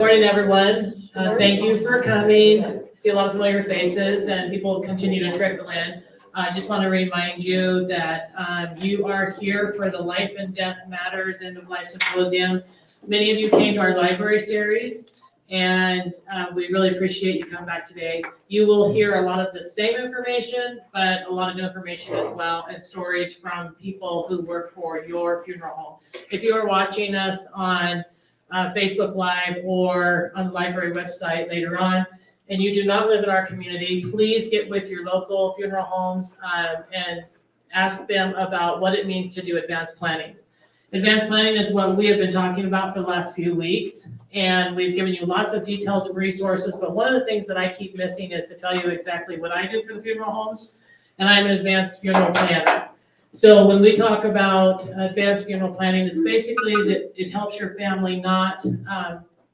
Good morning, everyone. Thank you for coming. I see a lot of familiar faces and people continue to trickle in. I just want to remind you that you are here for the Life and Death Matters End of Life Symposium. Many of you came to our library series, and we really appreciate you coming back today. You will hear a lot of the same information, but a lot of new information as well, and stories from people who work for your funeral home. If you are watching us on Facebook Live or on the library website later on, and you do not live in our community, please get with your local funeral homes and ask them about what it means to do advanced planning. Advanced planning is what we have been talking about for the last few weeks, and we've given you lots of details and resources, but one of the things that I keep missing is to tell you exactly what I do for the funeral homes, and I'm an advanced funeral planner. So when we talk about advanced funeral planning, it's basically that it helps your family not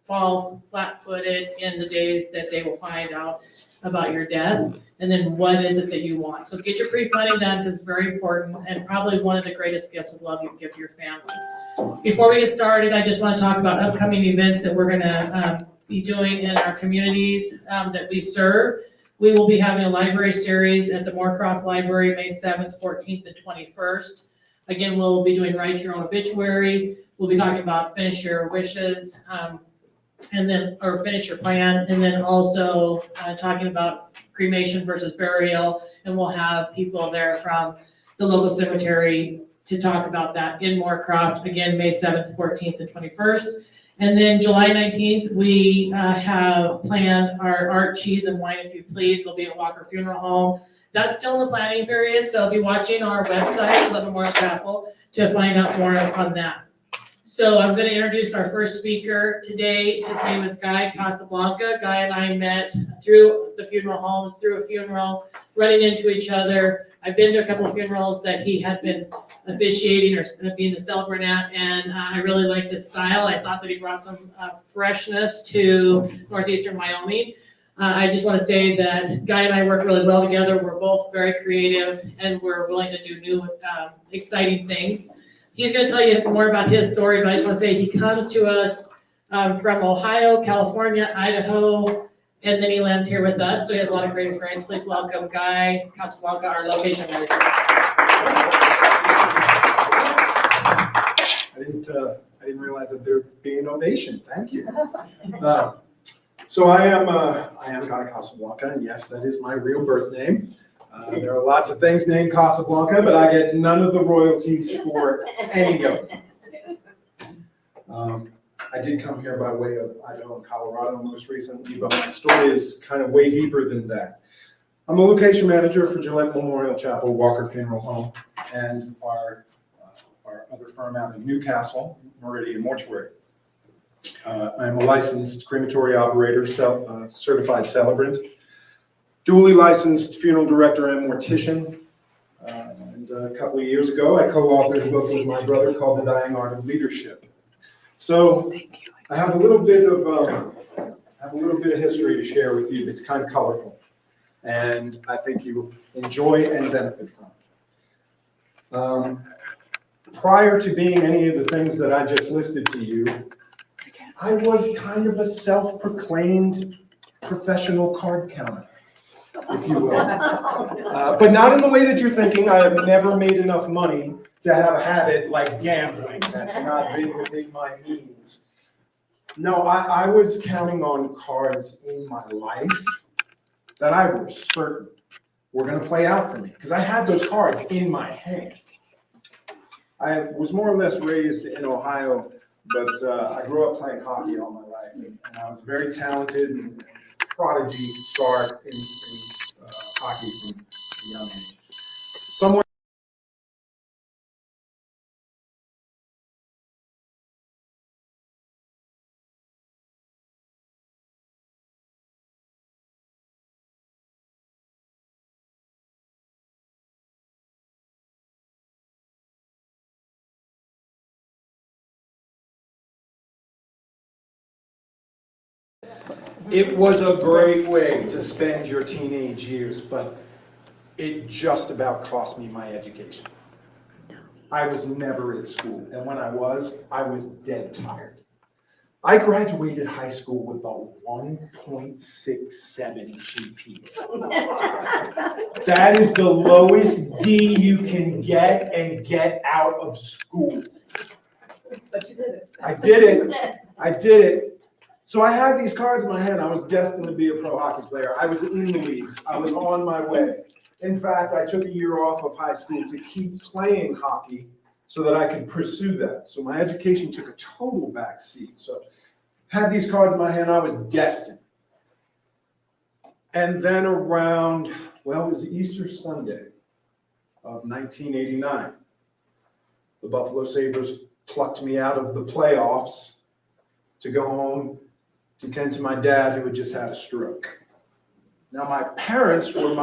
fall flat-footed in the days that they will find out about your death, and then what is it that you want. So get your pre-planning done, because it's very important, and probably one of the greatest gifts of love you can give to your family. Before we get started, I just want to talk about upcoming events that we're going to be doing in our communities that we serve. We will be having a library series at the Moorcroft Library, May 7th, 14th, and 21st. Again, we'll be doing Write Your Own Obituary. We'll be talking about Finish Your Wishes, or Finish Your Plan, and then also talking about cremation versus burial. And we'll have people there from the local cemetery to talk about that in Moorcroft. Again, May 7th, 14th, and 21st. And then July 19th, we have planned our Art, Cheese, and Wine, If You Please. We'll be at Walker Funeral Home. That's still in the planning period, so be watching our website, Gillette Memorial Chapel, to find out more on that. So I'm going to introduce our first speaker today. His name is Guy Casablanca. Guy and I met through the funeral homes, through a funeral, running into each other. I've been to a couple of funerals that he had been officiating or being the celebrant at, and I really liked his style. I thought that he brought some freshness to northeastern Wyoming. I just want to say that Guy and I work really well together. We're both very creative, and we're willing to do new, exciting things. He's going to tell you more about his story, but I just want to say he comes to us from Ohio, California, Idaho, and then he lands here with us, so he has a lot of great experience. Please welcome Guy Casablanca, our location manager. I didn't realize that there'd be an ovation. Thank you. So I am Guy Casablanca, and yes, that is my real birth name. There are lots of things named Casablanca, but I get none of the royalties for any of them. I did come here by way of Idaho and Colorado most recently, but my story is kind of way deeper than that. I'm a location manager for Gillette Memorial Chapel, Walker Funeral Home, and our other firm out in Newcastle, Meridian Mortuary. I'm a licensed crematory operator, certified celebrant, dually licensed funeral director and mortician. And a couple of years ago, I co-authored a book with my brother called The Dying Art of Leadership. So I have a little bit of history to share with you that's kind of colorful, and I think you enjoy and benefit from. Prior to being any of the things that I just listed to you, I was kind of a self-proclaimed professional card counter, if you will. But not in the way that you're thinking. I have never made enough money to have a habit like gambling. That's not been within my means. No, I was counting on cards in my life that I was certain were going to play out for me, because I had those cards in my hand. I was more or less raised in Ohio, but I grew up playing hockey all my life, and I was very talented and prodigy star in hockey from a young age. Somewhere it was a great way to spend your teenage years, but it just about cost me my education. I was never at school, and when I was dead tired. I graduated high school with a 1.67 GPA. That is the lowest D you can get and get out of school. But you did it. I did it. I did it. So I had these cards in my hand. I was destined to be a pro hockey player. I was in the leagues. I was on my way. In fact, I took a year off of high school to keep playing hockey so that I could pursue that. So my education took a total back seat. So had these cards in my hand, I was destined. And then around, well, it was Easter Sunday of 1989, the Buffalo Sabres plucked me out of the playoffs to go home to tend to my dad, who had just had a stroke. Now, my parents were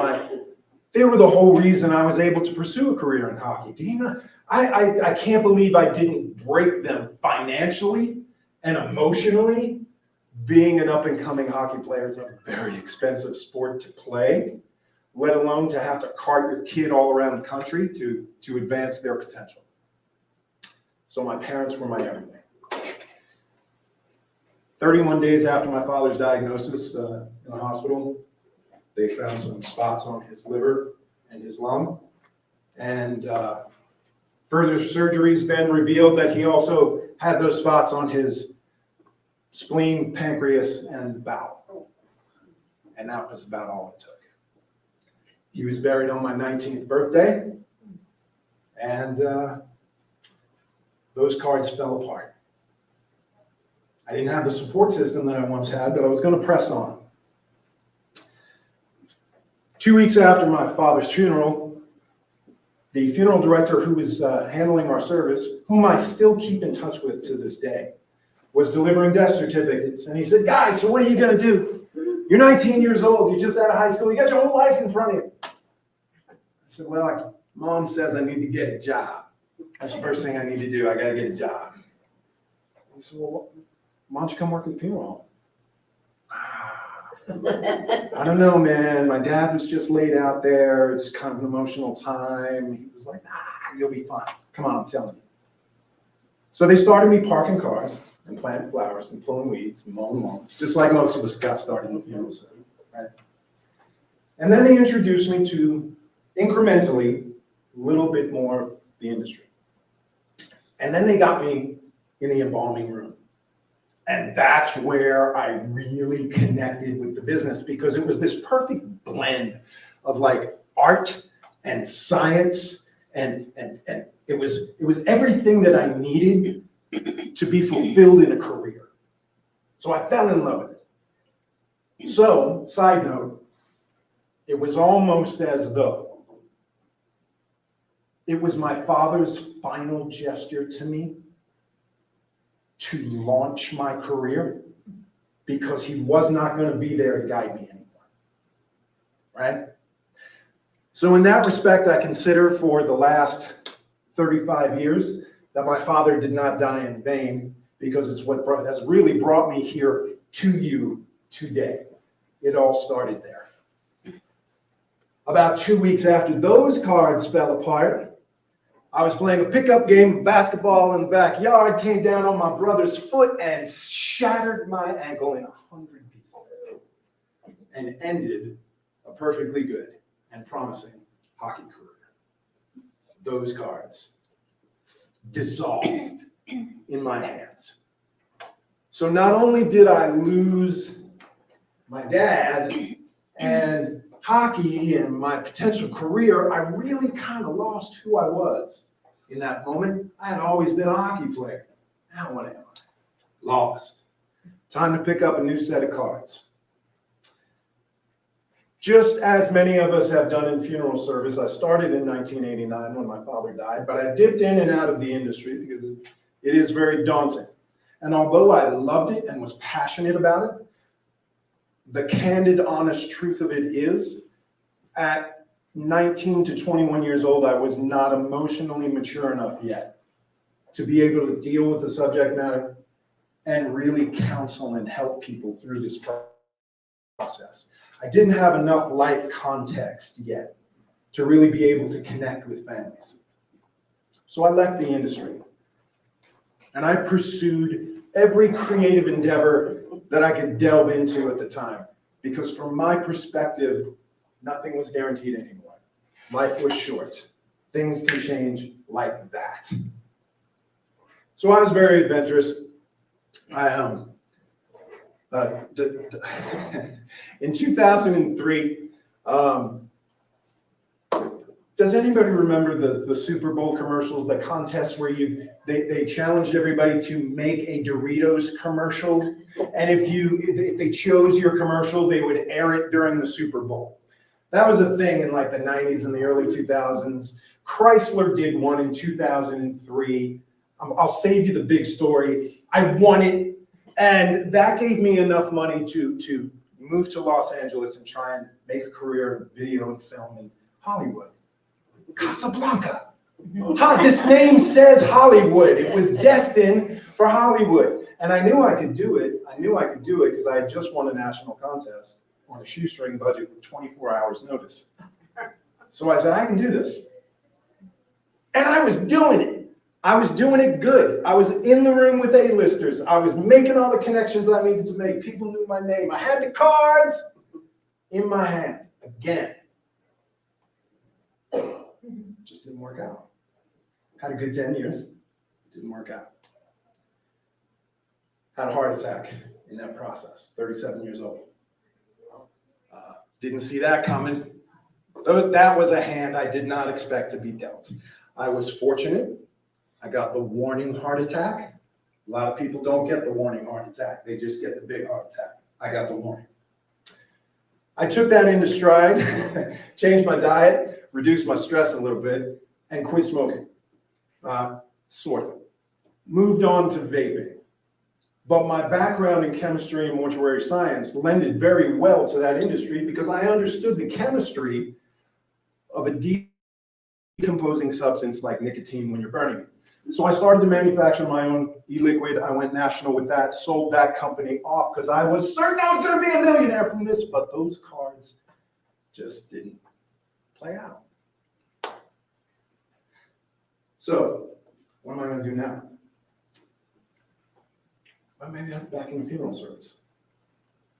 they were the whole reason I was able to pursue a career in hockey. Do you know? I can't believe I didn't break them financially and emotionally. Being an up-and-coming hockey player is a very expensive sport to play, let alone to have to cart your kid all around the country to advance their potential. So my parents were my everything. 31 days after my father's diagnosis in the hospital, they found some spots on his liver and his lung. And further surgeries then revealed that he also had those spots on his spleen, pancreas, and bowel. And that was about all it took. He was buried on my 19th birthday, and those cards fell apart. I didn't have the support system that I once had, but I was going to press on. 2 weeks after my father's funeral, the funeral director who was handling our service, whom I still keep in touch with to this day, was delivering death certificates. And he said, "Guys, so what are you going to do? You're 19 years old. You're just out of high school. You got your whole life in front of you." I said, "Well, like Mom says, I need to get a job. That's the first thing I need to do. I got to get a job." He said, "Well, why don't you come work at the funeral home?" I don't know, man. My dad was just laid out there. It's kind of an emotional time. He was like, "Nah, you'll be fine. Come on, I'm telling you." So they started me parking cars and planting flowers and pulling weeds and mowing lawns, just like most of us got started in the funeral service, right? And then they introduced me to, incrementally, a little bit more of the industry. And then they got me in the embalming room. And that's where I really connected with the business, because it was this perfect blend of like art and science, and it was everything that I needed to be fulfilled in a career. So I fell in love with it. So, side note, it was almost as though it was my father's final gesture to me to launch my career, because he was not going to be there to guide me anymore, right? So in that respect, I consider for the last 35 years that my father did not die in vain, because it's what has really brought me here to you today. It all started there. About 2 weeks after those cards fell apart, I was playing a pickup game of basketball in the backyard, came down on my brother's foot and shattered my ankle in 100 pieces, and ended a perfectly good and promising hockey career. Those cards dissolved in my hands. So not only did I lose my dad and hockey and my potential career, I really kind of lost who I was in that moment. I had always been a hockey player. Now what am I? Lost. Time to pick up a new set of cards. Just as many of us have done in funeral service, I started in 1989 when my father died, but I dipped in and out of the industry because it is very daunting. And although I loved it and was passionate about it, the candid, honest truth of it is, at 19 to 21 years old, I was not emotionally mature enough yet to be able to deal with the subject matter and really counsel and help people through this process. I didn't have enough life context yet to really be able to connect with families. So I left the industry and I pursued every creative endeavor that I could delve into at the time. Because from my perspective, nothing was guaranteed anymore. Life was short. Things can change like that. So I was very adventurous. In 2003, does anybody remember the Super Bowl commercials, the contests where they challenged everybody to make a Doritos commercial? And if they chose your commercial, they would air it during the Super Bowl. That was a thing in like the 90s and the early 2000s. Chrysler did one in 2003. I'll save you the big story. I won it. And that gave me enough money to move to Los Angeles and try and make a career in video and film in Hollywood. Casablanca. This name says Hollywood. It was destined for Hollywood. And I knew I could do it. I knew I could do it because I had just won a national contest on a shoestring budget with 24 hours notice. So I said, I can do this. And I was doing it. I was doing it good. I was in the room with A-listers. I was making all the connections I needed to make. People knew my name. I had the cards in my hand again. Just didn't work out. Had a good 10 years. Didn't work out. Had a heart attack in that process, 37 years old. Didn't see that coming. That was a hand I did not expect to be dealt. I was fortunate. I got the warning heart attack. A lot of people don't get the warning heart attack. They just get the big heart attack. I got the warning. I took that into stride, changed my diet, reduced my stress a little bit, and quit smoking. Sort of. Moved on to vaping. But my background in chemistry and mortuary science lended very well to that industry because I understood the chemistry of a decomposing substance like nicotine when you're burning it. So I started to manufacture my own e-liquid. I went national with that, sold that company off because I was certain I was going to be a millionaire from this, but those cards just didn't play out. So what am I going to do now? Well, maybe I'm back in the funeral service.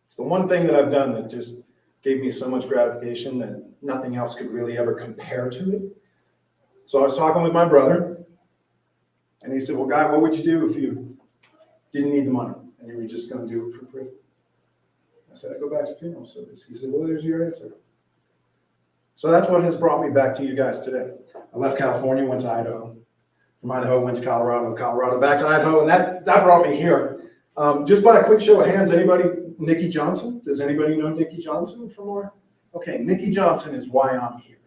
It's the one thing that I've done that just gave me so much gratification that nothing else could really ever compare to it. So I was talking with my brother, and he said, well, Guy, what would you do if you didn't need the money and you were just going to do it for free? I said, I'd go back to funeral service. He said, well, there's your answer. So that's what has brought me back to you guys today. I left California, went to Idaho. From Idaho, went to Colorado, back to Idaho, and that brought me here. Just by a quick show of hands, anybody, Nikki Johnson? Does anybody know Nikki Johnson from more? Okay, Nikki Johnson is why I'm here.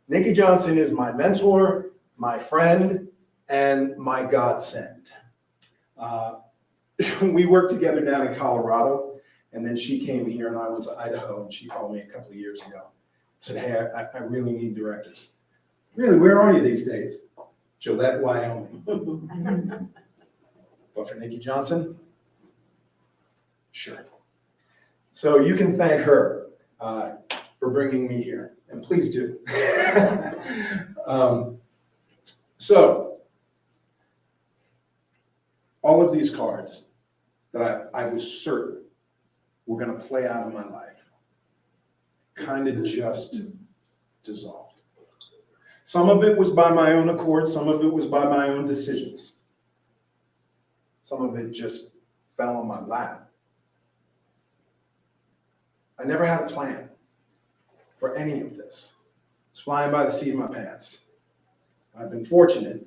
Nikki Johnson is my mentor, my friend, and my godsend. We worked together down in Colorado, and then she came here and I went to Idaho, and she called me a couple of years ago. Said, hey, I really need directors. Really, where are you these days? Gillette, Wyoming. But for Nikki Johnson, sure. So you can thank her for bringing me here, and please do. So all of these cards that I was certain were going to play out in my life kind of just dissolved. Some of it was by my own accord, some of it was by my own decisions. Some of it just fell on my lap. I never had a plan for any of this. It's flying by the seat of my pants. I've been fortunate.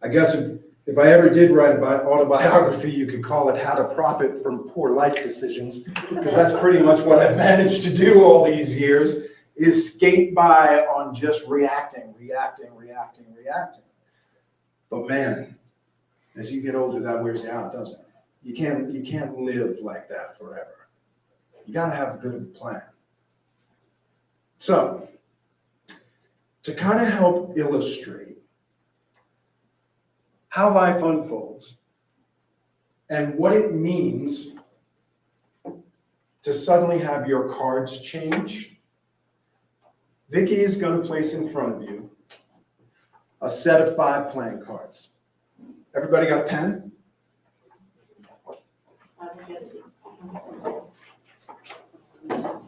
I guess if I ever did write an autobiography, you could call it How to Profit from Poor Life Decisions, because that's pretty much what I've managed to do all these years, is skate by on just reacting. But man, as you get older, that wears you out, doesn't it? You can't live like that forever. You gotta have a good plan. So, to kind of help illustrate how life unfolds and what it means to suddenly have your cards change, Vicki is going to place in front of you a set of 5 playing cards. Everybody got a pen?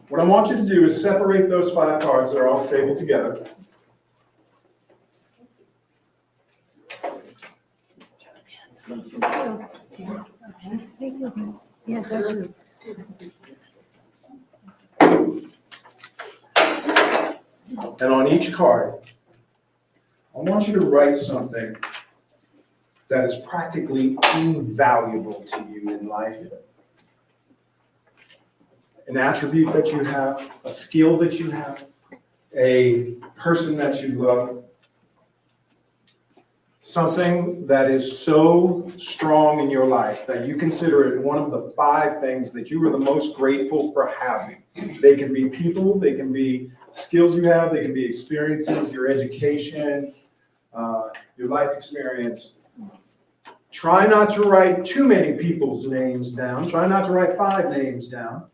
What I want you to do is separate those 5 cards. They're all stapled together. Yes, I do. And on each card, I want you to write something that is practically invaluable to you in life. An attribute that you have, a skill that you have, a person that you love. Something that is so strong in your life that you consider it one of the 5 things that you are the most grateful for having. They can be people, they can be skills you have, they can be experiences, your education, your life experience. Try not to write too many people's names down. Try not to write 5 names down.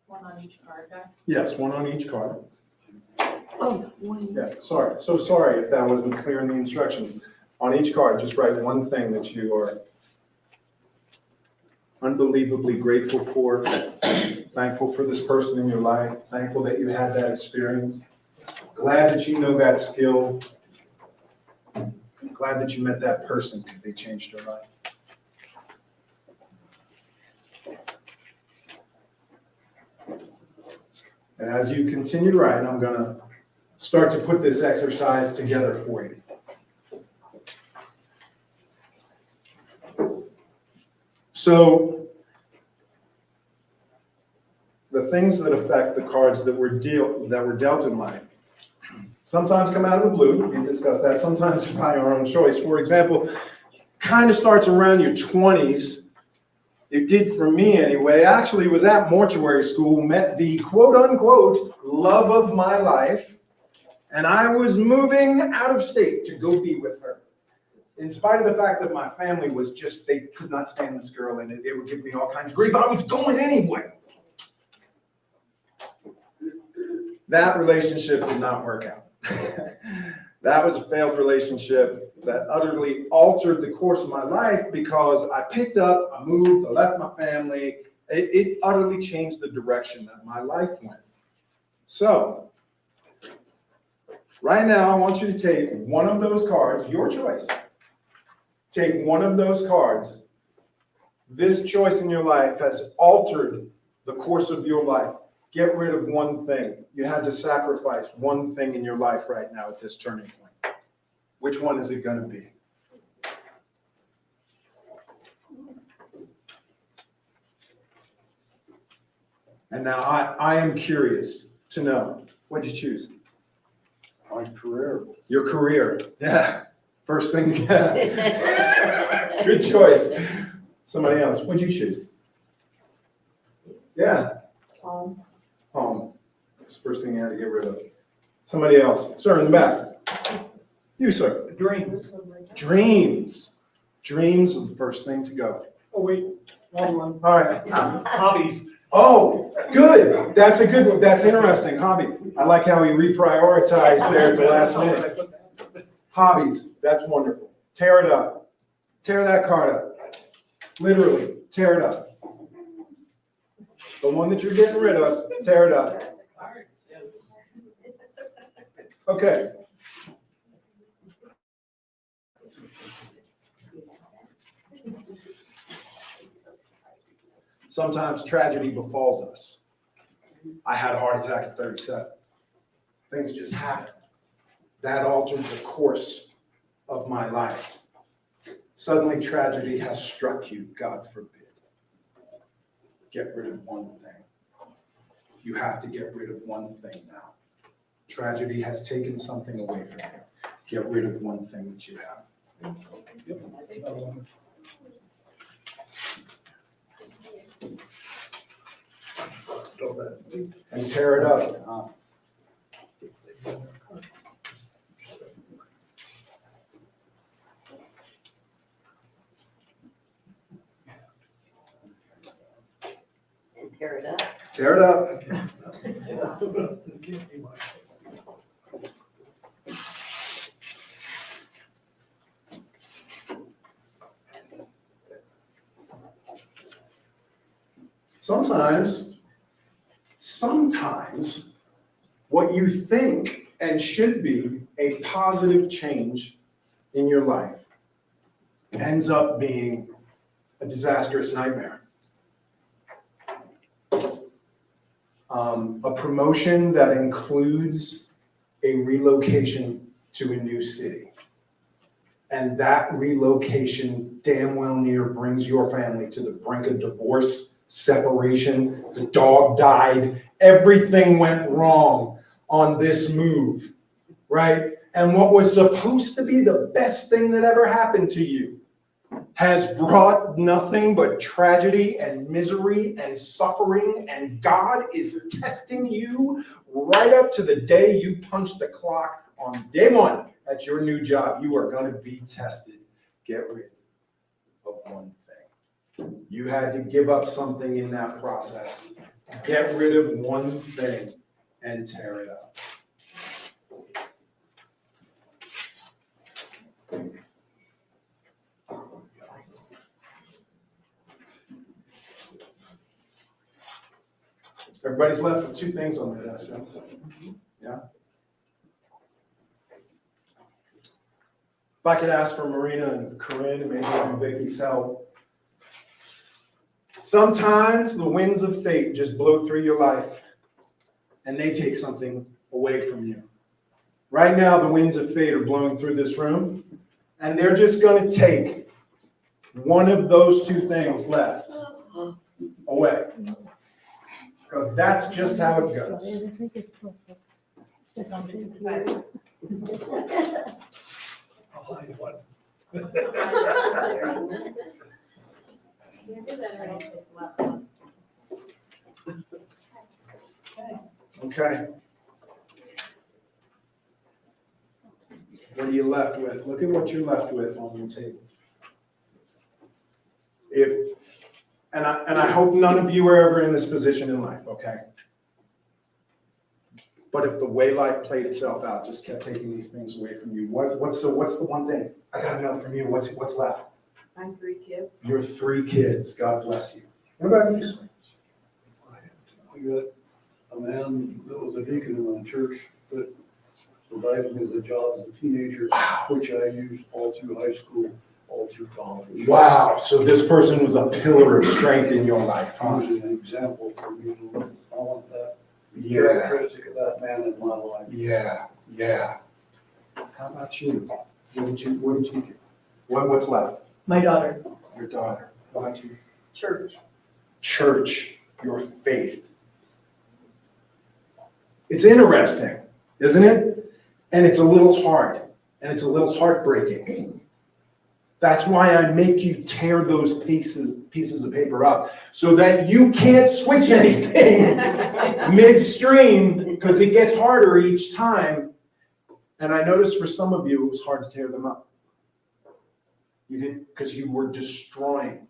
One on each card, okay? Yes, 1 on each card. Oh, one. Yeah, sorry. So sorry if that wasn't clear in the instructions. On each card, just write one thing that you are unbelievably grateful for, thankful for this person in your life, thankful that you had that experience, glad that you know that skill, glad that you met that person because they changed your life. And as you continue to write, I'm going to start to put this exercise together for you. So, the things that affect the cards that were dealt in life sometimes come out of the blue. We discussed that. Sometimes by our own choice. For example, kind of starts around your 20s. It did for me anyway. Actually, was at mortuary school, met the quote-unquote love of my life, and I was moving out of state to go be with her. In spite of the fact that my family was just, they could not stand this girl, and they would give me all kinds of grief. I was going anyway. That relationship did not work out. That was a failed relationship that utterly altered the course of my life because I picked up, I moved, I left my family. It utterly changed the direction that my life went. So, right now I want you to take one of those cards, your choice. Take one of those cards. This choice in your life has altered the course of your life. Get rid of one thing. You had to sacrifice one thing in your life right now at this turning point. Which one is it going to be? And now I am curious to know, what did you choose? My career. Your career. Yeah. First thing. Good choice. Somebody else. What did you choose? Yeah. Home. That's the first thing you had to get rid of. Somebody else. Sir, in the back. You, sir. Dreams. Dreams. Dreams are the first thing to go. Oh, wait, wrong one. All right. Hobbies. Oh, good. That's a good one. That's interesting. Hobby. I like how he reprioritized there at the last minute. Hobbies. That's wonderful. Tear it up. Tear that card up. Literally, tear it up. The one that you're getting rid of, tear it up. Okay. Sometimes tragedy befalls us. I had a heart attack at 37. Things just happen. That altered the course of my life. Suddenly tragedy has struck you, God forbid. Get rid of one thing. You have to get rid of one thing now. Tragedy has taken something away from you. Get rid of one thing that you have. and tear it up. And tear it up. Tear it up. Sometimes what you think and should be a positive change in your life ends up being a disastrous nightmare. A promotion that includes a relocation to a new city. And that relocation damn well near brings your family to the brink of divorce, separation, the dog died, everything went wrong on this move, right? And what was supposed to be the best thing that ever happened to you has brought nothing but tragedy and misery and suffering, and God is testing you right up to the day you punch the clock on day one at your new job. You are going to be tested. Get rid of one thing. You had to give up something in that process. Get rid of one thing and tear it up. Everybody's left with two things on their desk, right? Yeah? If I could ask for Marina and Corinne and maybe even Vicki's help. Sometimes the winds of fate just blow through your life and they take something away from you. Right now, the winds of fate are blowing through this room and they're just going to take one of those two things left away. Because that's just how it goes. Okay. What are you left with? Look at what you're left with on your table. And I hope none of you are ever in this position in life, okay? But if the way life played itself out just kept taking these things away from you, what's the one thing? I gotta know from you, what's left? I'm 3 kids. Your 3 kids, God bless you. What about you, sir? We got a man that was a deacon in my church that provided me as a job as a teenager, which I used all through high school, all through college. Wow, so this person was a pillar of strength in your life, He huh? was an example for me to learn. I want that Yeah, characteristic of that man in my life. yeah. How about you? What did you get? What's left? My daughter. Your daughter. How about you? Church. Church, your faith. It's interesting, isn't it? And it's a little hard, and it's a little heartbreaking. That's why I make you tear those pieces of paper up, so that you can't switch anything midstream, because it gets harder each time. And I noticed for some of you, it was hard to tear them up. You didn't, because you were destroying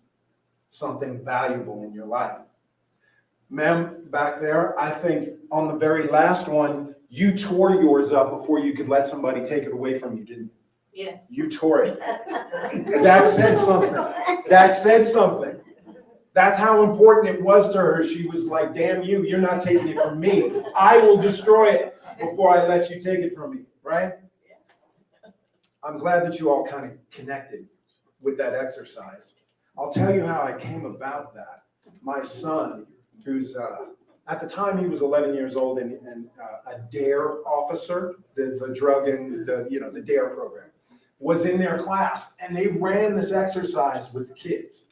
something valuable in your life. Ma'am, back there, I think on the very last one, you tore yours up before you could let somebody take it away from you, didn't you? Yes. You tore it. That said something. That said something. That's how important it was to her. She was like, damn you, you're not taking it from me. I will destroy it before I let you take it from me, right? I'm glad that you all kind of connected with that exercise. I'll tell you how I came about that. My son, who's, at the time he was 11 years old and a DARE officer, the drug and the DARE program, was in their class, and they ran this exercise with the kids.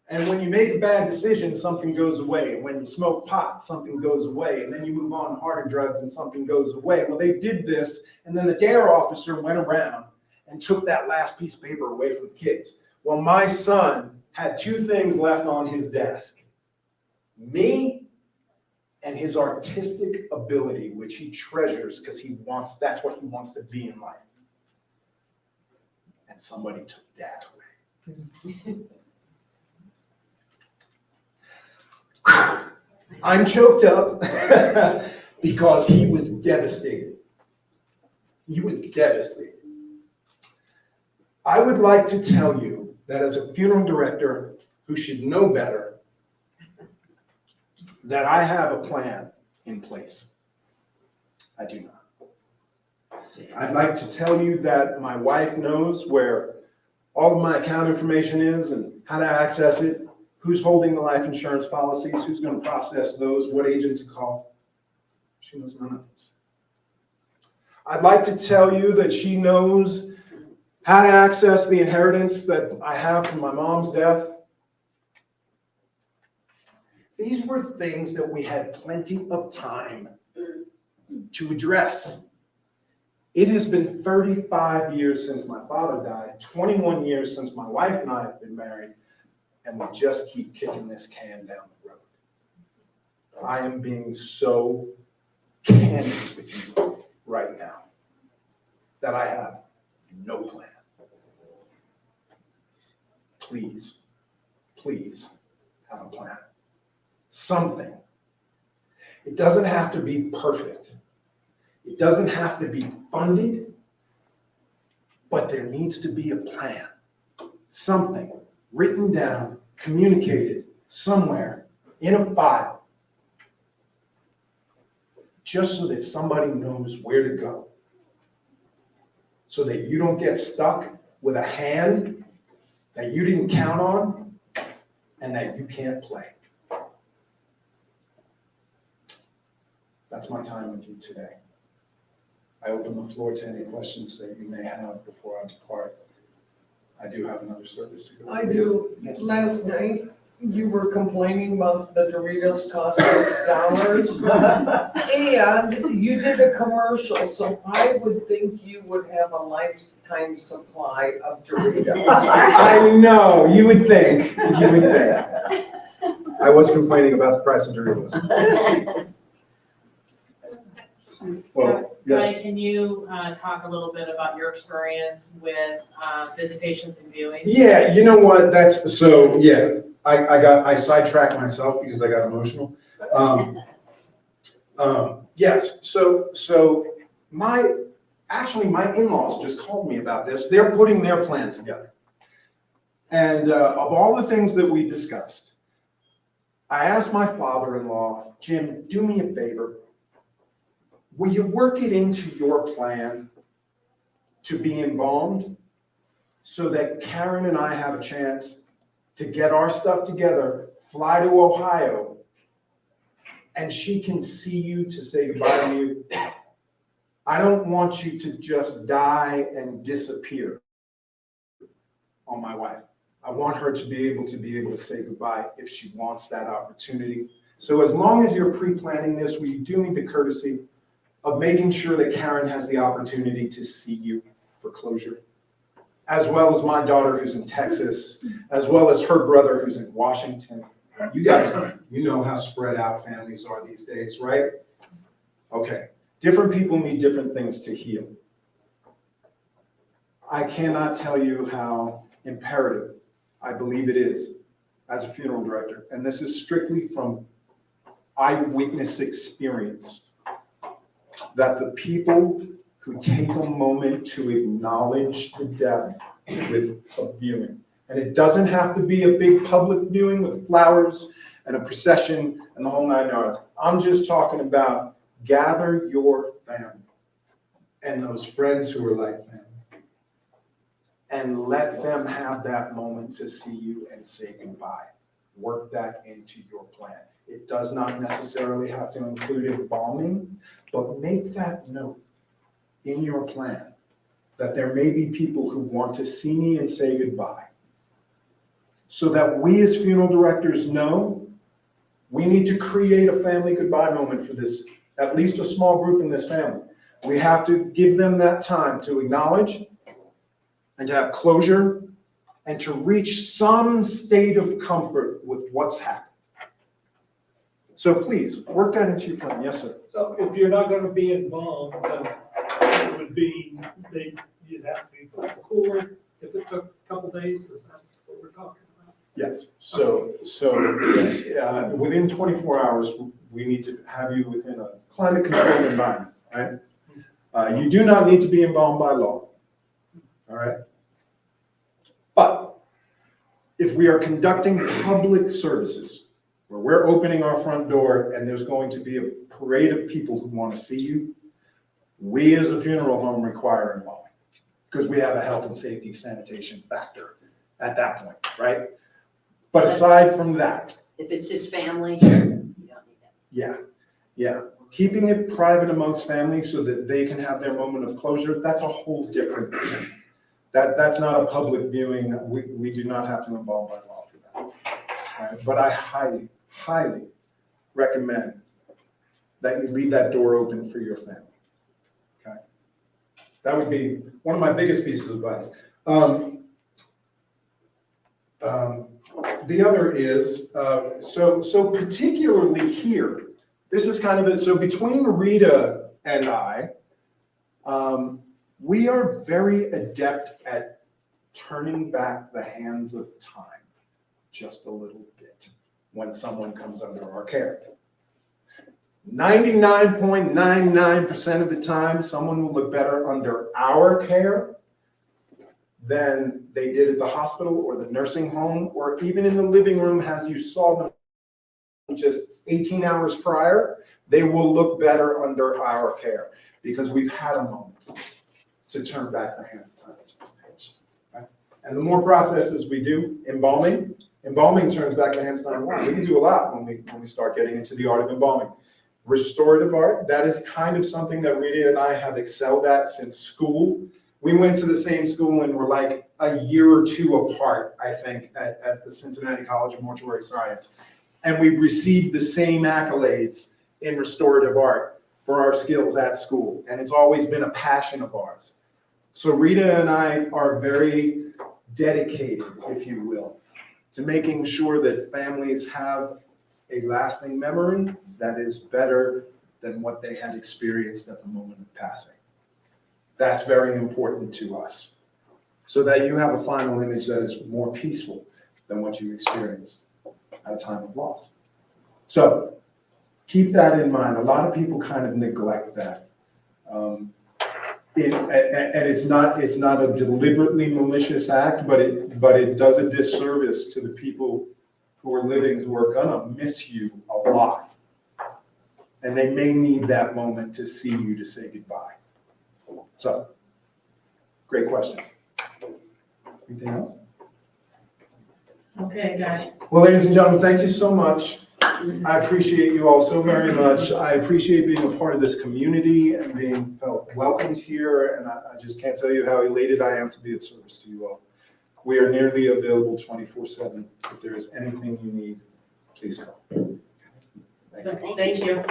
And when you make a bad decision, something goes away. And when you smoke pot, something goes away. And then you move on to harder drugs and something goes away. Well, they did this, and then the DARE officer went around and took that last piece of paper away from the kids. Well, my son had 2 things left on his desk: me and his artistic ability, which he treasures because that's what he wants to be in life. And somebody took Dad away. I'm choked up because he was devastated. He was devastated. I would like to tell you that as a funeral director who should know better, that I have a plan in place. I do not. I'd like to tell you that my wife knows where all of my account information is and how to access it, who's holding the life insurance policies, who's going to process those, what agent to call. She knows none of this. I'd like to tell you that she knows how to access the inheritance that I have from my mom's death. These were things that we had plenty of time to address. It has been 35 years since my father died, 21 years since my wife and I have been married, and we just keep kicking this can down the road. I am being so candid with you right now that I have no plan. Please, please have a plan. Something. It doesn't have to be perfect. It doesn't have to be funded, but there needs to be a plan. Something written down, communicated somewhere in a file, just so that somebody knows where to go. So that you don't get stuck with a hand that you didn't count on and that you can't play. That's my time with you today. I open the floor to any questions that you may have before I depart. I do have another service to go. I do. Last night, you were complaining about the Doritos cost $6. And you did a commercial, so I would think you would have a lifetime supply of Doritos. I know, you would think. I was complaining about the price of Doritos. Well, yes. Guy, can you talk a little bit about your experience with visitations and viewings? Yeah, you know what, I sidetracked myself because I got emotional. Yes, so my in-laws just called me about this. They're putting their plan together. And of all the things that we discussed, I asked my father-in-law, Jim, do me a favor. Will you work it into your plan to be embalmed so that Karen and I have a chance to get our stuff together, fly to Ohio, and she can see you to say goodbye to you? I don't want you to just die and disappear on my wife. I want her to be able to say goodbye if she wants that opportunity. So as long as you're pre-planning this, will you do me the courtesy of making sure that Karen has the opportunity to see you for closure, as well as my daughter who's in Texas, as well as her brother who's in Washington. You guys, you know how spread out families are these days, right? Okay, different people need different things to heal. I cannot tell you how imperative I believe it is as a funeral director, and this is strictly from eyewitness experience, that the people who take a moment to acknowledge the death with a viewing, and it doesn't have to be a big public viewing with flowers and a procession and the whole 9 yards. I'm just talking about gather your family and those friends who are like family and let them have that moment to see you and say goodbye. Work that into your plan. It does not necessarily have to include embalming, but make that note in your plan that there may be people who want to see me and say goodbye. So that we as funeral directors know we need to create a family goodbye moment for this, at least a small group in this family. We have to give them that time to acknowledge and to have closure and to reach some state of comfort with what's happened. So please, work that into your plan. Yes, sir. So if you're not gonna be involved, then it would be, you'd have to be cooler if it took a couple days, is that what we're talking about? Yes, so, yes, within 24 hours, we need to have you within a climate controlled environment, right? You do not need to be involved by law, all right? But if we are conducting public services, where we're opening our front door and there's going to be a parade of people who want to see you, we as a funeral home require involvement, because we have a health and safety sanitation factor at that point, right? But aside from that, If it's just family, you don't need that. yeah. Keeping it private amongst families so that they can have their moment of closure, that's a whole different thing. That's not a public viewing. We do not have to involve by law for that. Right? But I highly, highly recommend that you leave that door open for your family. Okay? That would be one of my biggest pieces of advice. The other is, so particularly here, this is kind of it. So between Rita and I, we are very adept at turning back the hands of time just a little bit when someone comes under our care. 99.99% of the time, someone will look better under our care than they did at the hospital or the nursing home, or even in the living room as you saw them just 18 hours prior. They will look better under our care because we've had a moment to turn back the hands of time just a pinch. Right? And the more processes we do, embalming turns back the hands of time. We can do a lot when we start getting into the art of embalming. Restorative art, that is kind of something that Rita and I have excelled at since school. We went to the same school and were like a year or two apart, I think, at the Cincinnati College of Mortuary Science. And we received the same accolades in restorative art for our skills at school. And it's always been a passion of ours. So Rita and I are very dedicated, if you will, to making sure that families have a lasting memory that is better than what they had experienced at the moment of passing. That's very important to us, so that you have a final image that is more peaceful than what you experienced at a time of loss. So keep that in mind. A lot of people kind of neglect that. And it's not a deliberately malicious act, but it does a disservice to the people who are living, who are gonna miss you a lot. And they may need that moment to see you to say goodbye. So, great questions. Anything else? Okay, guy. Well, ladies and gentlemen, thank you so much. I appreciate you all so very much. I appreciate being a part of this community and being felt welcomed here. And I just can't tell you how elated I am to be of service to you all. We are nearly available 24/7. If there is anything you need, please call. So, thank you. We're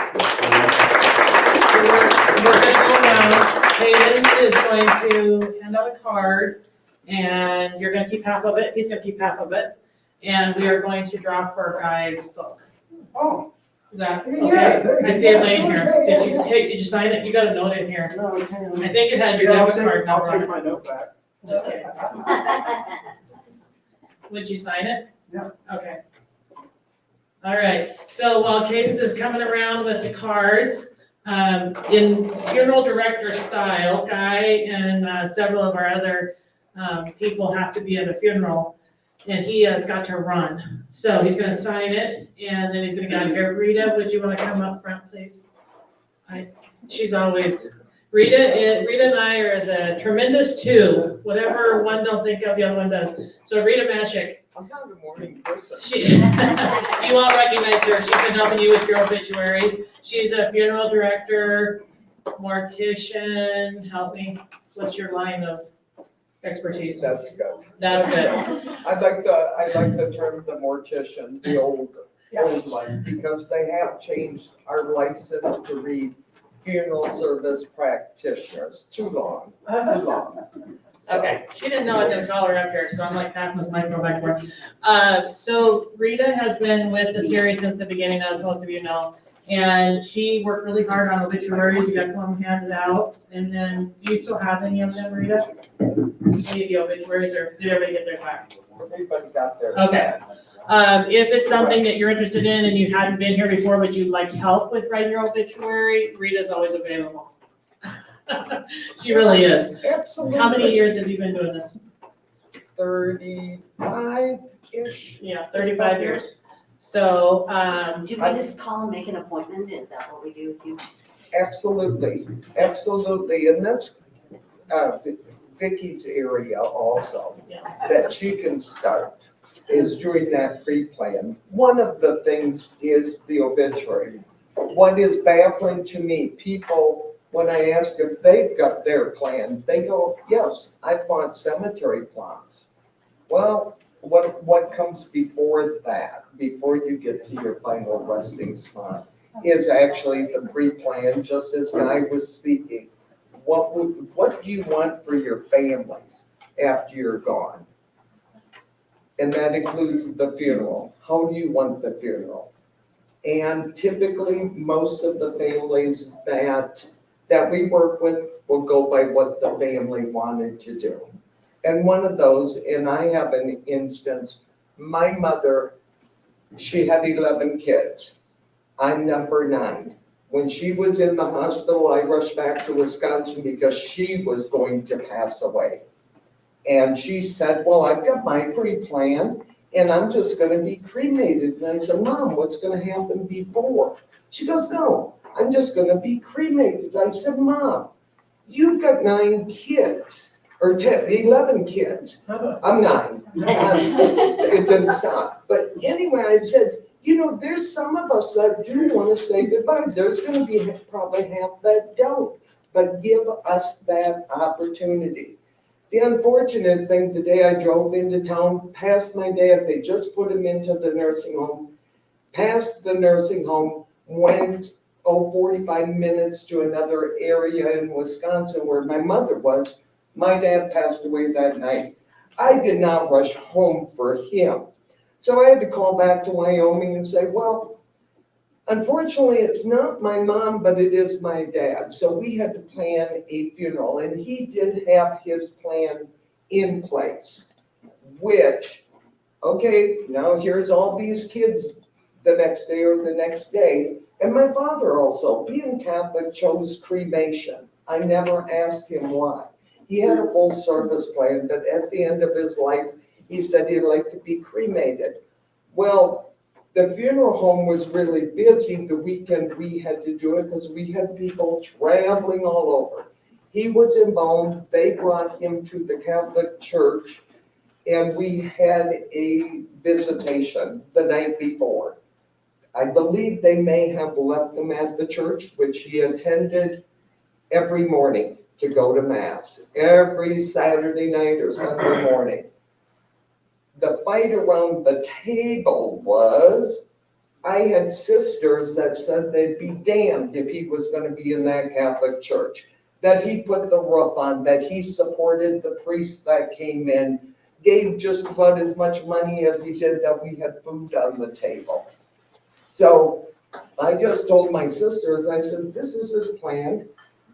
going to go now. Hayden is going to hand out a card, and you're going to keep half of it. He's going to keep half of it. And we are going to draw for Guy's book. Oh, Is that yeah, okay? there you I see it go. laying here. Did you sign it? You got a note in here. no, I think it has your yeah, debit card I'll number on take it. my note back. Just kidding. Would you sign it? Yeah. Okay. All right, so while Cadence is coming around with the cards, in funeral director style, Guy and several of our other people have to be at a funeral, and he has got to run. So he's gonna sign it, and then he's gonna get out of here. Rita, would you wanna come up front, please? She's always, Rita and I are the tremendous two. Whatever one don't think of, the other one does. So Rita Mashik, I'm not a morning person. you all recognize her. She's been helping you with your obituaries. She's a funeral director, mortician. Help me. What's your line of expertise? That's good. That's good. I like the term the mortician, the old line, because they have changed our license to read funeral service practitioners. Too long. Okay, she didn't know I was gonna call her up here, so I'm like passing this microphone back and forth. So Rita has been with the series since the beginning, as most of you know. And she worked really hard on obituaries, you got some of them handed out. And then, do you still have any of them, Rita? Any of the obituaries, or did everybody get theirs back? Everybody got theirs. Okay. If it's something that you're interested in and you hadn't been here before, but you'd like help with writing your obituary, Rita's always available. She really is. Absolutely. How many years have you been doing this? 35-ish. Yeah, 35 years. So, Do we just call and make an appointment? Is that what we do with you? Absolutely, absolutely, and that's Vicki's area also, Yeah. that she can start, is doing that pre-plan. One of the things is the obituary. What is baffling to me, people, when I ask if they've got their plan, they go, yes, I want cemetery plots. Well, what comes before that, before you get to your final resting spot, is actually the pre-plan, just as Guy was speaking. What do you want for your families after you're gone? And that includes the funeral. How do you want the funeral? And typically, most of the families that we work with will go by what the family wanted to do. And one of those, and I have an instance, my mother, she had 11 kids. I'm number 9. When she was in the hospital, I rushed back to Wisconsin because she was going to pass away. And she said, well, I've got my pre-plan and I'm just going to be cremated. And I said, Mom, what's going to happen before? She goes, no, I'm just going to be cremated. I said, Mom, you've got 9 kids. Or 11 kids. I'm 9. It didn't stop. But anyway, I said, there's some of us that do want to say goodbye. There's going to be probably half that don't. But give us that opportunity. The unfortunate thing, the day I drove into town, past my dad, they just put him into the nursing home. Past the nursing home, went 45 minutes to another area in Wisconsin where my mother was. My dad passed away that night. I did not rush home for him. So I had to call back to Wyoming and say, well, unfortunately, it's not my mom, but it is my dad. So we had to plan a funeral, and he did have his plan in place, which, okay, now here's all these kids the next day or the next day. And my father also, being Catholic, chose cremation. I never asked him why. He had a full service plan, but at the end of his life, he said he'd like to be cremated. Well, the funeral home was really busy the weekend we had to do it because we had people traveling all over. He was embalmed. They brought him to the Catholic Church, and we had a visitation the night before. I believe they may have left him at the church, which he attended every morning to go to Mass, every Saturday night or Sunday morning. The fight around the table was, I had sisters that said they'd be damned if he was going to be in that Catholic church, that he put the roof on, that he supported the priest that came in, gave just about as much money as he did that we had food on the table. So I just told my sisters, I said, this is his plan.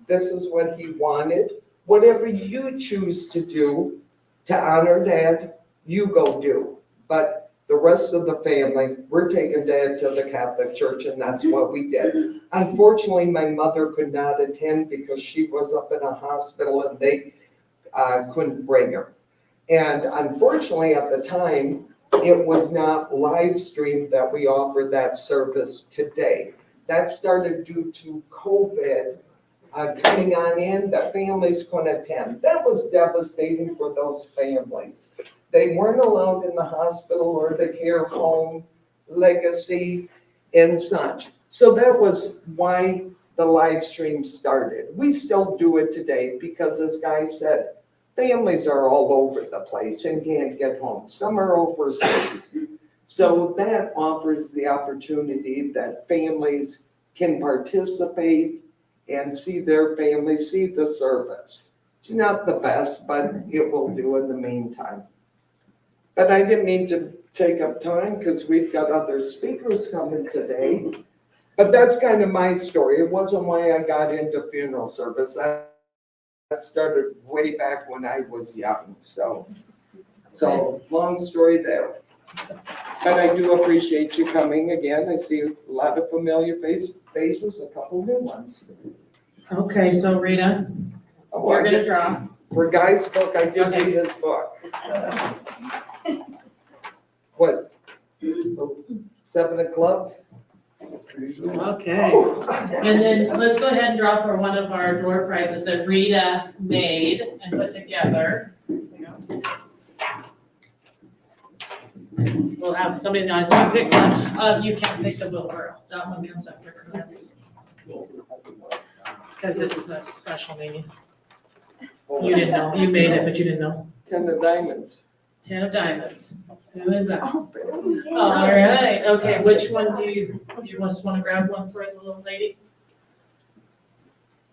This is what he wanted. Whatever you choose to do to honor Dad, you go do. But the rest of the family, we're taking Dad to the Catholic Church, and that's what we did. Unfortunately, my mother could not attend because she was up in a hospital and they couldn't bring her. And unfortunately, at the time, it was not live streamed that we offered that service today. That started due to COVID. Coming on in, the families couldn't attend. That was devastating for those families. They weren't allowed in the hospital or the care home, legacy, and such. So that was why the live stream started. We still do it today because, as Guy said, families are all over the place and can't get home. Some are overseas. So that offers the opportunity that families can participate and see their family, see the service. It's not the best, but it will do in the meantime. But I didn't mean to take up time because we've got other speakers coming today. But that's kind of my story. It wasn't why I got into funeral service. That started way back when I was young, so long story there. But I do appreciate you coming again. I see a lot of familiar faces, a couple new ones. Okay, so Rita, you're gonna draw. For Guy's book, I did read his book. What? 7 of clubs? Okay. And then let's go ahead and draw for one of our door prizes that Rita made and put together. We'll have somebody on to pick one. You can't pick the wheelbarrow. That one comes after Corinne's. Because it's a special meeting. You didn't know. You made it, but you didn't know. 10 of diamonds. 10 of diamonds. Who is that? Oh, All right. Okay, which one do you just want to grab one for the little lady?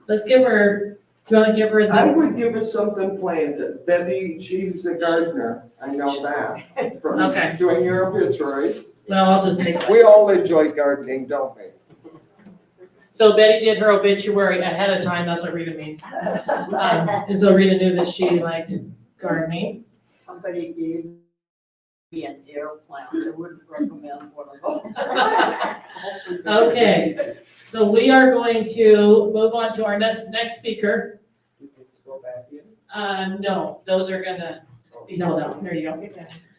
Let's give her, do you want to give her I this? would give her something planted. Betty, she's a gardener. I know that. From Okay. doing your obituary. Well, I'll just take We that. all enjoy gardening, don't we? So Betty did her obituary ahead of time. That's what Rita means. And so Rita knew that she liked gardening. Somebody gave me an air plant. I wouldn't recommend one of those. Okay, so we are going to move on to our next speaker. No, those are gonna be held out. There you go.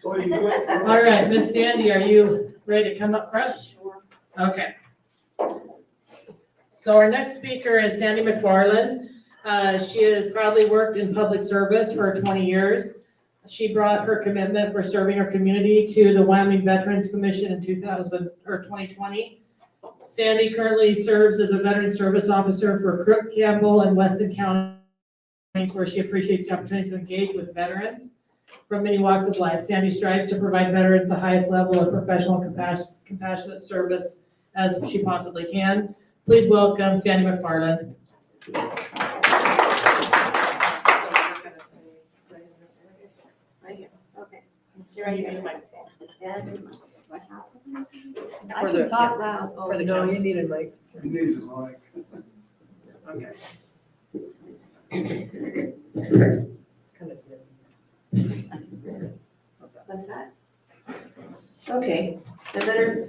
All right, Miss Sandy, are you ready to come up front? Sure. Okay. So our next speaker is Sandy McFarland. She has proudly worked in public service for 20 years. She brought her commitment for serving her community to the Wyoming Veterans Commission in 2020. Sandy currently serves as a veteran service officer for Crook, Campbell, and Weston counties, where she appreciates the opportunity to engage with veterans from many walks of life. Sandy strives to provide veterans the highest level of professional compassionate service as she possibly can. Please welcome Sandy McFarland. Right here, okay. And what happened? I can talk loud. Oh, For the No, camera. you need a mic. You need the mic. What's that? Okay, so better.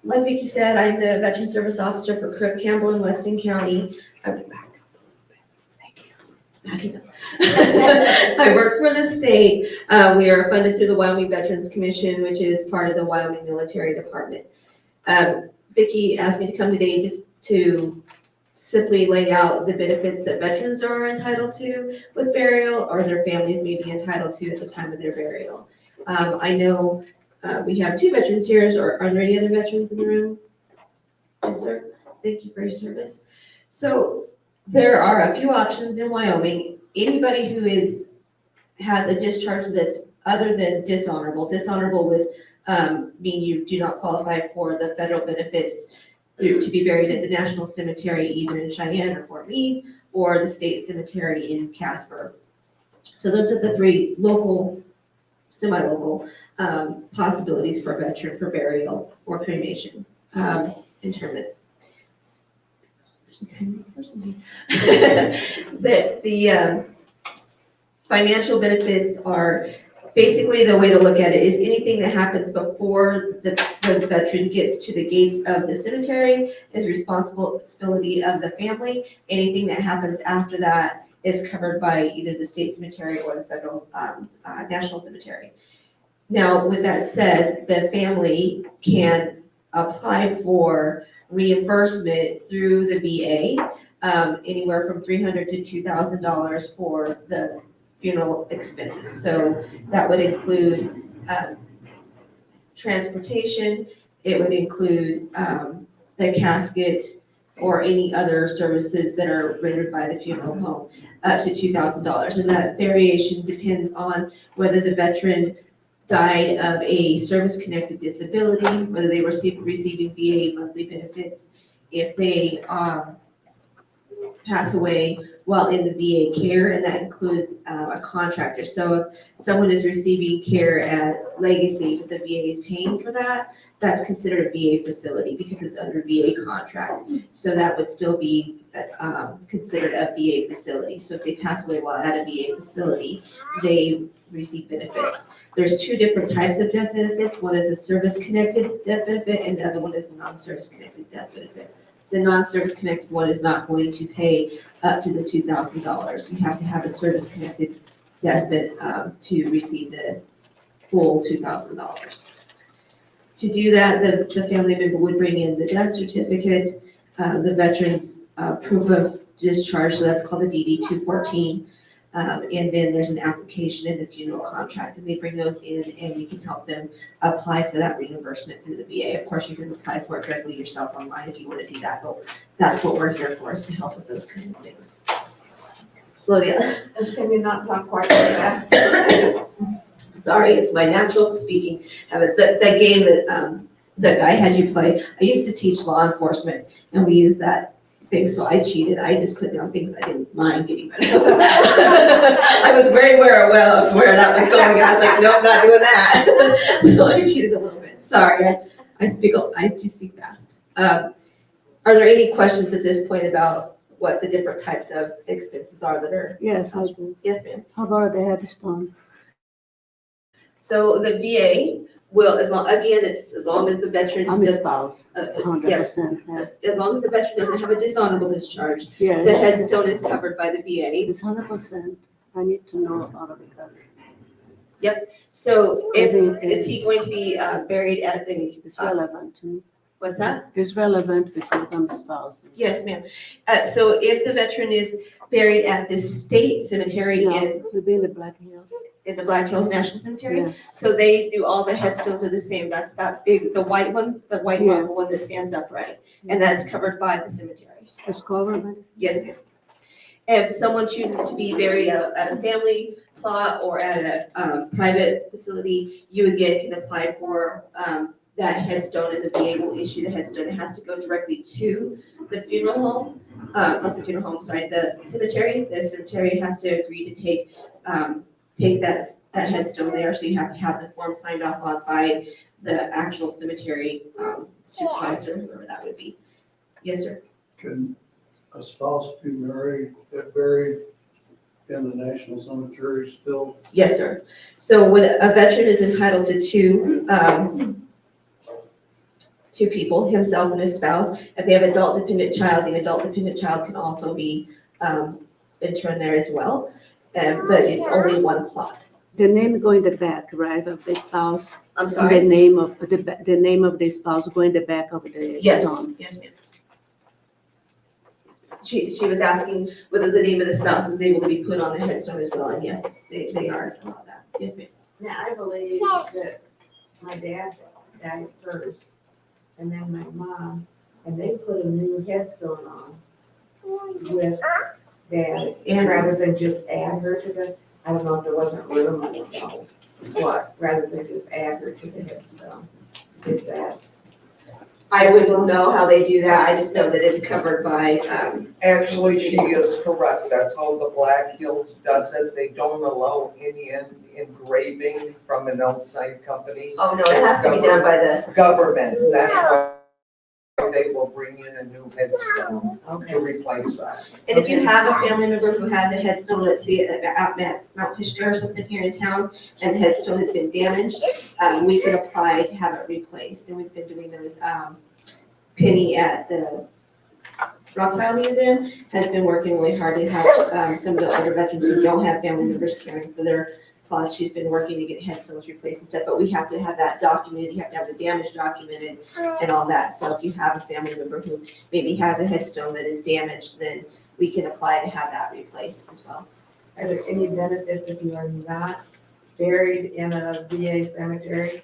Like Vicki said, I'm the Veteran Service Officer for Crook, Campbell, and Weston County. Back it up. I work for the state. We are funded through the Wyoming Veterans Commission, which is part of the Wyoming Military Department. Vicki asked me to come today just to simply lay out the benefits that veterans are entitled to with burial, or their families may be entitled to at the time of their burial. I know we have 2 veterans here. Are there any other veterans in the room? Yes, sir. Thank you for your service. So there are a few options in Wyoming. Anybody who has a discharge that's other than dishonorable. Dishonorable would mean you do not qualify for the federal benefits to be buried at the National Cemetery, either in Cheyenne or Fort Meade, or the state cemetery in Casper. So those are the 3 local, semi-local possibilities for a veteran for burial or cremation, interment. The financial benefits are basically, the way to look at it is anything that happens before the veteran gets to the gates of the cemetery is responsibility of the family. Anything that happens after that is covered by either the state cemetery or the federal national cemetery. Now, with that said, the family can apply for reimbursement through the VA, anywhere from $300 to $2,000 for the funeral expenses. So that would include transportation, it would include the casket, or any other services that are rendered by the funeral home, up to $2,000. And that variation depends on whether the veteran died of a service-connected disability, whether they were receiving VA monthly benefits, if they pass away while in the VA care, and that includes a contractor. So if someone is receiving care at Legacy, but the VA is paying for that, that's considered a VA facility because it's under VA contract. So that would still be considered a VA facility. So if they pass away while at a VA facility, they receive benefits. There's two different types of death benefits. One is a service-connected death benefit, and the other one is a non-service-connected death benefit. The non-service-connected one is not going to pay up to the $2,000. You have to have a service-connected death benefit to receive the full $2,000. To do that, the family member would bring in the death certificate, the veteran's proof of discharge, so that's called a DD-214. And then there's an application in the funeral contract, and they bring those in, and we can help them apply for that reimbursement through the VA. Of course, you can apply for it directly yourself online if you want to do that, but that's what we're here for, is to help with those kind of things. Slow down. Can you not talk quite so fast? Sorry, it's my natural speaking habits. That game that I had you play, I used to teach law enforcement, and we used that thing, so I cheated. I just put down things I didn't mind getting rid of. I was very aware of where that was going, and I was like, nope, not doing that. So I cheated a little bit. Sorry, I do speak fast. Are there any questions at this point about what the different types of expenses are that are? Yes, I do. Yes, ma'am. How about the headstone? So the VA will, as long as the veteran I'm a does, spouse, yes, 100%. as long as the veteran doesn't have a dishonorable discharge, Yeah, the headstone is covered by the VA. it's 100%. I need to know about it because So Is is he going to be buried at the, it's relevant to me. what's that? It's relevant because I'm a spouse. Yes, ma'am. So if the veteran is buried at the state cemetery No, in to be in the Black Hills. the Black Hills National Cemetery, Yeah, so they do, all the headstones are the same. That's that big, the white one, the white Yeah. marble one that stands upright. And that's covered by the cemetery. it's covered by the. Yes, ma'am. If someone chooses to be buried at a family plot or at a private facility, you again can apply for that headstone, and the VA will issue the headstone. It has to go directly to the funeral home, not the funeral home, sorry, the cemetery. The cemetery has to agree to take that headstone there, so you have to have the form signed off on by the actual cemetery supervisor, whoever that would be. Yes, sir. Can a spouse be buried in the national cemetery still? Yes, sir. So when a veteran is entitled to two people, himself and his spouse. If they have adult dependent child, the adult dependent child can also be interned there as well. But it's only one plot. The name go in the back, right, of the spouse? I'm The sorry. name of the spouse go in the back of the Yes, stone. yes, ma'am. She was asking whether the name of the spouse is able to be put on the headstone as well, and yes, they are about that. Yes, ma'am. Now, I believe that my dad died first, and then my mom, and they put a new headstone on with dad, and rather than just add her to the, I don't know if there wasn't room, I don't know what, rather than just add her to the headstone. Is that? I wouldn't know how they do that. I just know that it's covered by, Actually, she is correct. That's how the Black Hills does it. They don't allow any engraving from an outside company. oh no, it has to be done by the, Government, that's why they will bring in a new headstone to Okay. replace that. and if you have a family member who has a headstone, let's see, at Mount Pishka or something here in town, and the headstone has been damaged, we can apply to have it replaced, and we've been doing those. Penny at the Rockville Museum has been working really hard to help some of the older veterans who don't have family members caring for their plots. She's been working to get headstones replaced and stuff, but we have to have that documented. You have to have the damage documented and all that. So if you have a family member who maybe has a headstone that is damaged, then we can apply to have that replaced as well. Are there any benefits if you are not buried in a VA cemetery?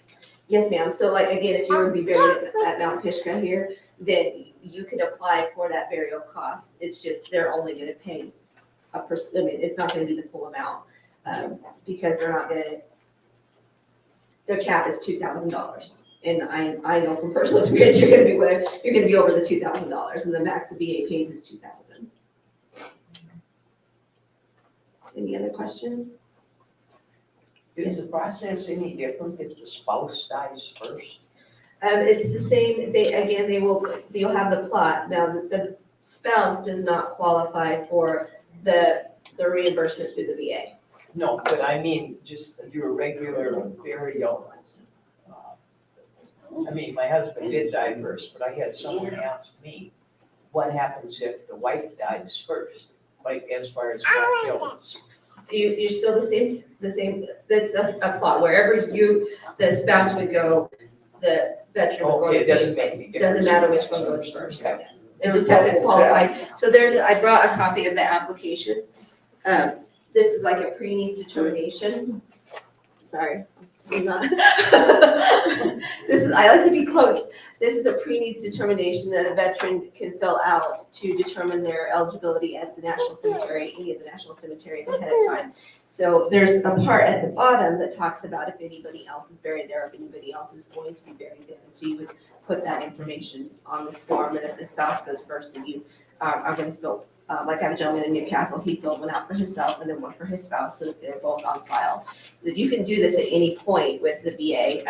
Yes, ma'am. So like, again, if you were to be buried at Mount Pishka here, then you can apply for that burial cost. It's just, they're only gonna pay I mean, it's not gonna be the full amount, because they're not gonna, their cap is $2,000. And I know from personal experience, you're gonna be over the $2,000, and the max the VA pays is $2,000. Any other questions? Is the process any different if the spouse dies first? It's the same, you'll have the plot. Now, the spouse does not qualify for the reimbursement through the VA. No, but I mean, just your regular burial. I mean, my husband did die first, but I had someone ask me, what happens if the wife dies first? Like, as far as Black Hills? You're still the same, that's a plot. Wherever the spouse would go, the veteran would go Okay, to it the doesn't same make place. any It doesn't difference. matter which one goes first. Okay. They just have to qualify. So I brought a copy of the application. This is like a pre-needs determination. Sorry, I'm not. I like to be close. This is a pre-needs determination that a veteran can fill out to determine their eligibility at the National Cemetery, any of the national cemeteries ahead of time. So there's a part at the bottom that talks about if anybody else is buried there, if anybody else is going to be buried there. So you would put that information on this form, and if the spouse goes first, then you are going to fill, like I have a gentleman in Newcastle, he filled one out for himself and then one for his spouse, so that they're both on file. You can do this at any point with the VA,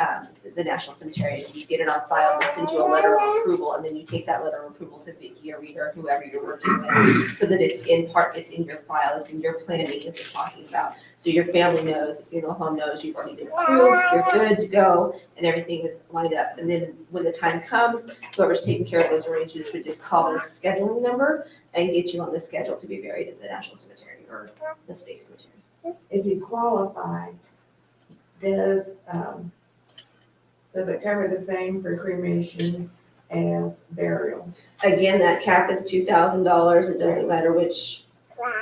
the National Cemetery. You get it on file, they send you a letter of approval, and then you take that letter of approval to Vicki or Rita or whoever you're working with, so that it's in your file, it's in your planning as you're talking about. So your family knows, your funeral home knows you've already been approved, you're good to go, and everything is lined up. And then when the time comes, whoever's taking care of those arrangements would just call this scheduling number and get you on the schedule to be buried at the National Cemetery or the state cemetery. If you qualify, does it cover the same for cremation as burial? Again, that cap is $2,000. It doesn't matter which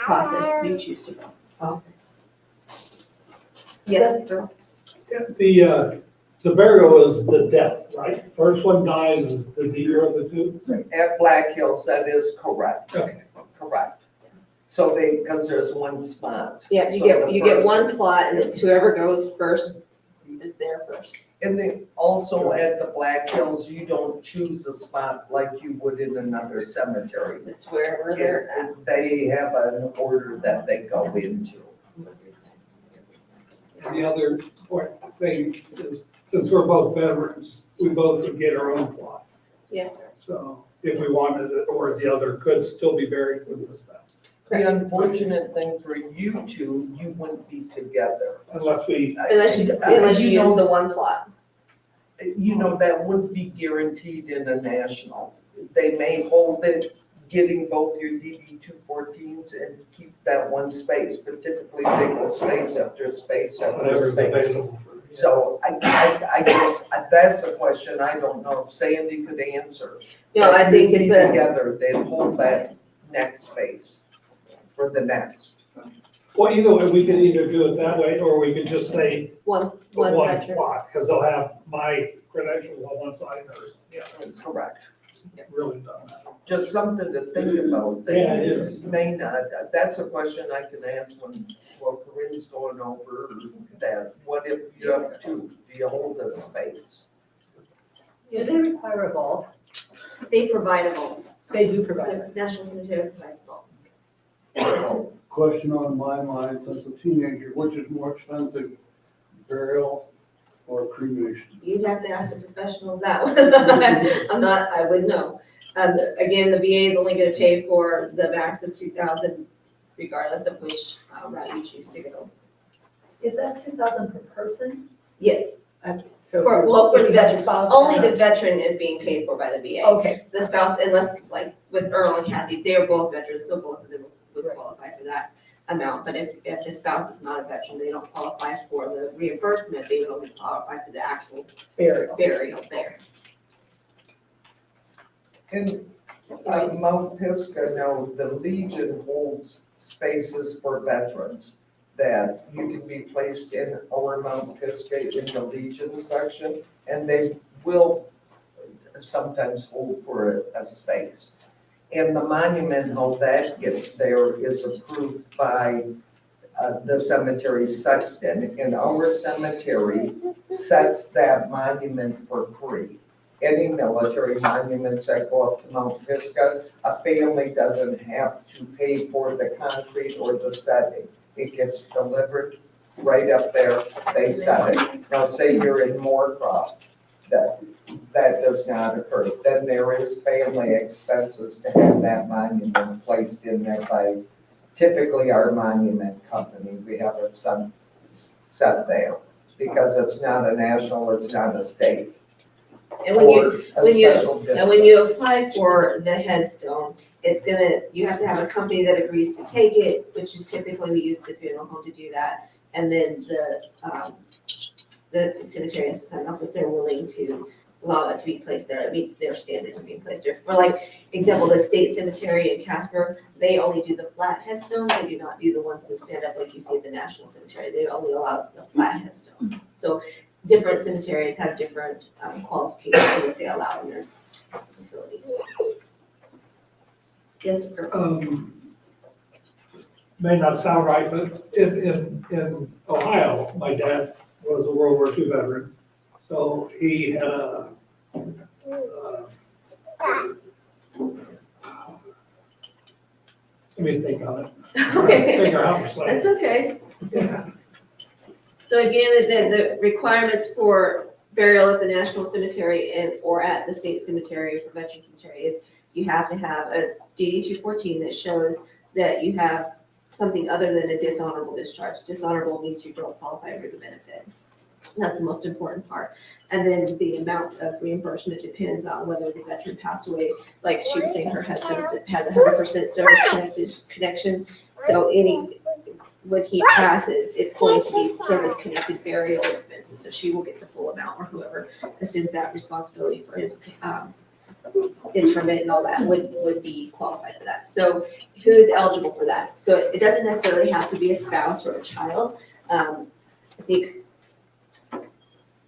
process you choose to go. Okay. Yes, Drew? The burial is the death, right? First one dies is the deer of the two? At Black Hills, that is correct, Okay. correct. So because there's one spot. Yeah, you So get the you get first- one plot, and it's whoever goes first is there first. And then also at the Black Hills, you don't choose a spot like you would in another cemetery. It's wherever they're at. They have an order that they go into. And the other important thing is, since we're both veterans, we both would get our own plot. Yes, sir. So if we wanted it, or the other could still be buried with the spouse. The unfortunate thing for you two, you wouldn't be together. Unless we, Unless you You use know, the one plot. You know, that wouldn't be guaranteed in a national. They may hold it, getting both your DD 214s and keep that one space, but typically they go space after space after whatever's space. available. for- So I guess that's a question I don't know if Sandy could answer. No, I think it's a, Together, they'd hold that next space for the next. Well, either way, we could either do it that way, or we could just say one one veteran. plot, because they'll have my credentials on one side, or, yeah, Correct. it really doesn't matter. Just something to think about. They Yeah, it is. May not, that's a question I can ask when Corinne's going over that. What if you have two, do you hold a space? Do they require a vault? They provide a vault. They do provide The National Cemetery provides a vault. Question on my mind, since a teenager, which is more expensive, burial or cremation? You'd have to ask the professionals that one. I wouldn't know. Again, the VA is only gonna pay for the max of 2,000 regardless of which route you choose to go. Is that 2,000 per person? Yes, So for the veteran, spouse. only the veteran is being paid for by the VA. Okay, So the spouse, unless like with Earl and Kathy, they are both veterans, so both of them would qualify for that amount. But if the spouse is not a veteran, they don't qualify for the reimbursement, they would only qualify for the actual burial. burial there. In Mount Pisgah, no, the Legion holds spaces for veterans that you can be placed in our Mount Pisgah in the Legion section, and they will sometimes hold for a space. And the monument, how that gets there is approved by the cemetery sexton, and our cemetery sets that monument for free. Any military monuments that go up to Mount Pisgah, a family doesn't have to pay for the concrete or the setting. it gets delivered right up there, they set it. Now, say you're in Moorcroft, that does not occur. Then there is family expenses to have that monument placed in there by typically our monument company. We have it set there because it's not a national, it's not a state. And when you, or a when you- special and district. when you apply for the headstone, you have to have a company that agrees to take it, which is typically we use the funeral home to do that. And then the cemetery has to sign off if they're willing to allow it to be placed there. It meets their standards of being placed there. For like example, the state cemetery in Casper, they only do the flat headstones. They do not do the ones that stand up like you see at the National Cemetery. They only allow the flat headstones. So different cemeteries have different qualifications to what they allow in their facilities. Yes, sir. May not sound right, but in Ohio, my dad was a World War II veteran. So he had a, let me think on it. Okay. Figure out what's That's like. okay. Yeah. So again, the requirements for burial at the National Cemetery or at the state cemetery for Veteran Cemetery is you have to have a DD 214 that shows that you have something other than a dishonorable discharge. Dishonorable means you don't qualify for the benefit. That's the most important part. And then the amount of reimbursement depends on whether the veteran passed away. Like she was saying, her husband has 100% service connection. So when he passes, it's going to be service-connected burial expenses. So she will get the full amount, or whoever assumes that responsibility for his interment and all that would be qualified for that. So who is eligible for that? So it doesn't necessarily have to be a spouse or a child. I think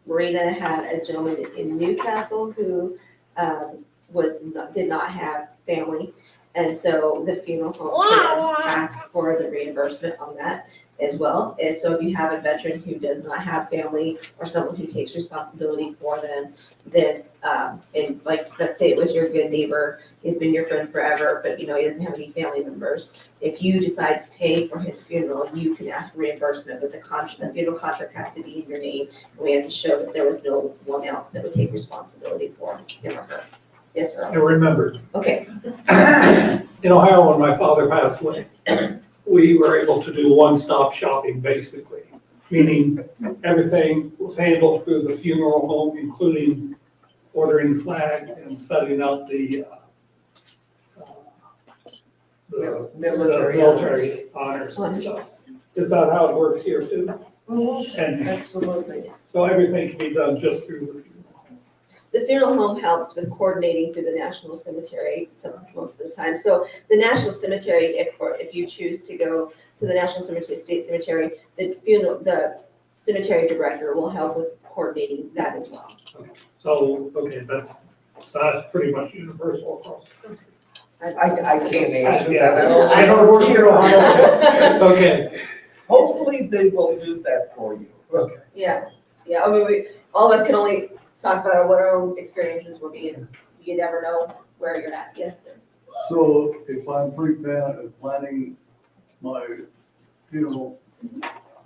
Marina had a gentleman in Newcastle who did not have family. And so the funeral home can ask for the reimbursement on that as well. And so if you have a veteran who does not have family or someone who takes responsibility for them, then, and like, let's say it was your good neighbor, he's been your friend forever, but he doesn't have any family members. If you decide to pay for his funeral, you can ask for reimbursement, but the funeral contract has to be in your name. And we have to show that there was no one else that would take responsibility for him or her. Yes, sir. I remembered. Okay. In Ohio, when my father passed away, we were able to do one-stop shopping, basically, meaning everything was handled through the funeral home, including ordering flag and setting up the military honors and stuff. Is that how it works here too? And Absolutely. so everything can be done just through the funeral home. The funeral home helps with coordinating through the National Cemetery most of the time. So the National Cemetery, if you choose to go to the National Cemetery, State Cemetery, the cemetery director will help with coordinating that as well. So, okay, that's pretty much universal across the country. I can't answer Yeah, that. I don't work in Ohio. Okay. Hopefully they will do that for you. Okay. Yeah, I mean, all of us can only talk about what our own experiences will be, and you never know where you're at. Yes, sir. So if I'm planning my funeral,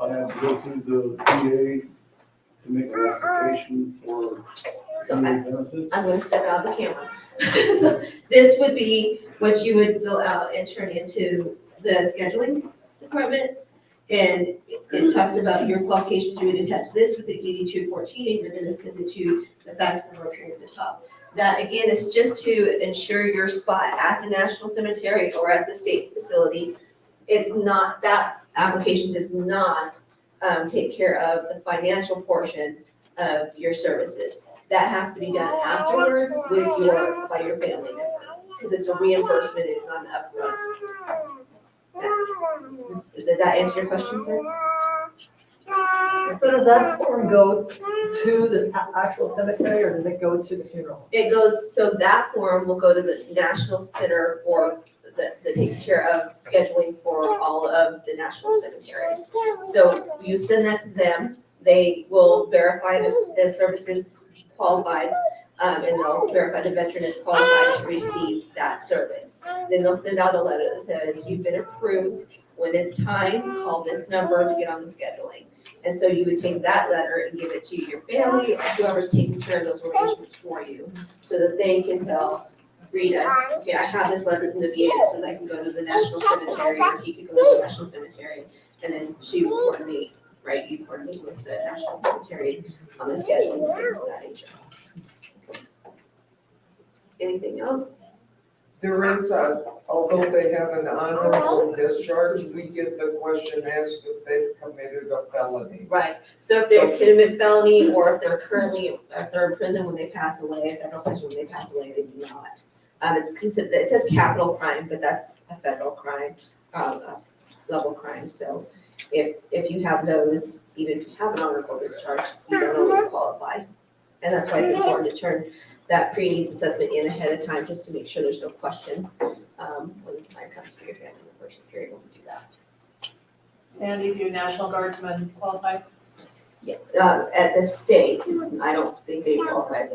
I have to go through the PA to make an application for So any benefits? I'm going to step out of the camera. So this would be what you would fill out and turn into the scheduling department. And it talks about your qualifications. You would attach this with the ED 214, and you're going to send it to the fax number here at the top. That again is just to ensure your spot at the National Cemetery or at the state facility. It's not, that application does not take care of the financial portion of your services. That has to be done afterwards by your family member, because it's a reimbursement, it's not an upfront. Did that answer your question, sir? So does that form go to the actual cemetery, or does it go to the funeral? It goes, so that form will go to the National Center that takes care of scheduling for all of the national cemeteries. So you send that to them, they will verify that the service is qualified, and they'll verify the veteran is qualified to receive that service. Then they'll send out a letter that says you've been approved when it's time, call this number to get on the scheduling. And so you would take that letter and give it to your family or whoever's taking care of those arrangements for you, so that they can tell Rita, okay, I have this letter from the VA that says I can go to the National Cemetery, or he can go to the National Cemetery, and then she would coordinate, right, you coordinate with the National Cemetery on the scheduling and things of that nature. Anything else? There is although they have an honorable discharge, we get the question asked if they've committed a felony. Right, so if they're committed felony, or if they're currently, if they're in prison when they pass away, federal prison when they pass away, they do not. It's considered, it says capital crime, but that's a federal crime, level crime, so if you have those, even if you have an honorable discharge, you don't always qualify. And that's why it's important to turn that pre-needs assessment in ahead of time, just to make sure there's no question, when the time comes for your family members, if you're able to do that. Sandy, do National Guardsmen qualify? Yeah, at the state, I don't think they qualify at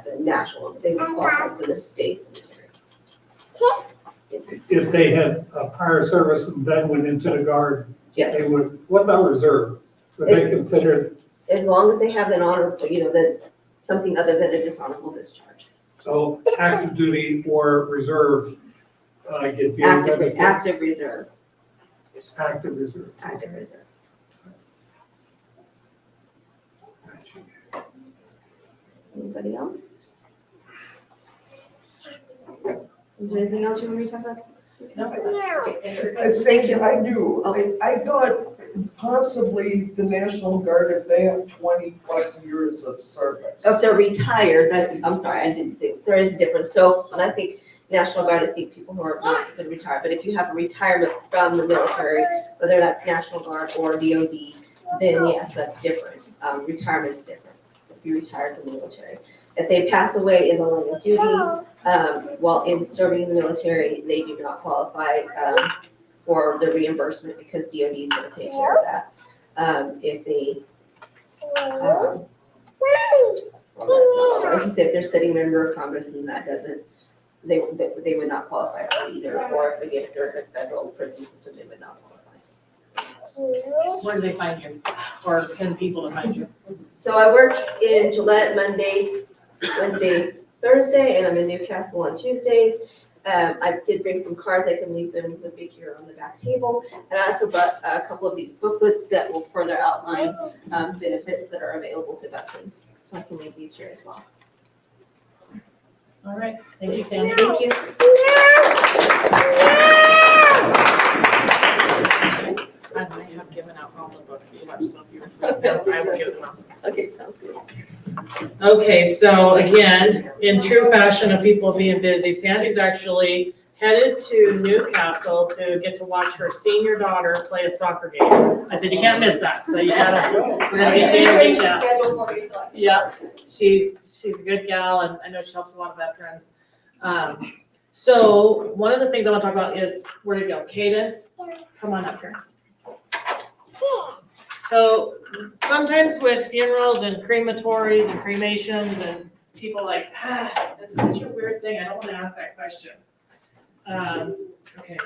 the national, but they would qualify for the state cemetery. Yes, If they had a prior service and then went into the guard, yes, they would, what about reserve? Would they consider, as long as they have an honor, something other than a dishonorable discharge. so active duty or reserve, get VA Active benefits? reserve, Active reserve. active reserve. Anybody else? Is there anything else you want me to talk about? No. Thank you. I do. Okay. I thought possibly the National Guard, if they have 20+ years of service. If they're retired, I'm sorry, I didn't think, there is a difference. So when I think National Guard, I think people who are not going to retire, but if you have a retirement from the military, whether that's National Guard or DOD, then yes, that's different. Retirement is different. So if you retire from the military. If they pass away in the line of duty, while in serving in the military, they do not qualify for the reimbursement, because DOD is going to take care of that. If they, well, that's not all. I was gonna say if they're sitting member of Congress, then that doesn't, they would not qualify for it either. Or if they're in a federal prison system, they would not qualify. Where do they find you, or send people to find you? So I work in Gillette Monday, Wednesday, Thursday, and I'm in Newcastle on Tuesdays. I did bring some cards. I can leave them with Vicki here on the back table. And I also brought a couple of these booklets that will further outline benefits that are available to veterans. So I can leave these here as well. All right, thank you, Sandy. Thank you. I might have given out all the books that you have, so if you're, I will give them out. Okay, sounds good. Okay, so again, in true fashion of people being busy, Sandy's actually headed to Newcastle to get to watch her senior daughter play a soccer game. I said, you can't miss that, so you gotta, we're gonna get you to reach out. Yeah, she's a good gal, and I know she helps a lot of veterans. So one of the things I want to talk about is where to go. Cadence, come on up, parents. So sometimes with funerals and crematories and cremations and people like, that's such a weird thing. I don't want to ask that question. Okay,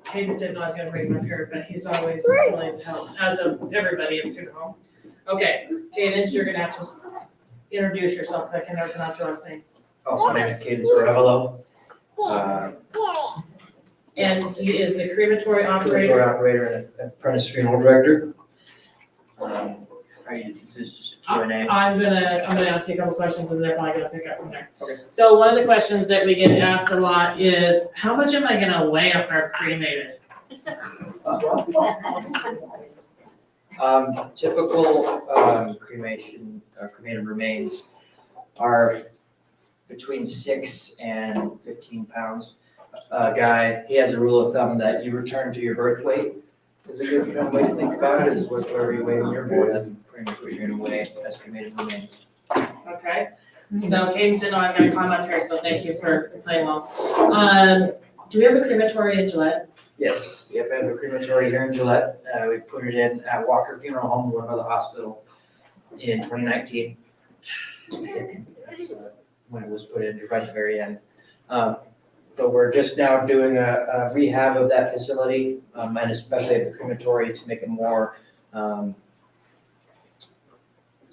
Cadence didn't know I was going to bring him up here, but he's always willing to help, as of everybody at the funeral. Okay, Cadence, you're going to have to introduce yourself, because I can never pronounce your last name. Oh, my name is Cadence Revelo. And he is the crematory Crematory operator. operator and apprentice funeral director. Is this just a Q&A? I'm gonna ask you a couple questions, and they're probably gonna pick up from there. Okay. So one of the questions that we get asked a lot is, how much am I gonna weigh after I'm cremated? Typical cremated remains are between 6 and 15 pounds. Guy, he has a rule of thumb that you return to your birth weight. Is a good way to think about it, is whatever you weigh when you're born, that's pretty much what you're gonna weigh as cremated remains. Okay, so Cadence didn't know I was gonna climb up here, so thank you for playing well. Do we have a crematory in Gillette? Yes, we have a crematory here in Gillette. We put it in at Walker Funeral Home, one of the hospital, in 2019. That's when it was put in right at the very end. but we're just now doing a rehab of that facility, and especially at the crematory to make it more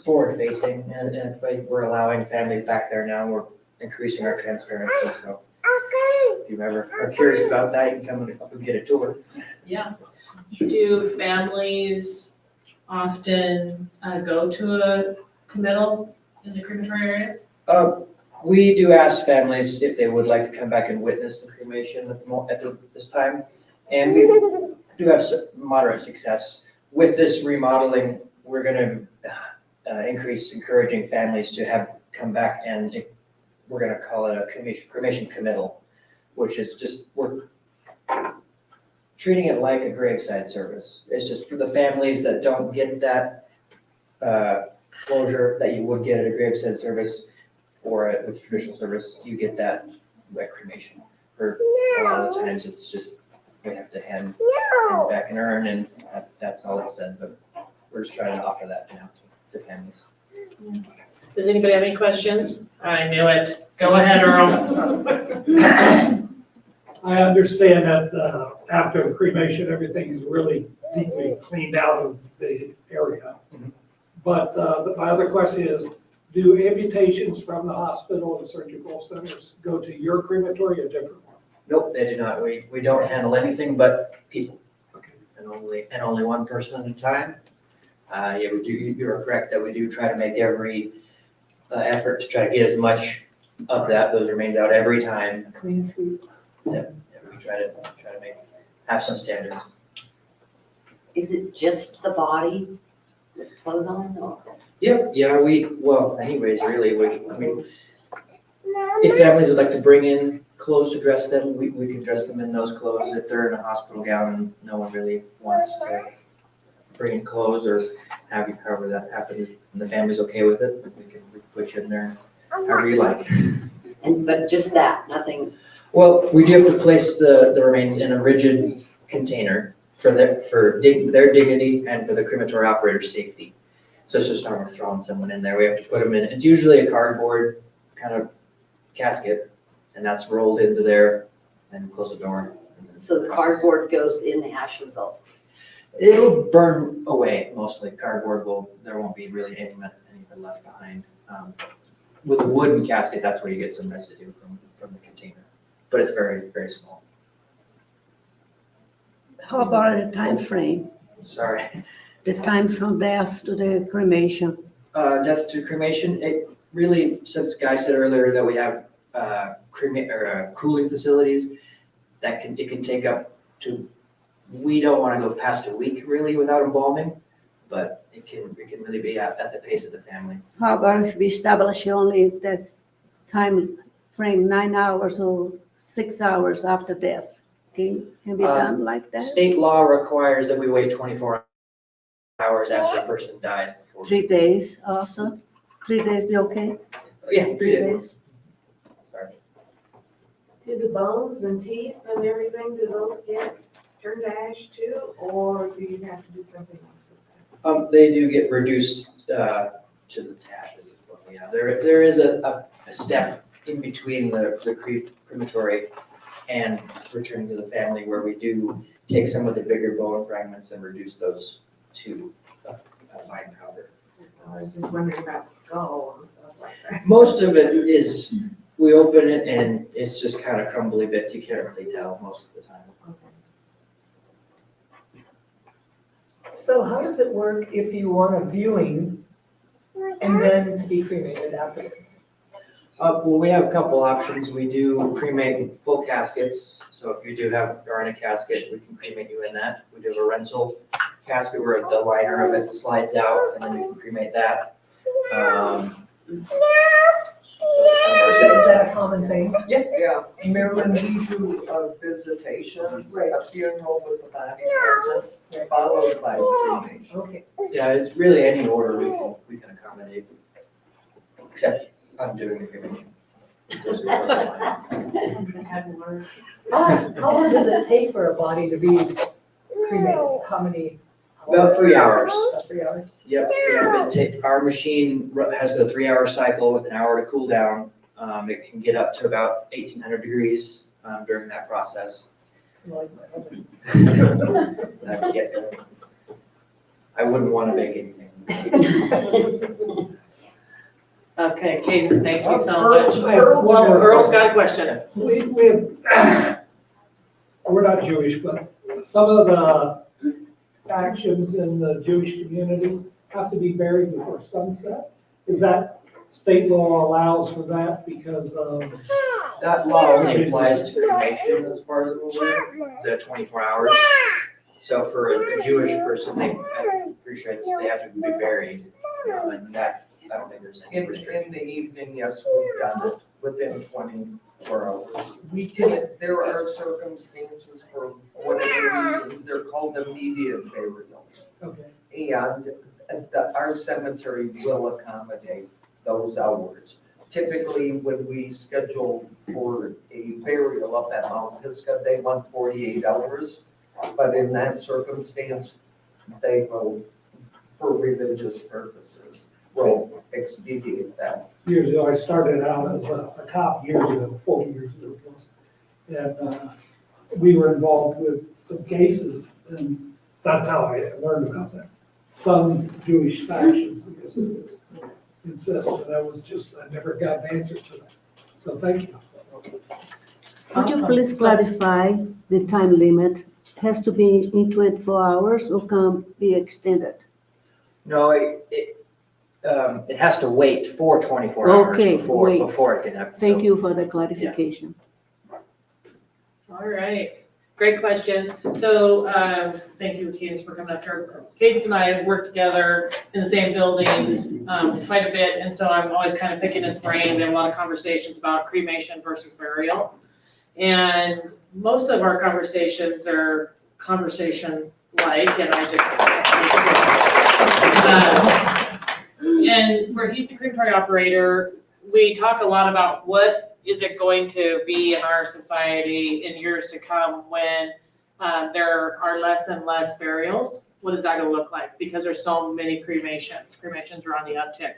forward-facing, and we're allowing families back there now. We're increasing our transparency, so if you ever are curious about that, you can come up and get a tour. Yeah. Do families often go to a committal in the crematory area? We do ask families if they would like to come back and witness the cremation at this time, and we do have moderate success. With this remodeling, we're gonna increase encouraging families to come back, and we're gonna call it a cremation committal, which is just, we're treating it like a graveside service. It's just for the families that don't get that closure that you would get at a graveside service or with a traditional service, you get that wet cremation. For a lot of the times, it's just, we have to hand back an urn, and that's all it said, but we're just trying to offer that now to families. Does anybody have any questions? I knew it. Go ahead, Earl. I understand that after the cremation, everything is really deeply cleaned out of the area. Mhm. But my other question is, do amputations from the hospital and surgical centers go to your crematory or a different one? Nope, they do not. We don't handle anything but people, Okay. and only one person at a time. Yeah, we do, you are correct that we do try to make every effort to try to get as much of those remains out every time. Clean sweep. We try to have some standards. Is it just the body with clothes on or? Yep, yeah, well, anyways, really, if families would like to bring in clothes to dress them, we can dress them in those clothes. If they're in a hospital gown and no one really wants to bring in clothes or however that happens, and the family's okay with it, we can put you in there however you like. But just that, nothing, Well, we do have to place the remains in a rigid container for their dignity and for the crematory operator's safety. So it's just not worth throwing someone in there. We have to put them in. It's usually a cardboard kind of casket, and that's rolled into there, and close the door. so the cardboard goes in the ashes also. It'll burn away mostly. Cardboard there won't be really anything left behind. With a wooden casket, that's where you get some residue from the container, but it's very, very small. How about the time frame? Sorry. The time from death to the cremation? Death to cremation, it really, since Guy said earlier that we have cooling facilities, it can take up to, we don't want to go past a week really without embalming, but it can really be at the pace of the family. How about if we establish only this time frame, 9 hours or 6 hours after death? Can be done like that? State law requires that we wait 24 hours after a person dies before. 3 days also? 3 days be okay? Yeah, 3 days. Sorry. Do the bones and teeth and everything, do those get turned to ash too, or do you have to do something else with They do get reduced to the ashes as well. Yeah, there is a step in between the crematory and returning to the family where we do take some of the bigger bone fragments and reduce those to a fine powder. that? I was just wondering about skull and stuff like that. Most of it is, we open it and it's just kind of crumbly bits. You can't really tell most of the time. So how does it work if you want a viewing and then to be cremated afterwards? Well, we have a couple options. We do cremate full caskets. So if you are in a casket, we can cremate you in that. We do have a rental casket where the liner of it slides out and then we can cremate that. Is that a common thing? Yeah, Maryland, we do visitations, a funeral with the body present, followed by cremation. Okay. Yeah, it's really any order we can accommodate, except I'm doing the cremation. How long does it take for a body to be cremated? How many? About 3 hours. About 3 hours? Yep, our machine has a 3-hour cycle with an hour to cool down. It can get up to about 1,800 degrees during that process. Like my other. Yeah. I wouldn't want to make anything. Okay, Cadence, thank you so Earl's- much. Earl's- Well, Earl's got a question. We have, we're not Jewish, but some of the factions in the Jewish community have to be buried before sunset. Is that state law allows for that because of? That law only applies to cremation as far as I'm aware, the 24 hours. So for a Jewish person, I'm pretty sure they have to be buried. And that, I don't think there's any restriction. In the evening, yes, we've done it within 24 hours. We can, there are circumstances for whatever reason, they're called immediate burials. Okay. And our cemetery will accommodate those hours. Typically, when we schedule for a burial up at Mount Pisgah, they want 48 hours. But in that circumstance, they will, for religious purposes, will expedite that. Years ago, I started out as a cop years ago, 40 years ago. And we were involved with some cases, and that's how I learned about that. Some Jewish factions, I guess it was, insisted. That was just, I never got an answer to that. So thank you. Could you Awesome. please clarify the time limit? Has to be in 24 hours or can be extended? No, it has to wait for 24 hours Okay, before wait. it can happen. Thank So- you for the clarification. All right, great questions. So, thank you, Cadence, for coming up here. Cadence and I have worked together in the same building quite a bit, and so I'm always kind of picking his brain. We have a lot of conversations about cremation versus burial. And most of our conversations are conversation-like, and and where he's the crematory operator, we talk a lot about what is it going to be in our society in years to come when there are less and less burials. What is that going to look like? Because there's so many cremations. Cremations are on the uptick.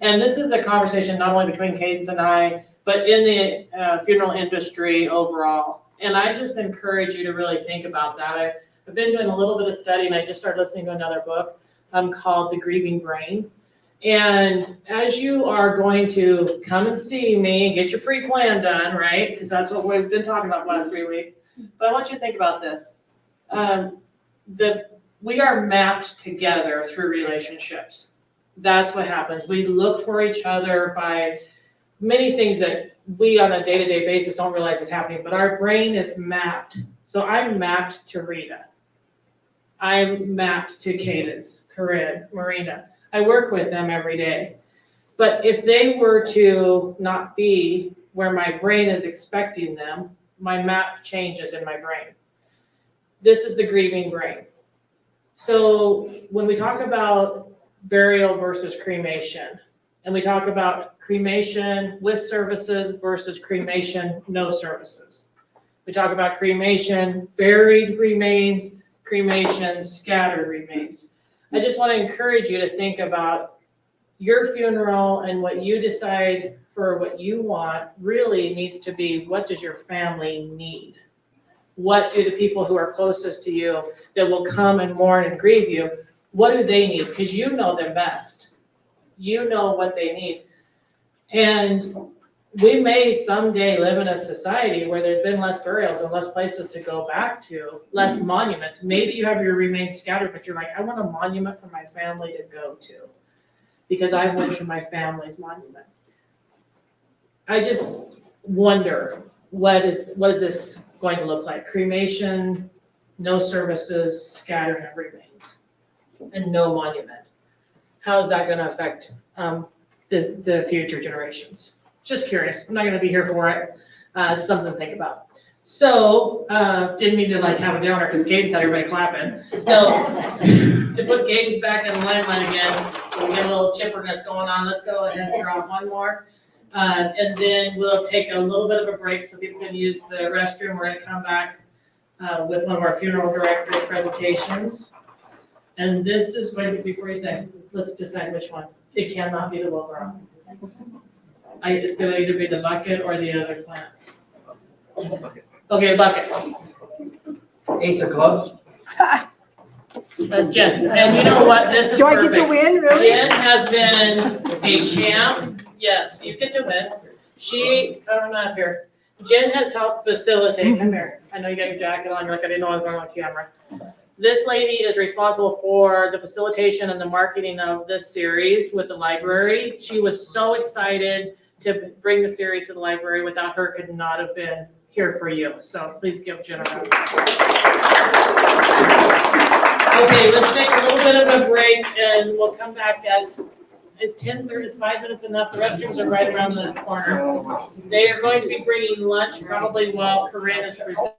And this is a conversation not only between Cadence and I, but in the funeral industry overall. And I just encourage you to really think about that. I've been doing a little bit of study, and I just started listening to another book called The Grieving Brain. And as you are going to come and see me and get your pre-plan done, right? Because that's what we've been talking about the last 3 weeks. But I want you to think about this. We are mapped together through relationships. That's what happens. We look for each other by many things that we on a day-to-day basis don't realize is happening, but our brain is mapped. So I'm mapped to Rita. I'm mapped to Cadence, Corinne, Marina. I work with them every day. But if they were to not be where my brain is expecting them, my map changes in my brain. This is the grieving brain. So when we talk about burial versus cremation, and we talk about cremation with services versus cremation, no services. We talk about cremation, buried remains, cremation, scattered remains. I just want to encourage you to think about your funeral and what you decide for what you want really needs to be, what does your family need? What do the people who are closest to you that will come and mourn and grieve you, what do they need? Because you know them best. You know what they need. And we may someday live in a society where there's been less burials and less places to go back to, less monuments. Maybe you have your remains scattered, but you're like, I want a monument for my family to go to because I went to my family's monument. I just wonder, what is this going to look like? Cremation, no services, scattering of remains, and no monument. How is that going to affect the future generations? Just curious. I'm not going to be here for it. Just something to think about. So, didn't mean to have a downer because Cadence had everybody clapping. So, to put Cadence back in the limelight again, so we get a little chipperness going on. Let's go ahead and draw one more. And then we'll take a little bit of a break so people can use the restroom. We're going to come back with one of our funeral director presentations. And this is going to be, before you say, let's decide which one. It cannot be the Wilbur. It's going to either be the bucket or the other plant. Okay, a bucket. Ace of clubs? That's Jen. And you know what? This is Do I get to perfect. win, really? Jen has been a champ. Yes, you get to win. I'm not here. Jen has helped facilitate. Come here. I know you got your jacket on. You're like, I didn't know I was going on camera. This lady is responsible for the facilitation and the marketing of this series with the library. She was so excited to bring the series to the library. Without her, could not have been here for you. So please give Jen a round. Okay, let's take a little bit of a break and we'll come back at, it's 10:30, it's 5 minutes enough. The restrooms are right around the corner. They are going to be bringing lunch probably while Corinne is presenting.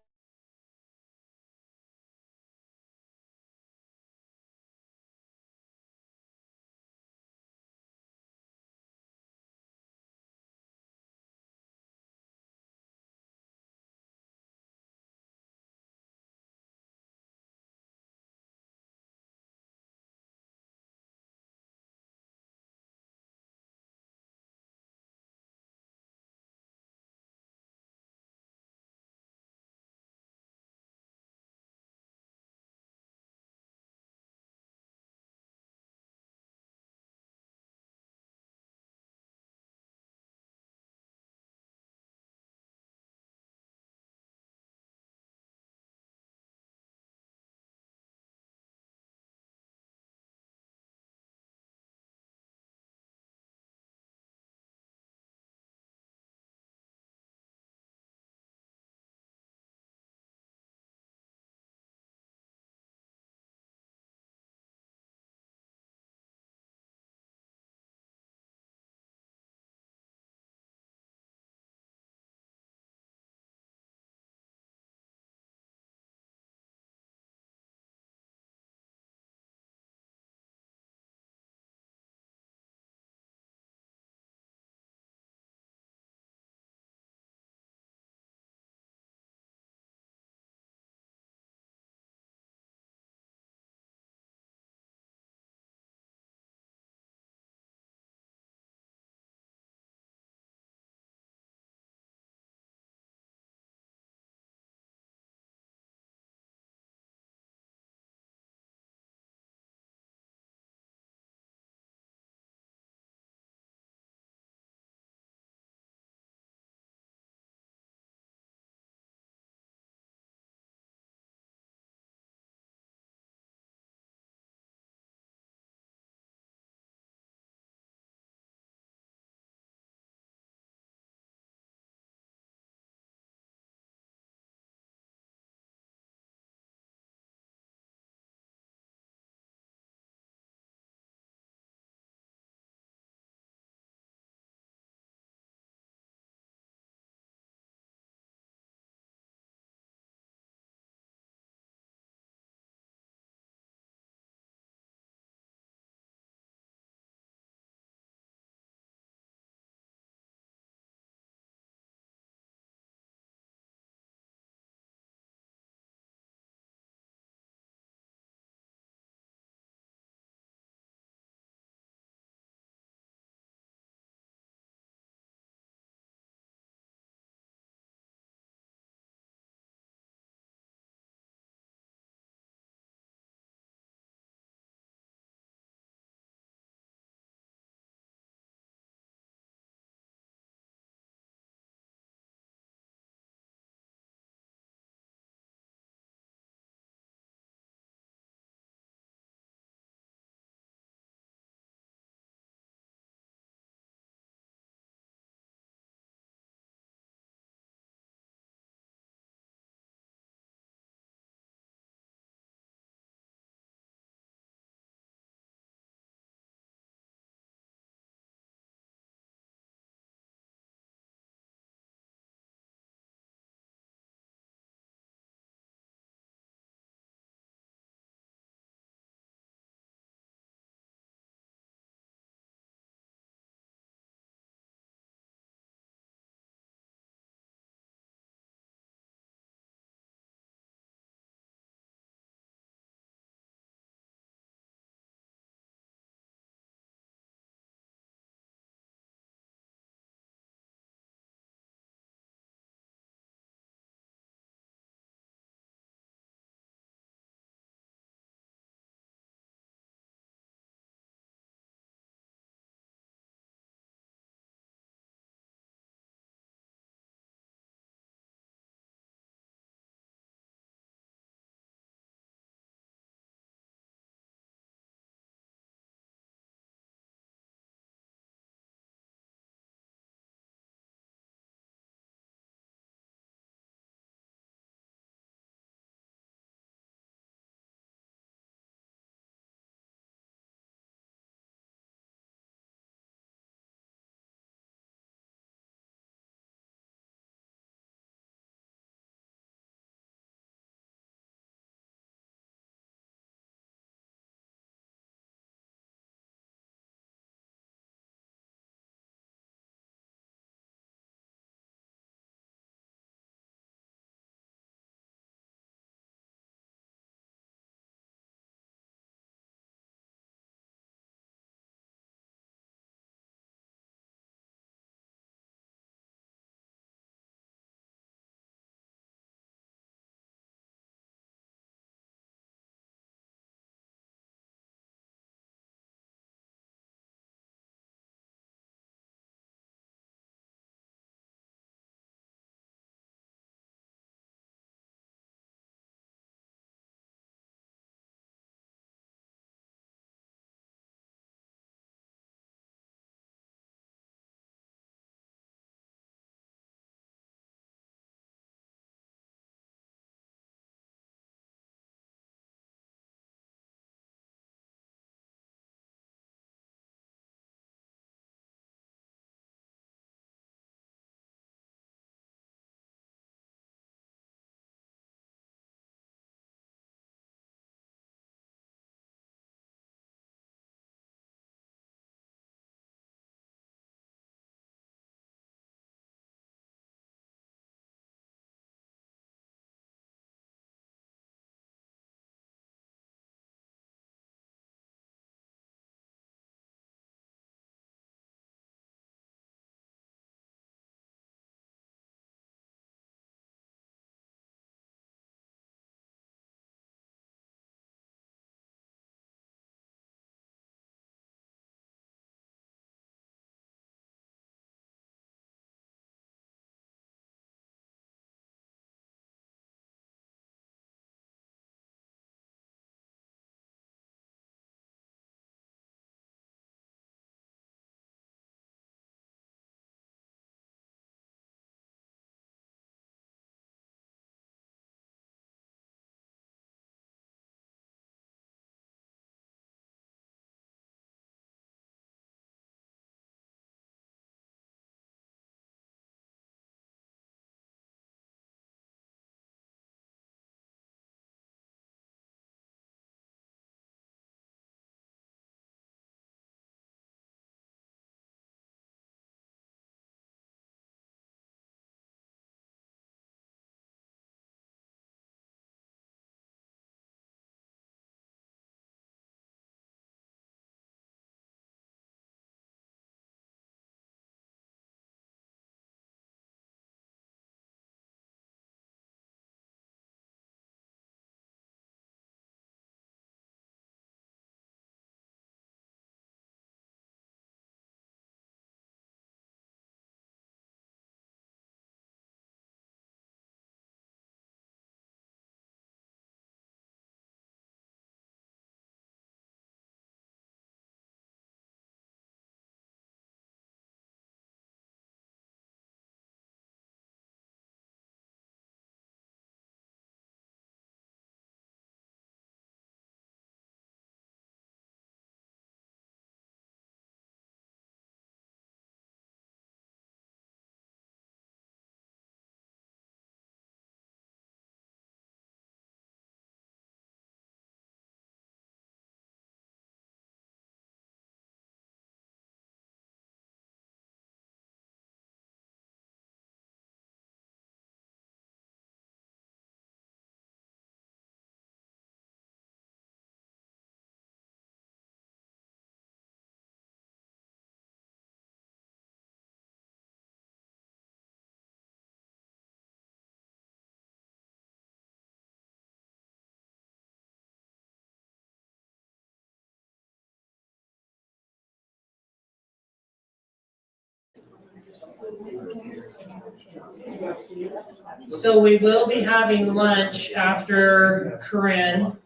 So we will be having lunch after Corinne,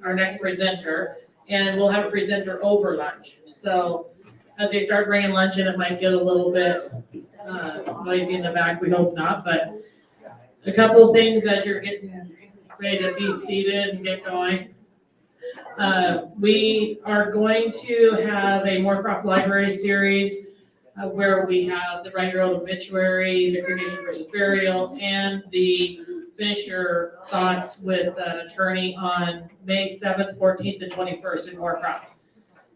our next presenter, and we'll have a presenter over lunch. So as they start bringing lunch in, it might get a little bit noisy in the back. We hope not, but a couple of things as you're getting ready to be seated and get going. We are going to have a Moorcroft Library series where we have the Right Road Obituary, the cremation versus burial, and the finish your thoughts with an attorney on May 7th, 14th, and 21st in Moorcroft.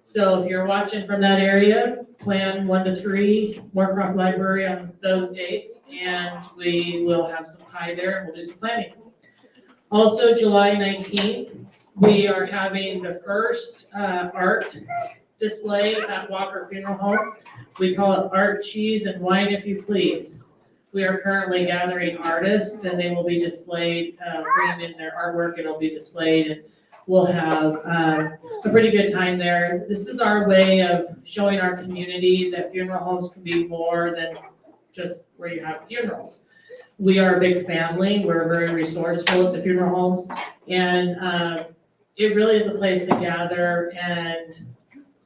So if you're watching from that area, plan 1 to 3 Moorcroft Library on those dates, and we will have some pie there and we'll do some planning. Also, July 19th, we are having the first art display at Walker Funeral Home. We call it Art, Cheese, and Wine, if you please. We are currently gathering artists, and they will be displayed, bringing in their artwork, and it'll be displayed, and we'll have a pretty good time there. This is our way of showing our community that funeral homes can be more than just where you have funerals. We are a big family. We're very resourceful at the funeral homes, and it really is a place to gather and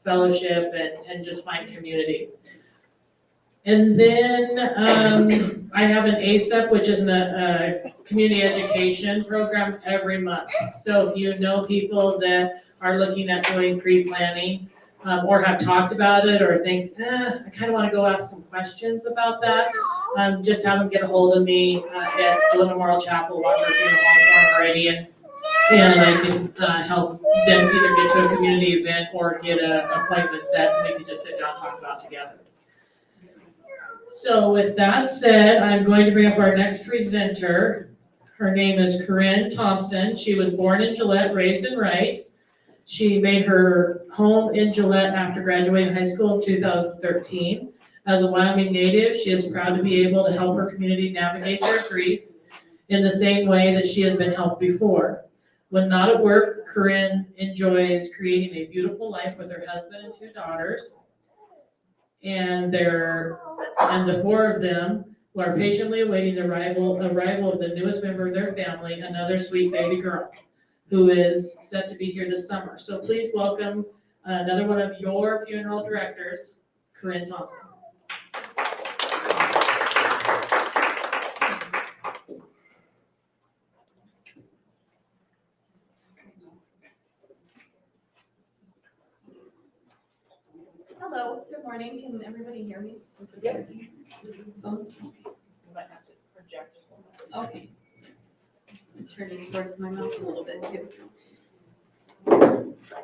fellowship and just find community. And then I have an ASEP, which is a community education program every month. So if you know people that are looking at doing pre-planning or have talked about it or think, I kind of want to go ask some questions about that, just have them get a hold of me at Gillette Memorial Chapel, Walker Funeral Home, or Meridian. And I can help them either get to a community event or get an appointment set, and we can just sit down and talk about it together. So with that said, I'm going to bring up our next presenter. Her name is Corinne Thompson. She was born in Gillette, raised in Wright. She made her home in Gillette after graduating high school in 2013. As a Wyoming native, she is proud to be able to help her community navigate their grief in the same way that she has been helped before. When not at work, Corinne enjoys creating a beautiful life with her husband and 2 daughters. And the 4 of them who are patiently awaiting the arrival of the newest member of their family, another sweet baby girl, who is set to be here this summer. So please welcome another one of your funeral directors, Corinne Thompson. Hello, good morning. Can everybody hear me? Is this working? So, You might have to project just a little bit. okay. I'm turning towards my mouth a little bit too.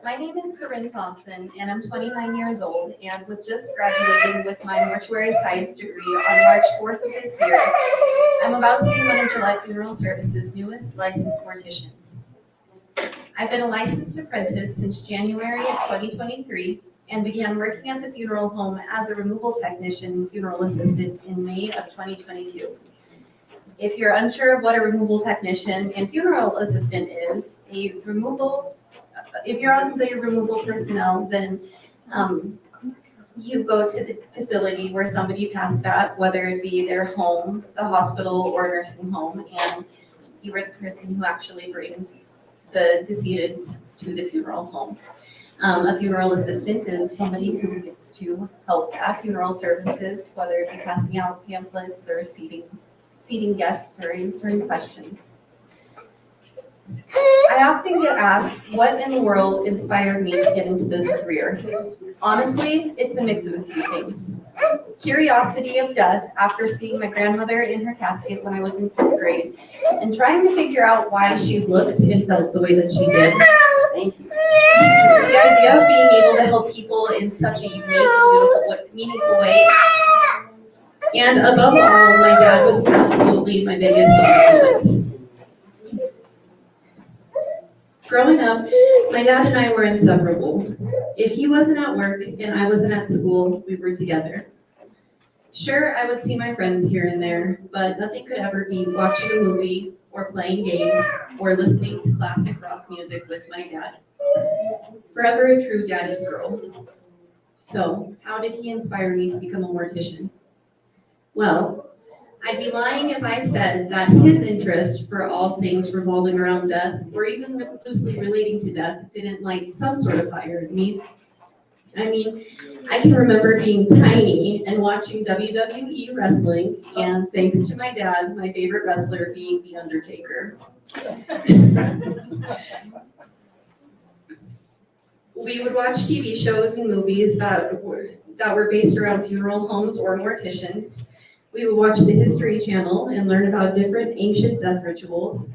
My name is Corinne Thompson, and I'm 29 years old, and with just graduating with my mortuary science degree on March 4th of this year, I'm about to be one of Gillette Memorial Services' newest licensed morticians. I've been a licensed apprentice since January of 2023, and began working at the funeral home as a removal technician and funeral assistant in May of 2022. If you're unsure of what a removal technician and funeral assistant is, if you're on the removal personnel, then you go to the facility where somebody passed at, whether it be their home, the hospital, or nursing home, and you are the person who actually brings the decedent to the funeral home. A funeral assistant is somebody who gets to help at funeral services, whether it be passing out pamphlets or seating guests or answering questions. I often get asked what in the world inspired me to get into this career. Honestly, it's a mix of a few things. Curiosity of death after seeing my grandmother in her casket when I was in 5th grade, and trying to figure out why she looked and felt the way that she did. The idea of being able to help people in such a unique, beautiful, meaningful way. And above all, my dad was absolutely my biggest influence. Growing up, my dad and I were inseparable. If he wasn't at work and I wasn't at school, we were together. Sure, I would see my friends here and there, but nothing could ever beat watching a movie or playing games or listening to classic rock music with my dad. Forever a true daddy's girl. So, how did he inspire me to become a mortician? Well, I'd be lying if I said that his interest for all things revolving around death, or even loosely relating to death, didn't light some sort of fire in me. I mean, I can remember being tiny and watching WWE wrestling, and thanks to my dad, my favorite wrestler being The Undertaker. We would watch TV shows and movies that were based around funeral homes or morticians. We would watch the History Channel and learn about different ancient death rituals.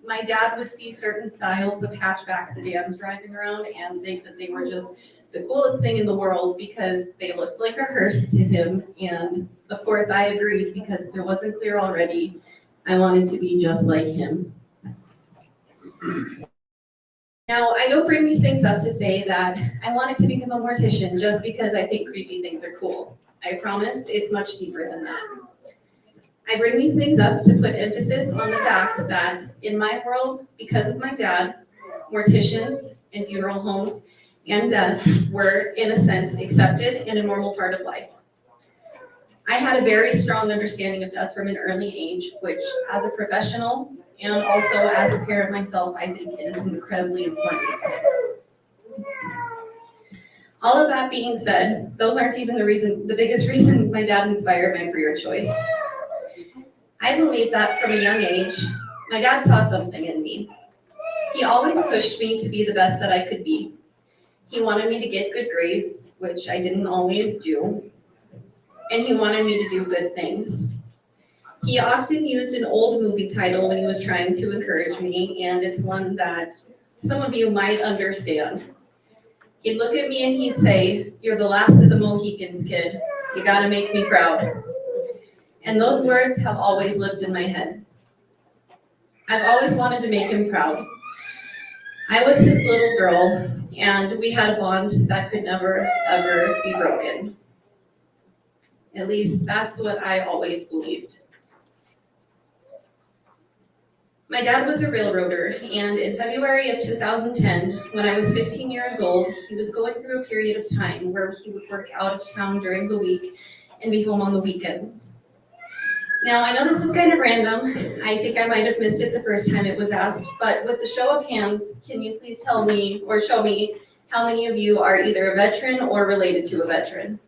My dad would see certain styles of hatchback sedans driving around and think that they were just the coolest thing in the world because they looked like a hearse to him. And of course I agreed because if it wasn't clear already, I wanted to be just like him. Now, I don't bring these things up to say that I wanted to become a mortician just because I think creepy things are cool. I promise it's much deeper than that. I bring these things up to put emphasis on the fact that in my world, because of my dad, morticians and funeral homes and death were, in a sense, accepted and a normal part of life. I had a very strong understanding of death from an early age, which as a professional and also as a parent myself, I think is incredibly important. All of that being said, those aren't even the biggest reasons my dad inspired my career choice. I believe that from a young age, my dad saw something in me. He always pushed me to be the best that I could be. He wanted me to get good grades, which I didn't always do, and he wanted me to do good things. He often used an old movie title when he was trying to encourage me, and it's one that some of you might understand. He'd look at me and he'd say, "You're the last of the Mohicans, kid. You gotta make me proud." And those words have always lived in my head. I've always wanted to make him proud. I was his little girl, and we had a bond that could never, ever be broken. At least that's what I always believed. My dad was a railroader, and in February of 2010, when I was 15 years old, he was going through a period of time where he would work out of town during the week and be home on the weekends. Now, I know this is kind of random. I think I might have missed it the first time it was asked, but with the show of hands, can you please tell me or show me how many of you are either a veteran or related to a veteran?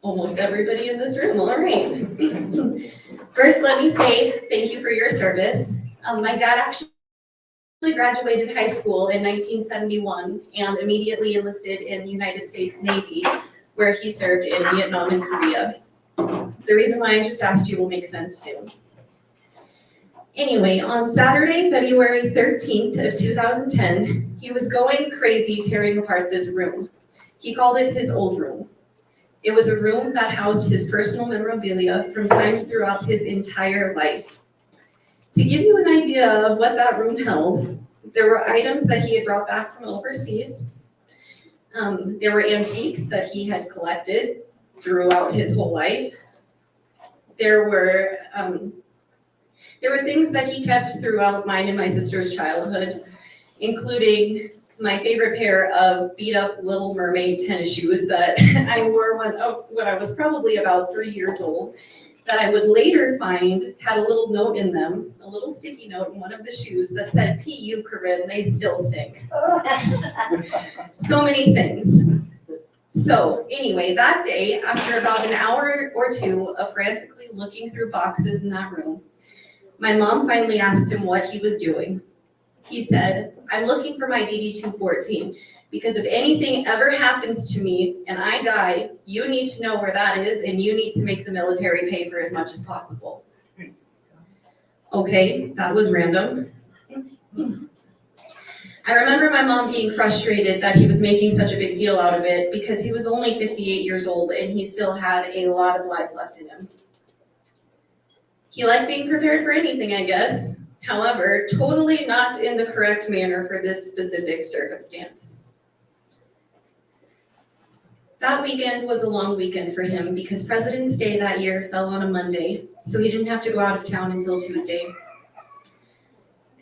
Almost everybody in this room, all right. First, let me say thank you for your service. My dad actually graduated high school in 1971 and immediately enlisted in the United States Navy, where he served in Vietnam and Korea. The reason why I just asked you will make sense soon. Anyway, on Saturday, February 13th of 2010, he was going crazy tearing apart this room. He called it his old room. It was a room that housed his personal memorabilia from times throughout his entire life. To give you an idea of what that room held, there were items that he had brought back from overseas. There were antiques that he had collected throughout his whole life. There were things that he kept throughout mine and my sister's childhood, including my favorite pair of beat up Little Mermaid tennis shoes that I wore when I was probably about 3 years old, that I would later find had a little note in them, a little sticky note in one of the shoes that said, "P.U. Corinne, they still stink." So many things. So anyway, that day, after about an hour or two of frantically looking through boxes in that room, my mom finally asked him what he was doing. He said, "I'm looking for my DD-214 because if anything ever happens to me and I die, you need to know where that is and you need to make the military pay for as much as possible." Okay, that was random. I remember my mom being frustrated that he was making such a big deal out of it because he was only 58 years old and he still had a lot of life left in him. He liked being prepared for anything, I guess. However, totally not in the correct manner for this specific circumstance. That weekend was a long weekend for him because President's Day that year fell on a Monday, so he didn't have to go out of town until Tuesday.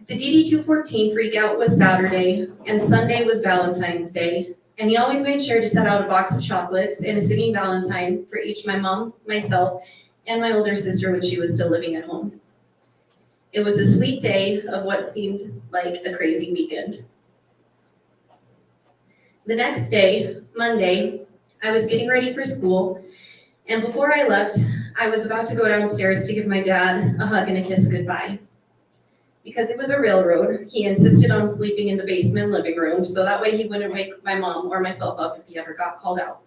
The DD-214 freakout was Saturday, and Sunday was Valentine's Day, And he always made sure to set out a box of chocolates and a singing valentine for each my mom, myself, and my older sister when she was still living at home. It was a sweet day of what seemed like a crazy weekend. The next day, Monday, I was getting ready for school, and before I left, I was about to go downstairs to give my dad a hug and a kiss goodbye. Because it was a railroad, he insisted on sleeping in the basement living room, so that way he wouldn't wake my mom or myself up if he ever got called out.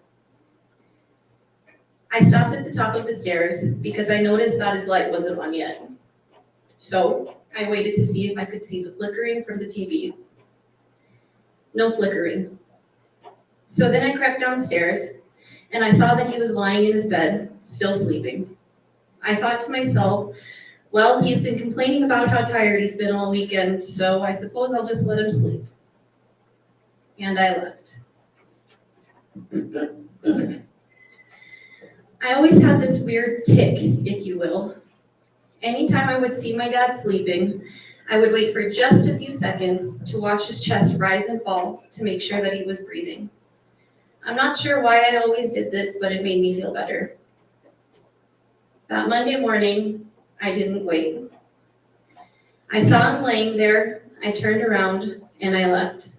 I stopped at the top of the stairs because I noticed that his light wasn't on yet. So I waited to see if I could see the flickering from the TV. No flickering. So then I crept downstairs and I saw that he was lying in his bed, still sleeping. I thought to myself, well, he's been complaining about how tired he's been all weekend, so I suppose I'll just let him sleep. And I left. I always had this weird tick, if you will. Anytime I would see my dad sleeping, I would wait for just a few seconds to watch his chest rise and fall to make sure that he was breathing. I'm not sure why I always did this, but it made me feel better. That Monday morning, I didn't wait. I saw him laying there, I turned around, and I left.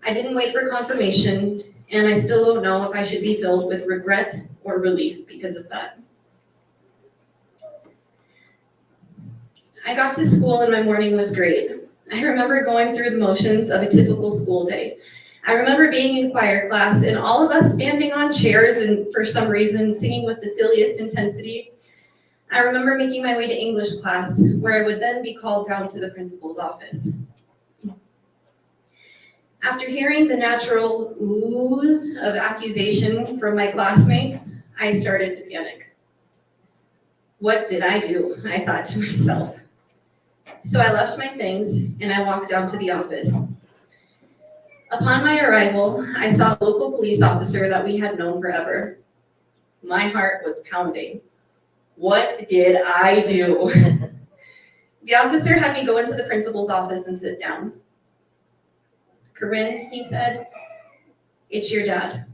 I didn't wait for confirmation, and I still don't know if I should be filled with regret or relief because of that. I got to school and my morning was great. I remember going through the motions of a typical school day. I remember being in choir class and all of us standing on chairs and for some reason singing with the silliest intensity. I remember making my way to English class where I would then be called down to the principal's office. After hearing the natural ooze of accusation from my classmates, I started to panic. What did I do? I thought to myself. So I left my things and I walked down to the office. Upon my arrival, I saw a local police officer that we had known forever. My heart was pounding. What did I do? The officer had me go into the principal's office and sit down. Corinne, he said, it's your dad.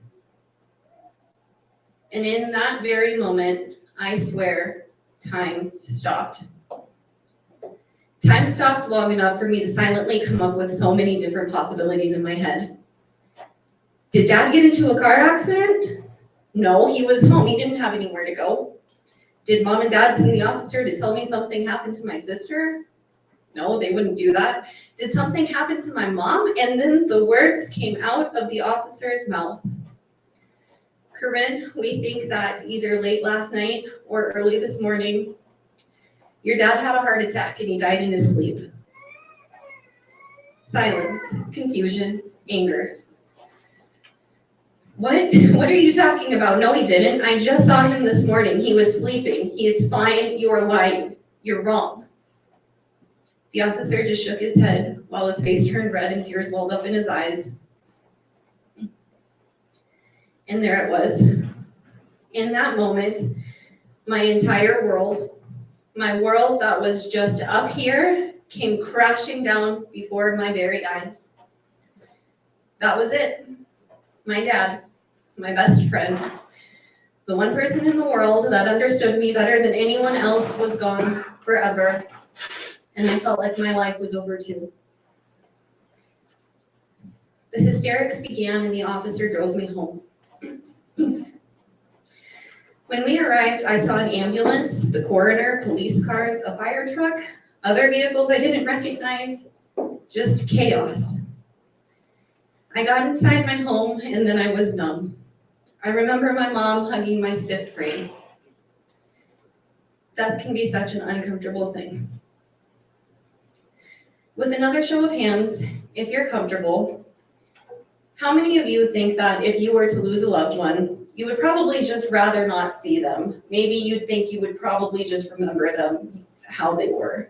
And in that very moment, I swear, time stopped. Time stopped long enough for me to silently come up with so many different possibilities in my head. Did Dad get into a car accident? No, he was home. He didn't have anywhere to go. Did Mom and Dad send the officer to tell me something happened to my sister? No, they wouldn't do that. Did something happen to my mom? And then the words came out of the officer's mouth. Corinne, we think that either late last night or early this morning, your dad had a heart attack and he died in his sleep. Silence, confusion, anger. What are you talking about? No, he didn't. I just saw him this morning. He was sleeping. He is fine. You're lying. You're wrong. The officer just shook his head while his face turned red and tears welled up in his eyes. And there it was. In that moment, my entire world, my world that was just up here, came crashing down before my very eyes. That was it. My dad, my best friend, the one person in the world that understood me better than anyone else, was gone forever. And I felt like my life was over too. The hysterics began and the officer drove me home. When we arrived, I saw an ambulance, the coroner, police cars, a fire truck, other vehicles I didn't recognize, just chaos. I got inside my home and then I was numb. I remember my mom hugging my stiff frame. Death can be such an uncomfortable thing. With another show of hands, if you're comfortable, how many of you think that if you were to lose a loved one, you would probably just rather not see them? Maybe you'd think you would probably just remember them how they were.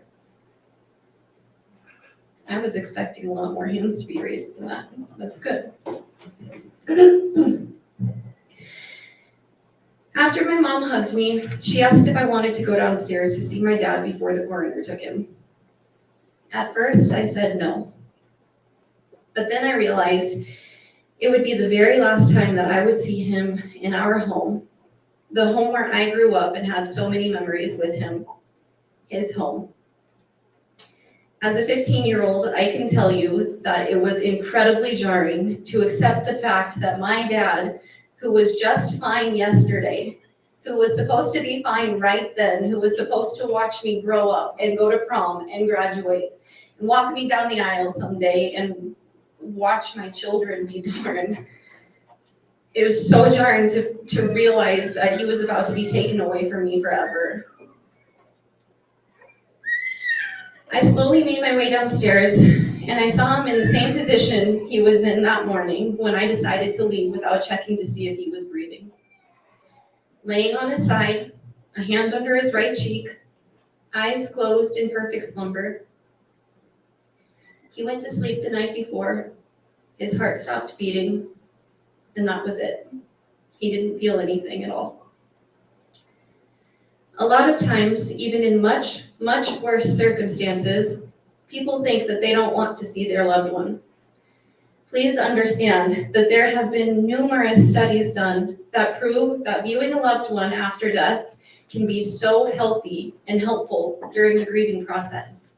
I was expecting a lot more hands to be raised than that. That's good. After my mom hugged me, she asked if I wanted to go downstairs to see my dad before the coroner took him. At first, I said no. But then I realized it would be the very last time that I would see him in our home, the home where I grew up and had so many memories with him, his home. As a 15-year-old, I can tell you that it was incredibly jarring to accept the fact that my dad, who was just fine yesterday, who was supposed to be fine right then, who was supposed to watch me grow up and go to prom and graduate and walk me down the aisle someday and watch my children be born. It was so jarring to realize that he was about to be taken away from me forever. I slowly made my way downstairs and I saw him in the same position he was in that morning when I decided to leave without checking to see if he was breathing. Laying on his side, a hand under his right cheek, eyes closed in perfect slumber. He went to sleep the night before, his heart stopped beating, and that was it. He didn't feel anything at all. A lot of times, even in much, much worse circumstances, people think that they don't want to see their loved one. Please understand that there have been numerous studies done that prove that viewing a loved one after death can be so healthy and helpful during the grieving process.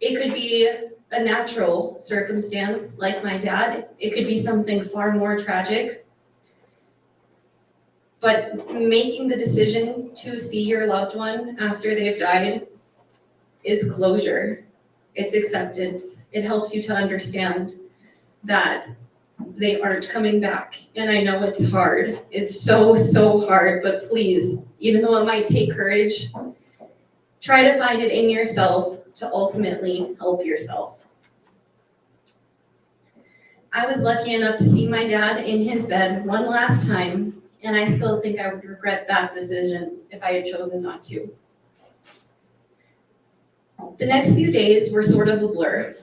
It could be a natural circumstance like my dad. It could be something far more tragic. But making the decision to see your loved one after they've died is closure. It's acceptance. It helps you to understand that they aren't coming back. And I know it's hard. It's so, so hard, but please, even though it might take courage, try to find it in yourself to ultimately help yourself. I was lucky enough to see my dad in his bed one last time, and I still think I would regret that decision if I had chosen not to. The next few days were sort of a blur,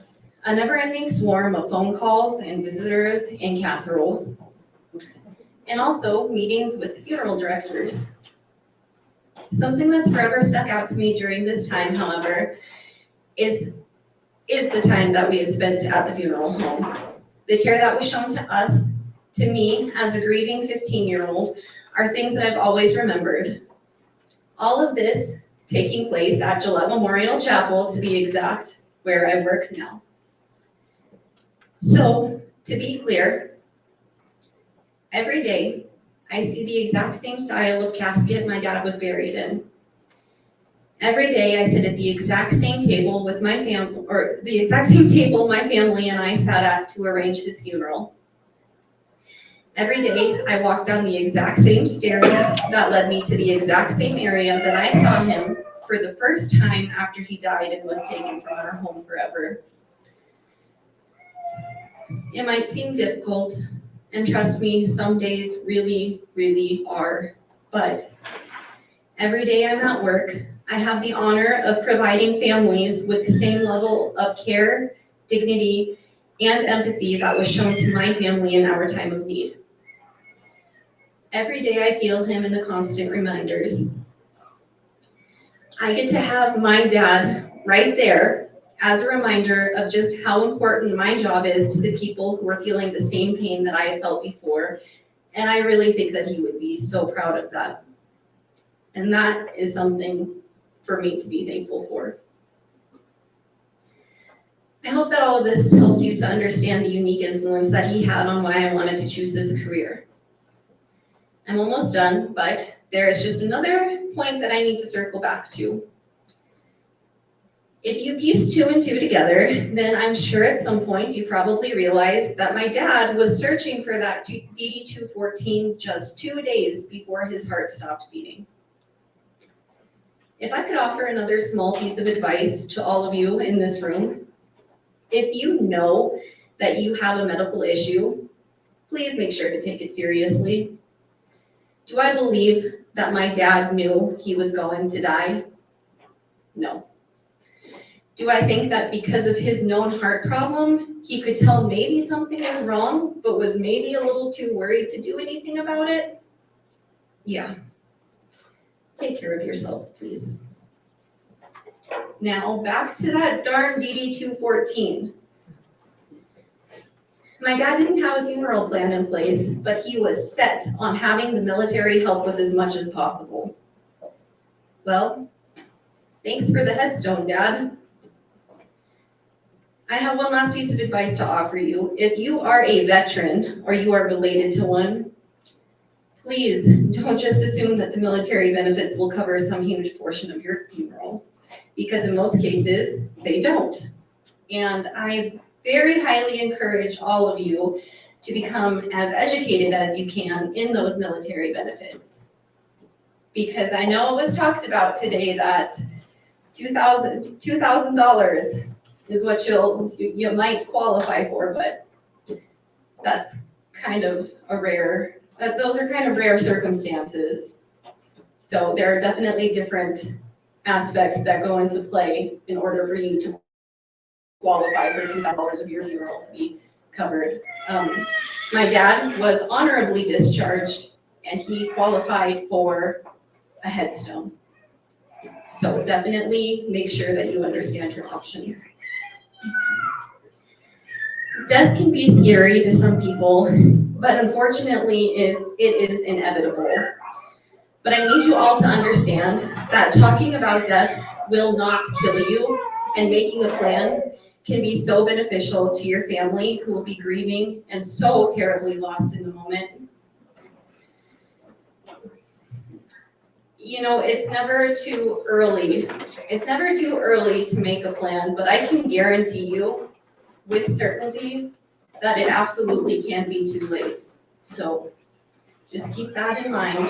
a never-ending swarm of phone calls and visitors and casseroles, and also meetings with the funeral directors. Something that's forever stuck out to me during this time, however, is the time that we had spent at the funeral home. The care that was shown to us, to me, as a grieving 15-year-old, are things that I've always remembered. All of this taking place at Gillette Memorial Chapel, to be exact, where I work now. So, to be clear, every day I see the exact same style of casket my dad was buried in. Every day I sit at the exact same table with my family, or the exact same table my family and I sat at to arrange his funeral. Every day I walk down the exact same stairs that led me to the exact same area that I saw him for the first time after he died and was taken from our home forever. It might seem difficult, and trust me, some days really, really are, but every day I'm at work, I have the honor of providing families with the same level of care, dignity, and empathy that was shown to my family in our time of need. Every day I feel him in the constant reminders. I get to have my dad right there as a reminder of just how important my job is to the people who are feeling the same pain that I have felt before, and I really think that he would be so proud of that. And that is something for me to be thankful for. I hope that all of this has helped you to understand the unique influence that he had on why I wanted to choose this career. I'm almost done, but there is just another point that I need to circle back to. If you piece 2 and 2 together, then I'm sure at some point you probably realized that my dad was searching for that DD-214 just 2 days before his heart stopped beating. If I could offer another small piece of advice to all of you in this room, if you know that you have a medical issue, please make sure to take it seriously. Do I believe that my dad knew he was going to die? No. Do I think that because of his known heart problem, he could tell maybe something was wrong, but was maybe a little too worried to do anything about it? Yeah. Take care of yourselves, please. Now, back to that darn DD-214. My dad didn't have a funeral plan in place, but he was set on having the military help with as much as possible. Well, thanks for the headstone, Dad. I have one last piece of advice to offer you. If you are a veteran or you are related to one, please don't just assume that the military benefits will cover some huge portion of your funeral, because in most cases, they don't. And I very highly encourage all of you to become as educated as you can in those military benefits. Because I know it was talked about today that $2,000 is what you might qualify for, but that's kind of a rare, those are kind of rare circumstances. So there are definitely different aspects that go into play in order for you to qualify for $2,000 of your funeral to be covered. My dad was honorably discharged and he qualified for a headstone. So definitely make sure that you understand your options. Death can be scary to some people, but unfortunately it is inevitable. But I need you all to understand that talking about death will not kill you, and making a plan can be so beneficial to your family who will be grieving and so terribly lost in the moment. You know, it's never too early. It's never too early to make a plan, but I can guarantee you with certainty that it absolutely can be too late. So just keep that in mind.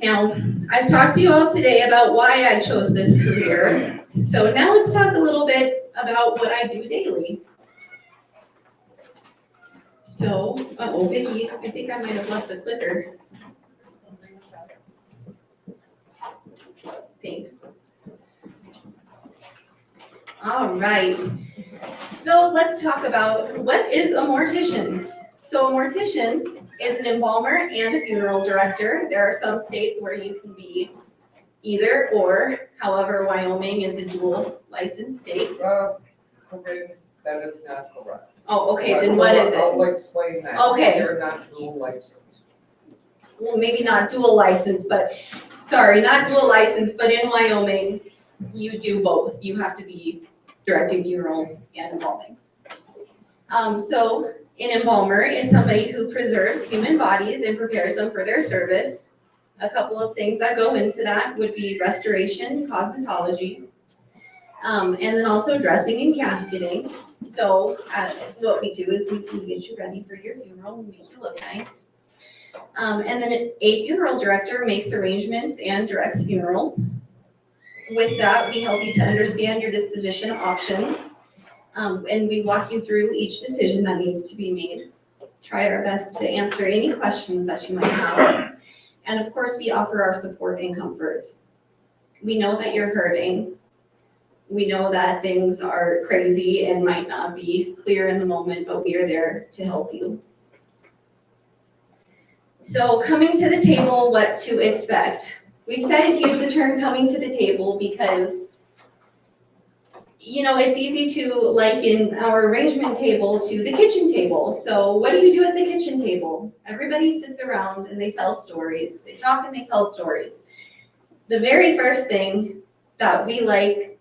Now, I've talked to you all today about why I chose this career. So now let's talk a little bit about what I do daily. So, Vicki, I think I might have left the clicker. Thanks. All right. So let's talk about what is a mortician. So a mortician is an embalmer and a funeral director. There are some states where you can be either or. However, Wyoming is a dual licensed state. Okay, that is not correct. Oh, okay, then what is it? I'll explain that. Okay. They're not dual licensed. Well, maybe not dual license, but, sorry, not dual license, but in Wyoming, you do both. You have to be directing funerals and embalming. So an embalmer is somebody who preserves human bodies and prepares them for their service. A couple of things that go into that would be restoration, cosmetology, and then also dressing and casketing. So what we do is we can get you ready for your funeral and make you look nice. And then a funeral director makes arrangements and directs funerals. With that, we help you to understand your disposition options, and we walk you through each decision that needs to be made. Try our best to answer any questions that you might have. And of course, we offer our support and comfort. We know that you're hurting. We know that things are crazy and might not be clear in the moment, but we are there to help you. So coming to the table, what to expect. We decided to use the term coming to the table because, you know, it's easy to liken our arrangement table to the kitchen table. So what do you do at the kitchen table? Everybody sits around and they tell stories. They talk and they tell stories. The very first thing that we like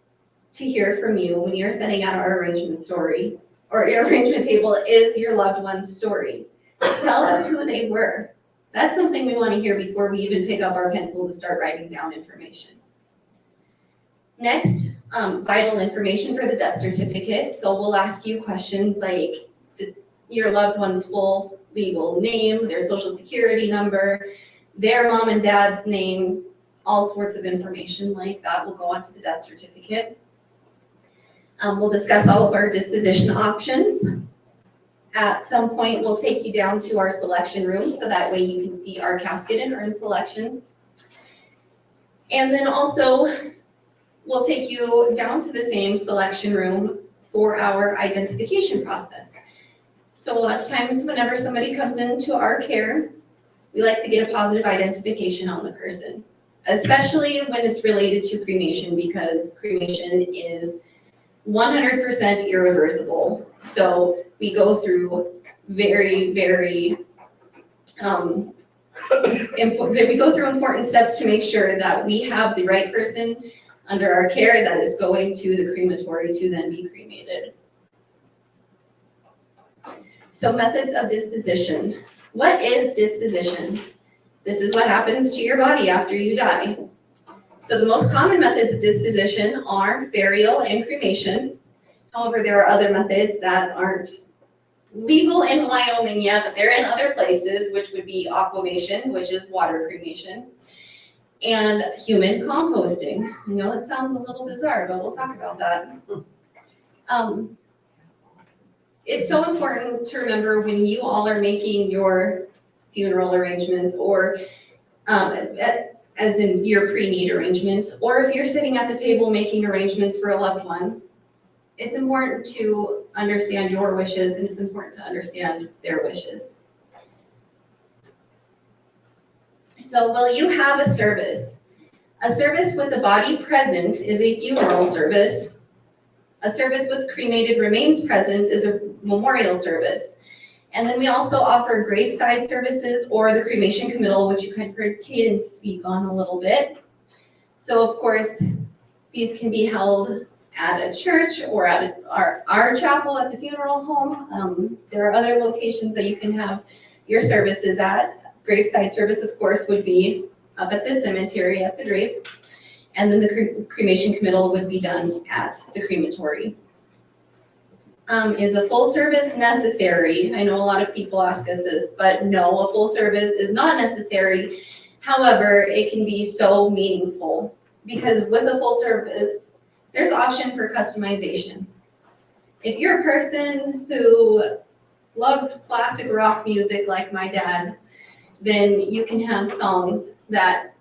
to hear from you when you're setting out our arrangement story or your arrangement table is your loved one's story. Tell us who they were. That's something we want to hear before we even pick up our pencil to start writing down information. Next, vital information for the death certificate. So we'll ask you questions like your loved one's full legal name, their social security number, their mom and dad's names, all sorts of information like that will go onto the death certificate. We'll discuss all of our disposition options. At some point, we'll take you down to our selection room so that way you can see our casket and urn selections. And then also, we'll take you down to the same selection room for our identification process. So a lot of times whenever somebody comes into our care, we like to get a positive identification on the person, especially when it's related to cremation, because cremation is 100% irreversible. So we go through very, very, we go through important steps to make sure that we have the right person under our care that is going to the crematory to then be cremated. So methods of disposition. What is disposition? This is what happens to your body after you die. So the most common methods of disposition are burial and cremation. However, there are other methods that aren't legal in Wyoming yet, but they're in other places, which would be aquamation, which is water cremation, and human composting. I know it sounds a little bizarre, but we'll talk about that. It's so important to remember when you all are making your funeral arrangements, or as in your pre-need arrangements, or if you're sitting at the table making arrangements for a loved one, it's important to understand your wishes, and it's important to understand their wishes. So will you have a service? A service with the body present is a funeral service. A service with cremated remains present is a memorial service. And then we also offer graveside services or the cremation committal, which you kind of heard Cadence speak on a little bit. So of course, these can be held at a church or at our chapel at the funeral home. There are other locations that you can have your services at. Graveside service, of course, would be up at the cemetery at the grave. And then the cremation committal would be done at the crematory. Is a full service necessary? I know a lot of people ask us this, but no, a full service is not necessary. However, it can be so meaningful because with a full service, there's option for customization. If you're a person who loved classic rock music like my dad, then you can have songs that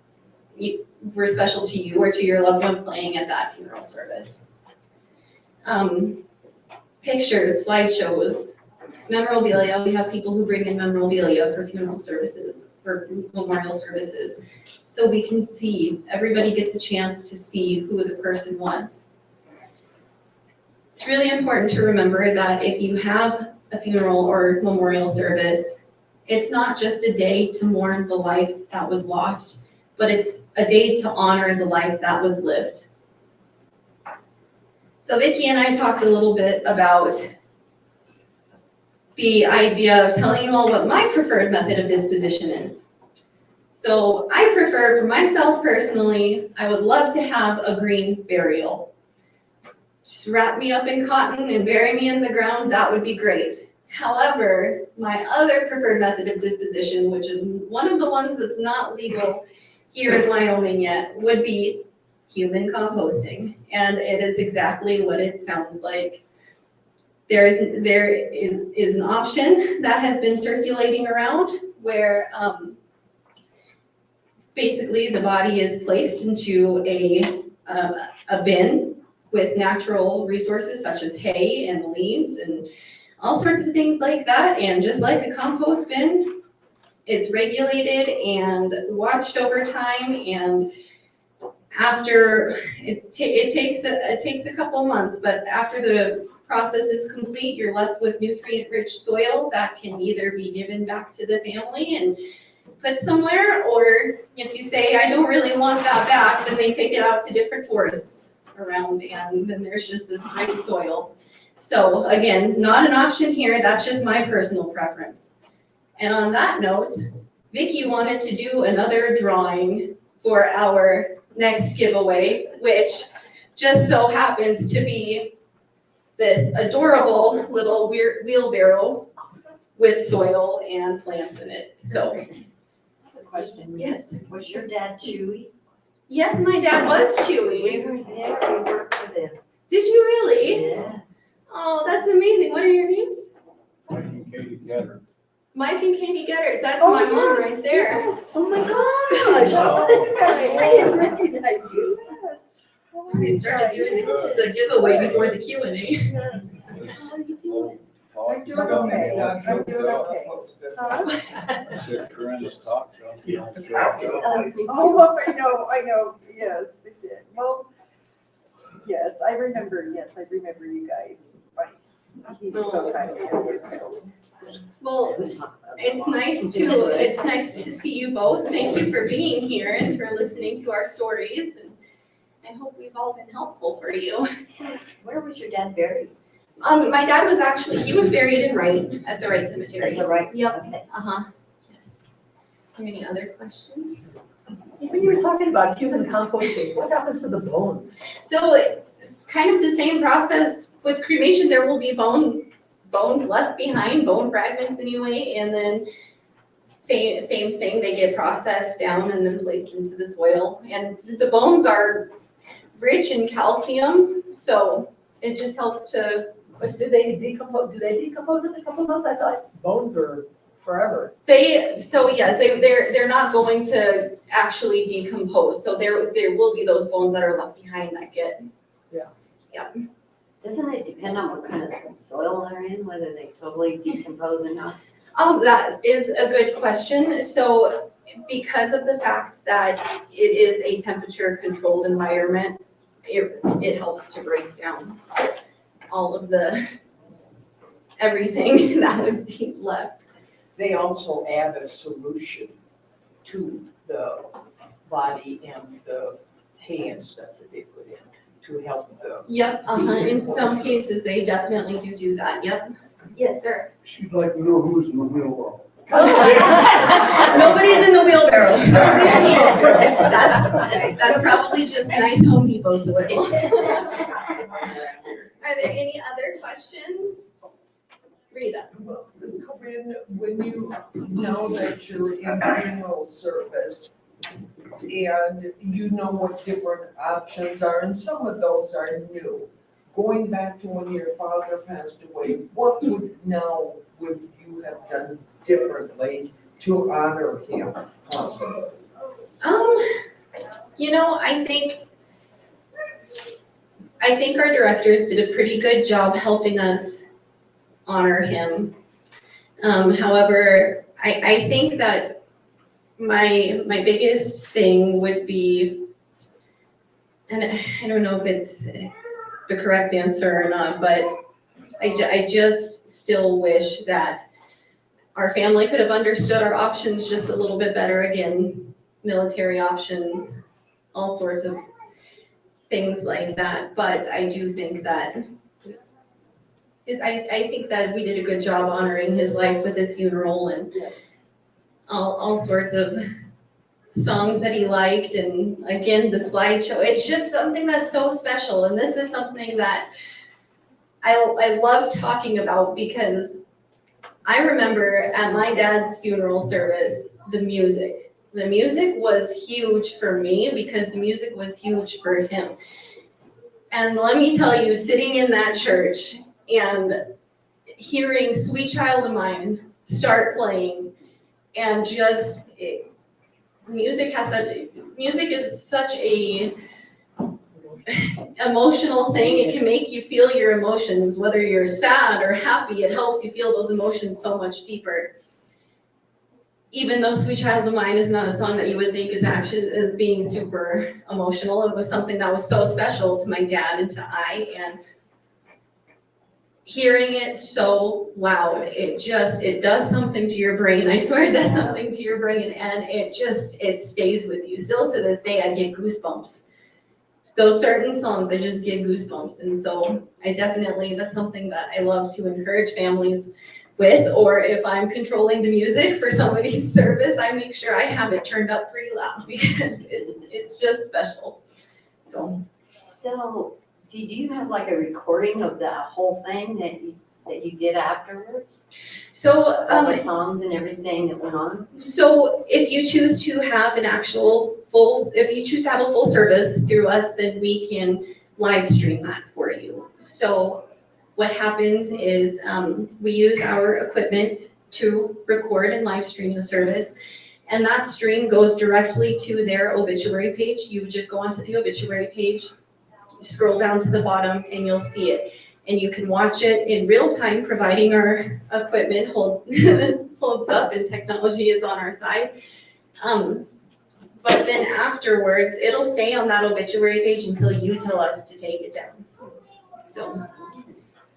were special to you or to your loved one playing at that funeral service. Pictures, slideshows, memorabilia. We have people who bring in memorabilia for funeral services, for memorial services. So we can see, everybody gets a chance to see who the person was. It's really important to remember that if you have a funeral or memorial service, it's not just a day to mourn the life that was lost, but it's a day to honor the life that was lived. So Vicki and I talked a little bit about the idea of telling you all what my preferred method of disposition is. So I prefer, for myself personally, I would love to have a green burial. Just wrap me up in cotton and bury me in the ground, that would be great. However, my other preferred method of disposition, which is one of the ones that's not legal here in Wyoming yet, would be human composting. And it is exactly what it sounds like. There is an option that has been circulating around where basically the body is placed into a bin with natural resources such as hay and leaves and all sorts of things like that. And just like a compost bin, it's regulated and watched over time. And after it takes a couple months, but after the process is complete, you're left with nutrient-rich soil that can either be given back to the family and put somewhere, or if you say, I don't really want that back, then they take it out to different forests around, and then there's just this great soil. So again, not an option here, that's just my personal preference. And on that note, Vicki wanted to do another drawing for our next giveaway, which just so happens to be this adorable little wheelbarrow with soil and plants in it. So, Question. yes. Was your dad Chewy? Yes, my dad was Chewy. We were there, we worked with him. Did you really? Yeah. Oh, that's amazing. What are your names? Mike and Katie Getter. Mike and Katie Getter. That's Oh, my mom yes, right there. yes. Oh my gosh. I didn't recognize you. Yes. We started doing the giveaway before the Q&A. Yes. How are you doing? I'm doing okay. I'm doing okay. Huh? Oh, I know, yes, it did. Well, yes, I remember you guys, right. He's so kind of. Well, it's nice to see you both. Thank you for being here and for listening to our stories. And I hope we've all been helpful for you. So where was your dad buried? My dad was he was buried in Wright, at the Wright Cemetery. At the Wright? Yep, Okay. yes. Any other questions? When you were talking about human composting, what happens to the bones? So it's kind of the same process with cremation. There will be bones left behind, bone fragments anyway, and then same thing, they get processed down and then placed into the soil. And the bones are rich in calcium, so it just helps to. But do they decompose in a couple of months? I thought bones are forever. Yes, they're not going to actually decompose, so there will be those bones that are left behind that get. Doesn't it depend on what kind of soil they're in, whether they totally decompose or not? That is a good question. So because of the fact that it is a temperature controlled environment, it helps to break down all of everything that would be left. They also add a solution to the body and the hay and stuff that they put in to help the. Yep, in some cases, they definitely do that, yep. Yes, sir. She'd like to know who's in the wheelbarrow. Nobody's in the wheelbarrow. That's probably just nice Home Depot soil. Are there any other questions? Rita? Corinne, when you know that you're in funeral service and you know what different options are, and some of those are new. Going back to when your father passed away, what would you have done differently to honor him possibly? I think our directors did a pretty good job helping us honor him. However, I think that my biggest thing would be, and I don't know if it's the correct answer or not, but I just still wish that our family could have understood our options just a little bit better. Again, military options, all sorts of things like that. But I do think that I think that we did a good job honoring his life with his funeral and all sorts of songs that he liked, and again, the slideshow. It's just something that's so special, and this is something that I love talking about because I remember at my dad's funeral service, the music. The music was huge for me because the music was huge for him. And let me tell you, sitting in that church and hearing Sweet Child of Mine start playing, and just music is such a emotional thing. It can make you feel your emotions, whether you're sad or happy. It helps you feel those emotions so much deeper. Even though Sweet Child of Mine is not a song that you would think is being super emotional, it was something that was so special to my dad and to and hearing it so loud, it does something to your brain. I swear it does something to your brain, and it stays with you. Still to this day, I get goosebumps. Those certain songs, I just get goosebumps. And so that's something that I love to encourage families with, or if I'm controlling the music for somebody's service, I make sure I have it turned up pretty loud because it's just special. So did you have like a recording of the whole thing that you did afterwards? So all the songs and everything that went on? So if you choose to have if you choose to have a full service through us, then we can live stream that for you. So what happens is we use our equipment to record and live stream the service. And that stream goes directly to their obituary page. You just go onto the obituary page, scroll down to the bottom, and you'll see it. And you can watch it in real time, providing our equipment holds up and technology is on our side. But then afterwards, it'll stay on that obituary page until you tell us to take it down. So,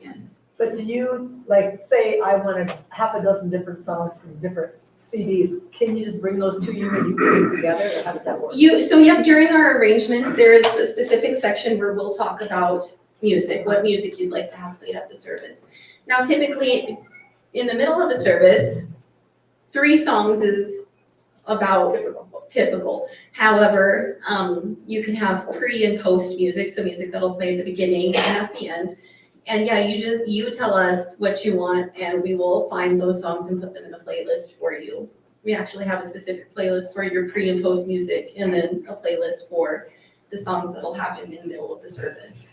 yes. But do you, like, say I want a half a dozen different songs from different CDs, can you just bring those to you and you put them together, or how does that work? During our arrangements, there is a specific section where we'll talk about music, what music you'd like to have played at the service. Now typically, in the middle of a service, 3 songs is about typical. However, you can have pre and post music, so music that'll play at the beginning and at the end. And yeah, you tell us what you want and we will find those songs and put them in the playlist for you. We actually have a specific playlist for your pre and post music and then a playlist for the songs that'll happen in the middle of the service.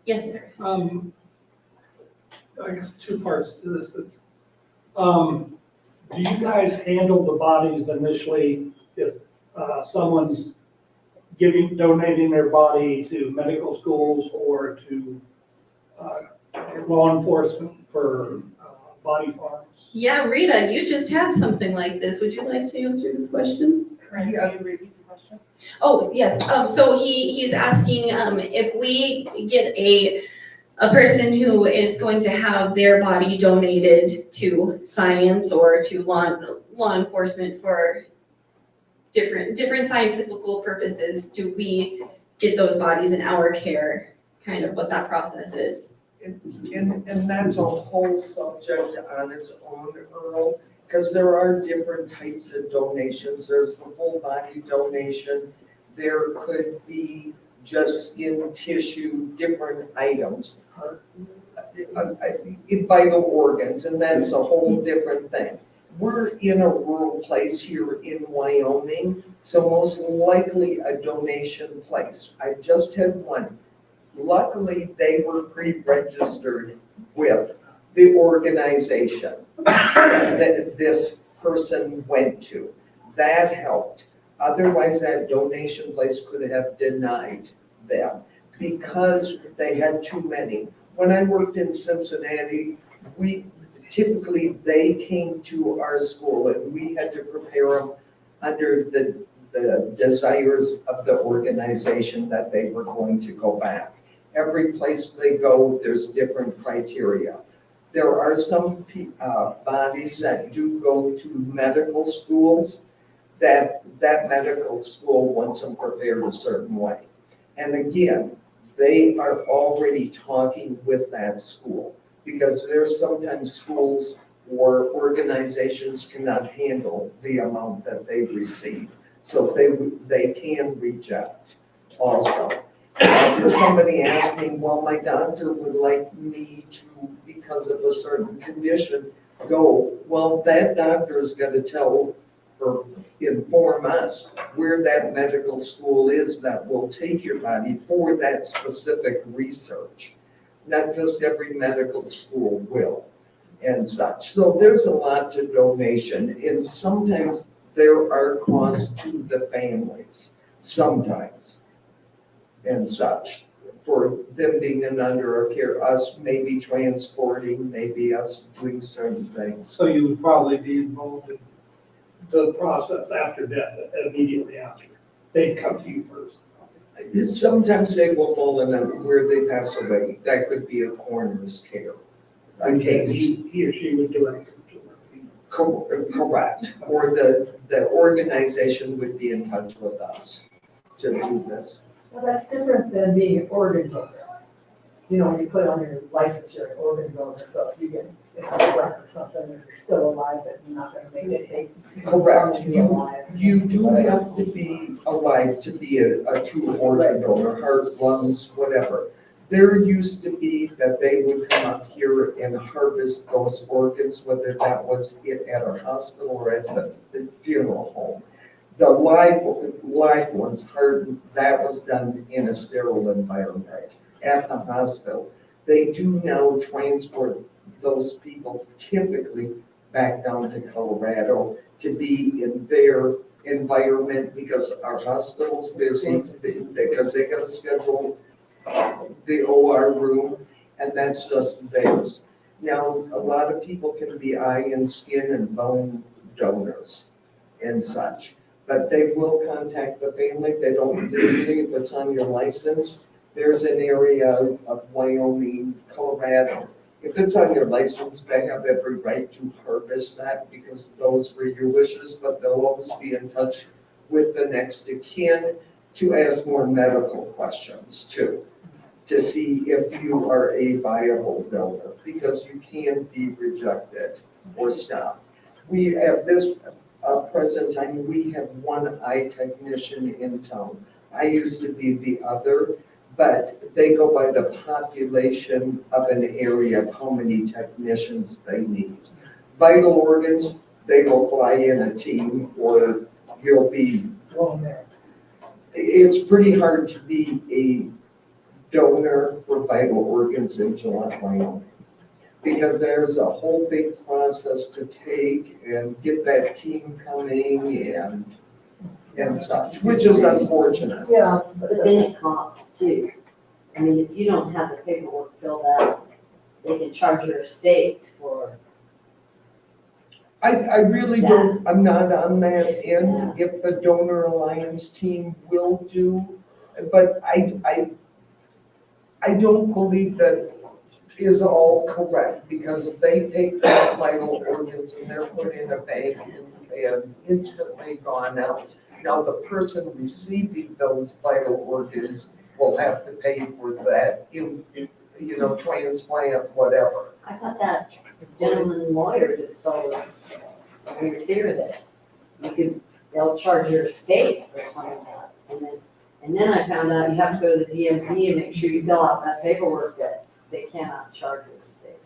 Yes, sir. I guess 2 parts to this. Do you guys handle the bodies initially if someone's donating their body to medical schools or to law enforcement for body farms? Yeah, Rita, you just had something like this. Would you like to answer this question? Can you repeat the question? Oh, yes. So he's asking if we get a person who is going to have their body donated to science or to law enforcement for different scientific purposes, do we get those bodies in our care? Kind of what that process is. And that's a whole subject on its own, Earl, because there are different types of donations. There's the whole body donation. There could be just skin tissue, different items, vital organs, and that's a whole different thing. We're in a rural place here in Wyoming, so most likely a donation place. I just had one. Luckily, they were pre-registered with the organization that this person went to. That helped. Otherwise, that donation place could have denied them because they had too many. When I worked in Cincinnati, typically they came to our school and we had to prepare them under the desires of the organization that they were going to go back. Every place they go, there's different criteria. There are some bodies that do go to medical schools that medical school wants them prepared a certain way. And again, they are already talking with that school because there's sometimes schools or organizations cannot handle the amount that they receive. So they can reject also. Somebody asked me, well, my doctor would like me to, because of a certain condition, go. Well, that doctor is going to tell or inform us where that medical school is that will take your body for that specific research. Not just every medical school will and such. So there's a lot to donation, and sometimes there are costs to the families, sometimes, and such, for them being under our care, us maybe transporting, maybe us doing certain things. So you would probably be involved in the process after death, immediately after. They'd come to you first. Sometimes they will fall in where they pass away. That could be a coroner's care. A case. He or she would do it. Correct. Or the organization would be in touch with us to do this. Well, that's different than being an organ donor. You know, when you put on your license, you're an organ donor, so if you get a wreck or something, and you're still alive, but you're not gonna make it. Correct. Be alive. You do have to be alive to be a true organ donor, heart, lungs, whatever. There used to be that they would come up here and harvest those organs, whether that was at a hospital or at the funeral home. The live ones, that was done in a sterile environment at the hospital. They do now transport those people typically back down to Colorado to be in their environment because our hospital's busy, because they gotta schedule the OR room, and that's just theirs. Now, a lot of people can be eye and skin and bone donors and such, but they will contact the family. They don't, legally, if it's on your license, there's an area of Wyoming, Colorado. If it's on your license, they have every right to harvest that because those were your wishes, but they'll always be in touch with the next of kin to ask more medical questions too, to see if you are a viable donor, because you can be rejected or stopped. We, at this present time, we have one eye technician in town. I used to be the other, but they go by the population of an area of how many technicians they need. Vital organs, they will fly in a team or you'll be, it's pretty hard to be a donor for vital organs in Gillette, Wyoming, because there's a whole big process to take and get that team coming and such, which is unfortunate. Yeah. But then it costs too. I mean, if you don't have the paperwork filled out, they can charge your estate for. I really don't, I'm not on that end, if the Donor Alliance team will do, but I don't believe that is all correct, because if they take those vital organs and they're put in a bank and instantly gone out. Now, the person receiving those vital organs will have to pay for that, transplant, whatever. I thought that gentleman lawyer just told us when he was here that they'll charge your estate for something like that. And then I found out you have to go to the DMV and make sure you fill out that paperwork that they cannot charge your estate.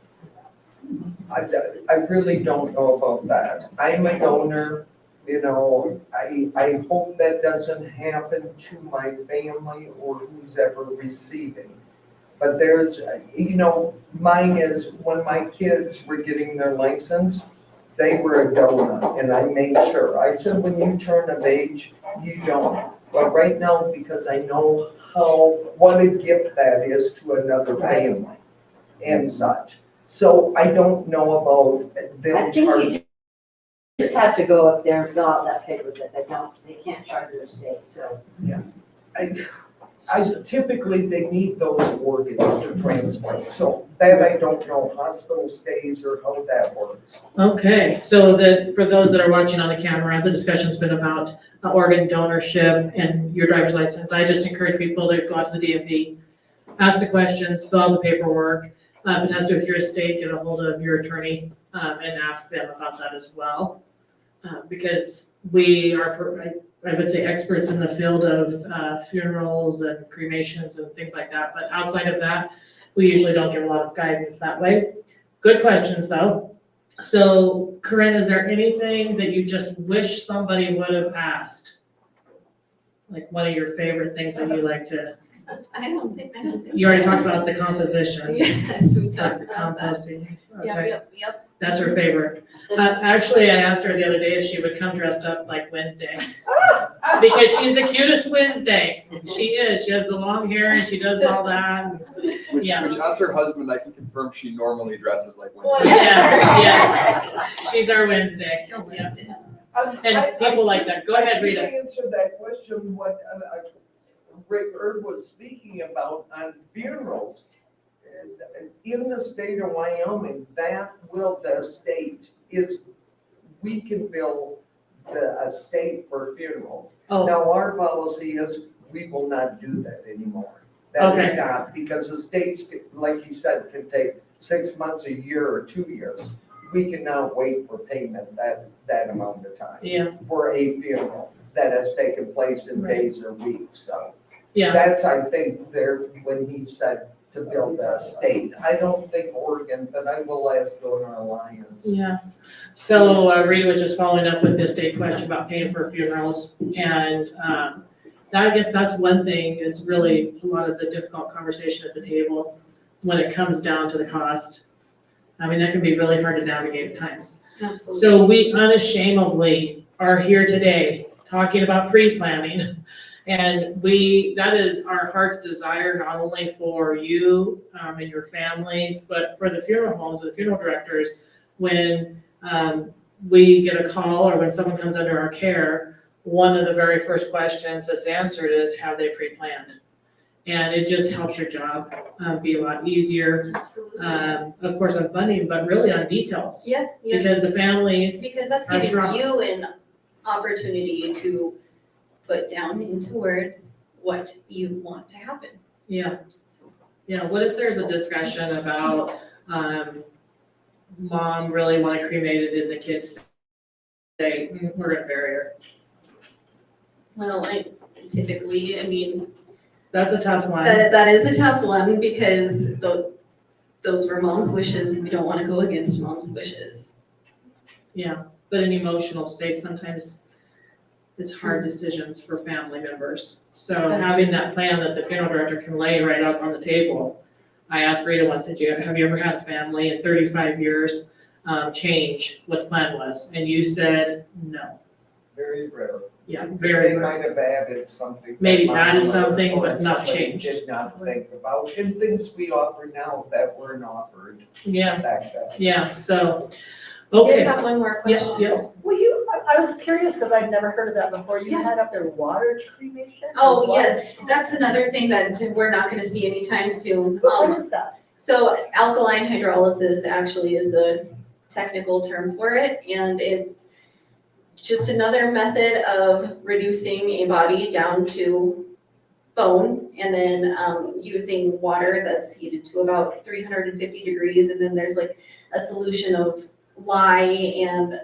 I really don't know about that. I'm a donor, I hope that doesn't happen to my family or who's ever receiving. But there's, mine is when my kids were getting their license, they were a donor, and I made sure. I said, when you turn of age, you don't. But right now, because I know what a gift that is to another family and such. So I don't know about them I think charging. you just have to go up there and fill out that paper that they can't charge your estate, so. I typically, they need those organs to transplant, so that I don't know, hospital stays or how that works. Okay, so for those that are watching on the camera, the discussion's been about organ donorship and your driver's license. I just encourage people to go out to the DMV, ask the questions, fill out the paperwork. If it has to do with your estate, get a hold of your attorney and ask them about that as well. Because we are, I would say, experts in the field of funerals and cremations and things like that. But outside of that, we usually don't give a lot of guidance that way. Good questions, though. So, Corinne, is there anything that you just wish somebody would have asked? Like one of your favorite things that you like to? I don't think. You already talked about the composition. Yes, we talked about that. Composting. Okay. Yep. That's her favorite. Actually, I asked her the other day if she would come dressed up like Wednesday. Because she's the cutest Wednesday. She is. She has the long hair and she does all that. Which, Yeah. as her husband, I can confirm she normally dresses like Wednesday. Yes. She's our Wednesday. Yeah. And people like that. Go ahead, Rita. To answer that question, what Rick Erb was speaking about on funerals, in the state of Wyoming, the estate is, we can bill the estate for funerals. Oh. Now, our policy is we will not do that anymore. That is Okay. not, because the states, like you said, can take 6 months, a year, or 2 years. We cannot wait for payment that amount of time. Yeah. For a funeral that has taken place in days or weeks, so. Yeah. That's, I think, there, when he said to build the estate. I don't think Oregon, but I will ask Donor Alliance. Yeah. So Rita was just following up with the state question about paying for funerals. And I guess that's one thing, is really a lot of the difficult conversation at the table when it comes down to the cost. I mean, that can be really hard to navigate at times. Absolutely. So we unashamedly are here today talking about pre-planning. And that is our heart's desire, not only for you and your families, but for the funeral homes, the funeral directors. When we get a call or when someone comes under our care, one of the very first questions that's answered is, have they pre-planned? And it just helps your job be a lot easier. Absolutely. Of course on funding, but really on details. Yeah, yes. Because the families, Because that's are giving trying- you an opportunity to put down into words what you want to happen. yeah. What if there's a discussion about, mom really wanted cremated and the kids say, we're gonna bury her. Well, I typically, I mean, That's a tough one. that is a tough one because those were mom's wishes and we don't want to go against mom's wishes. Yeah, but in emotional states, sometimes it's hard decisions for family members. So That's having that plan that the funeral director can lay right out on the table. I asked Rita once, have you ever had a family in 35 years change what the plan was? And you said, no. Very rare. Yeah, very They rare. might have added something. that Maybe my added mother something, or but not somebody changed. Did not think about, and things we offer now that weren't offered Yeah, back then. yeah, so, I did okay. have one more Yeah, question. yeah. Well, I was curious because I'd never heard of that before. You had up there water cremation? Oh, Or yeah, water- that's another thing that we're not gonna see anytime soon. What is that? So alkaline hydrolysis actually is the technical term for it, and it's just another method of reducing a body down to bone, and then using water that's heated to about 350 degrees, and then there's like a solution of lye and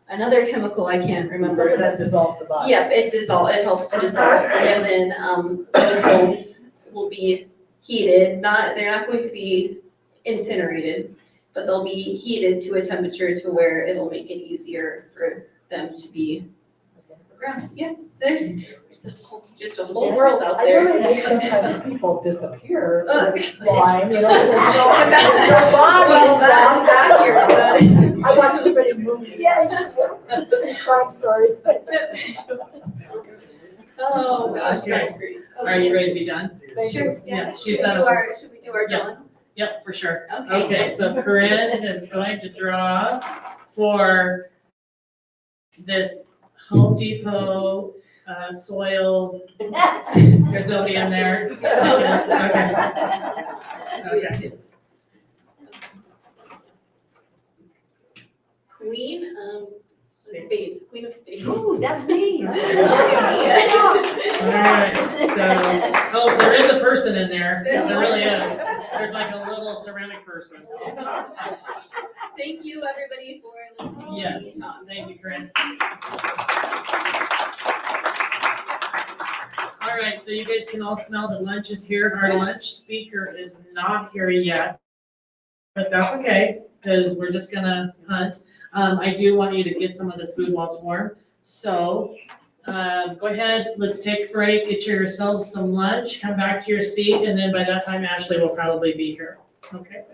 another chemical I can't remember. Something that That's dissolves the body. yeah, it helps to dissolve, and then those bones will be heated. They're not going to be incinerated, but they'll be heated to a temperature to where it'll make it easier for them to be ground. Yeah, there's just a whole world out I there. know they make sometimes people disappear Uh, with lime, you know, there's no, Well, their bodies that's accurate. That is I watch too many movies. Yeah. Crime stories. Oh, gosh, Okay. that's great. Are you ready to be done? Sure, Yeah, yeah. she's Should we done do it. should we do our Yeah. drawing? Yep, for sure. Okay. Okay, so Corinne is going to draw for this Home Depot soil. There's nobody in there. Okay. Queen, spades, queen of spades. Ooh, that's me. All right, so, there is a person in there. There really is. There's like a little ceramic person. Thank you, everybody, for listening to Yes, me talk. thank you, Corinne. All right, so you guys can all smell that lunch is here. Our lunch speaker is not here yet. But that's okay, because we're just gonna hunt. I do want you to get some of this food while it's warm. So, go ahead, let's take a break, get yourselves some lunch, come back to your seat, and then by that time Ashley will probably be here. Okay?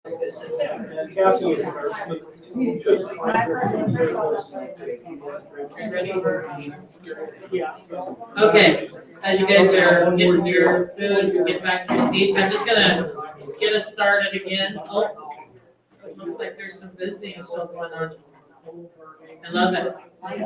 And Kathy is a nurse, but just Okay, as you guys are getting your food, get back to your seats, I'm just gonna get us started again. Oh, it looks like there's some visiting still going on. I love it. Right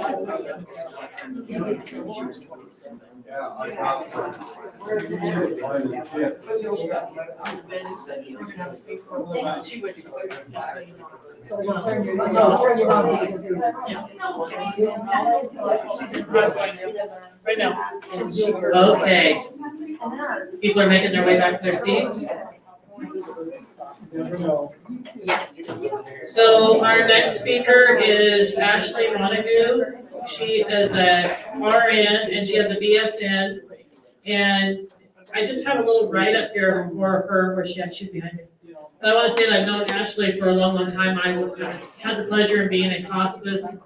now. Okay. People are making their way back to their seats. So our next speaker is Ashley Montague. She is a RN and she has a BSN. And I just have a little write-up here for her where she's behind me. But I want to say that I've known Ashley for a long, long time. I had the pleasure of being a hospice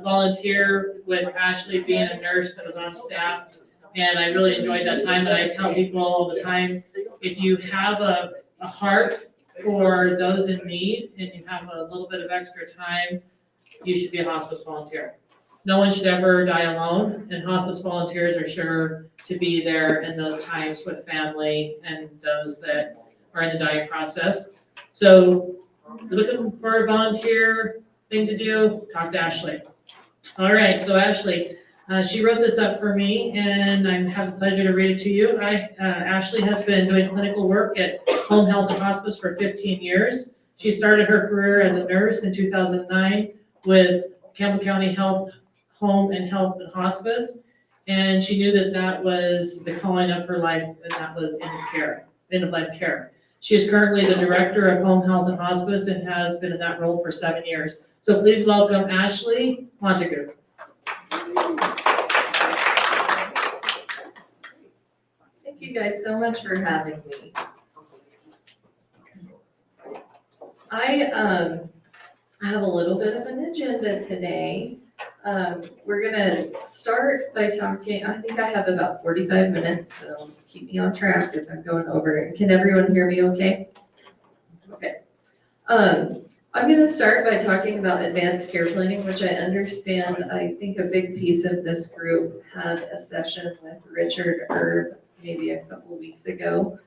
volunteer with Ashley being a nurse that was on staff. And I really enjoyed that time. And I tell people all the time, if you have a heart for those in need and you have a little bit of extra time, you should be a hospice volunteer. No one should ever die alone, and hospice volunteers are sure to be there in those times with family and those that are in the dying process. So if you're looking for a volunteer thing to do, talk to Ashley. All right, so Ashley, she wrote this up for me, and I have the pleasure to read it to you. Ashley has been doing clinical work at Home Health and Hospice for 15 years. She started her career as a nurse in 2009 with Campbell County Home and Health and Hospice, and she knew that that was the calling of her life, and that was end-of-life care. She is currently the director of Home Health and Hospice and has been in that role for 7 years. So please welcome Ashley Montague. Thank you guys so much for having me. I have a little bit of an agenda today. We're gonna start by talking, I think I have about 45 minutes, so keep me on track if I'm going over it. Can everyone hear me okay? Okay. I'm gonna start by talking about advanced care planning, which I understand, I think a big piece of this group had a session with Richard Erb maybe a couple weeks ago.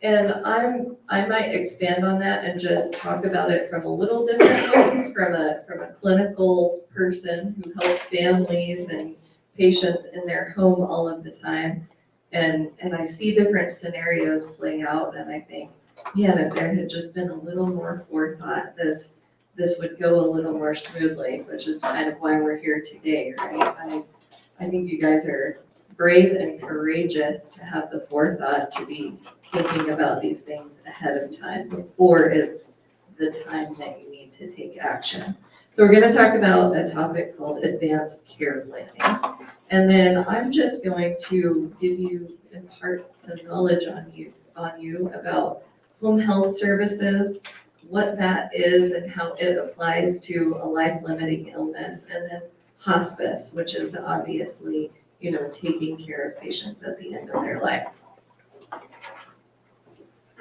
And I might expand on that and just talk about it from a little different lens, from a clinical person who helps families and patients in their home all of the time. And I see different scenarios play out, and I think, man, if there had just been a little more forethought, this would go a little more smoothly, which is kind of why we're here today, right? I think you guys are brave and courageous to have the forethought to be thinking about these things ahead of time before it's the time that you need to take action. So we're going to talk about a topic called advanced care planning. And then I'm just going to impart some knowledge on you about home health services, what that is and how it applies to a life-limiting illness, and then hospice, which is obviously, taking care of patients at the end of their life.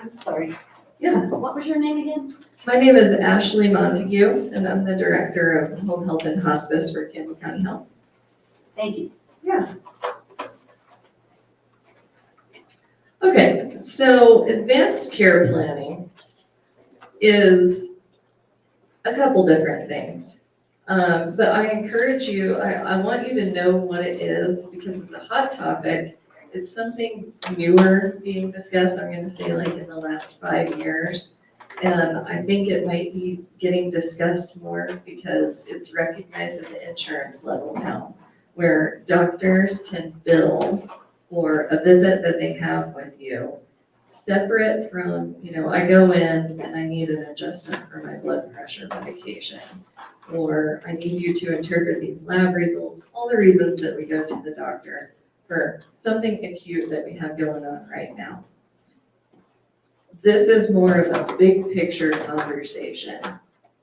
I'm sorry. Yeah. What was your name again? My name is Ashley Montague, and I'm the director of Home Health and Hospice for Campbell County Health. Thank you. Yeah. Okay, so advanced care planning is a couple different things. But I encourage you, I want you to know what it is because it's a hot topic. It's something newer being discussed, I'm going to say like in the last 5 years. And I think it might be getting discussed more because it's recognized at the insurance level now, where doctors can bill for a visit that they have with you, separate from, I go in and I need an adjustment for my blood pressure medication, or I need you to interpret these lab results, all the reasons that we go to the doctor for something acute that we have going on right now. This is more of a big picture conversation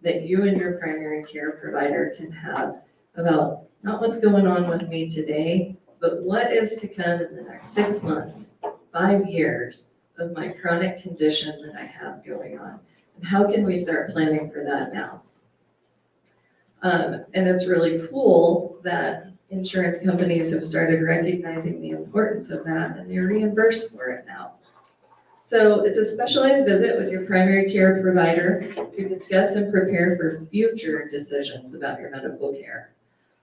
that you and your primary care provider can have about not what's going on with me today, but what is to come in the next 6 months, 5 years of my chronic condition that I have going on. And how can we start planning for that now? And it's really cool that insurance companies have started recognizing the importance of that and they're reimbursed for it now. So it's a specialized visit with your primary care provider to discuss and prepare for future decisions about your medical care.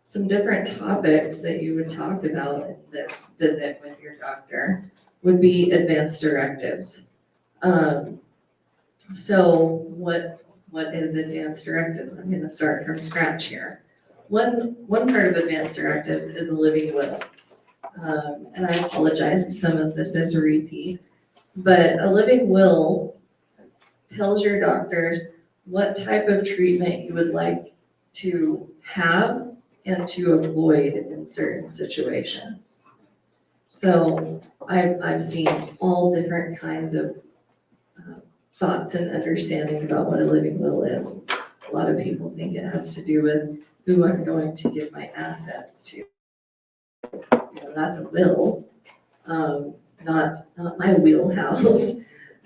Some different topics that you would talk about in this visit with your doctor would be advanced directives. So what is advanced directives? I'm gonna start from scratch here. One part of advanced directives is a living will. And I apologize if some of this is a repeat, but a living will tells your doctors what type of treatment you would like to have and to avoid in certain situations. So I've seen all different kinds of thoughts and understanding about what a living will is. A lot of people think it has to do with who I'm going to give my assets to. You know, that's a will, not my wheelhouse,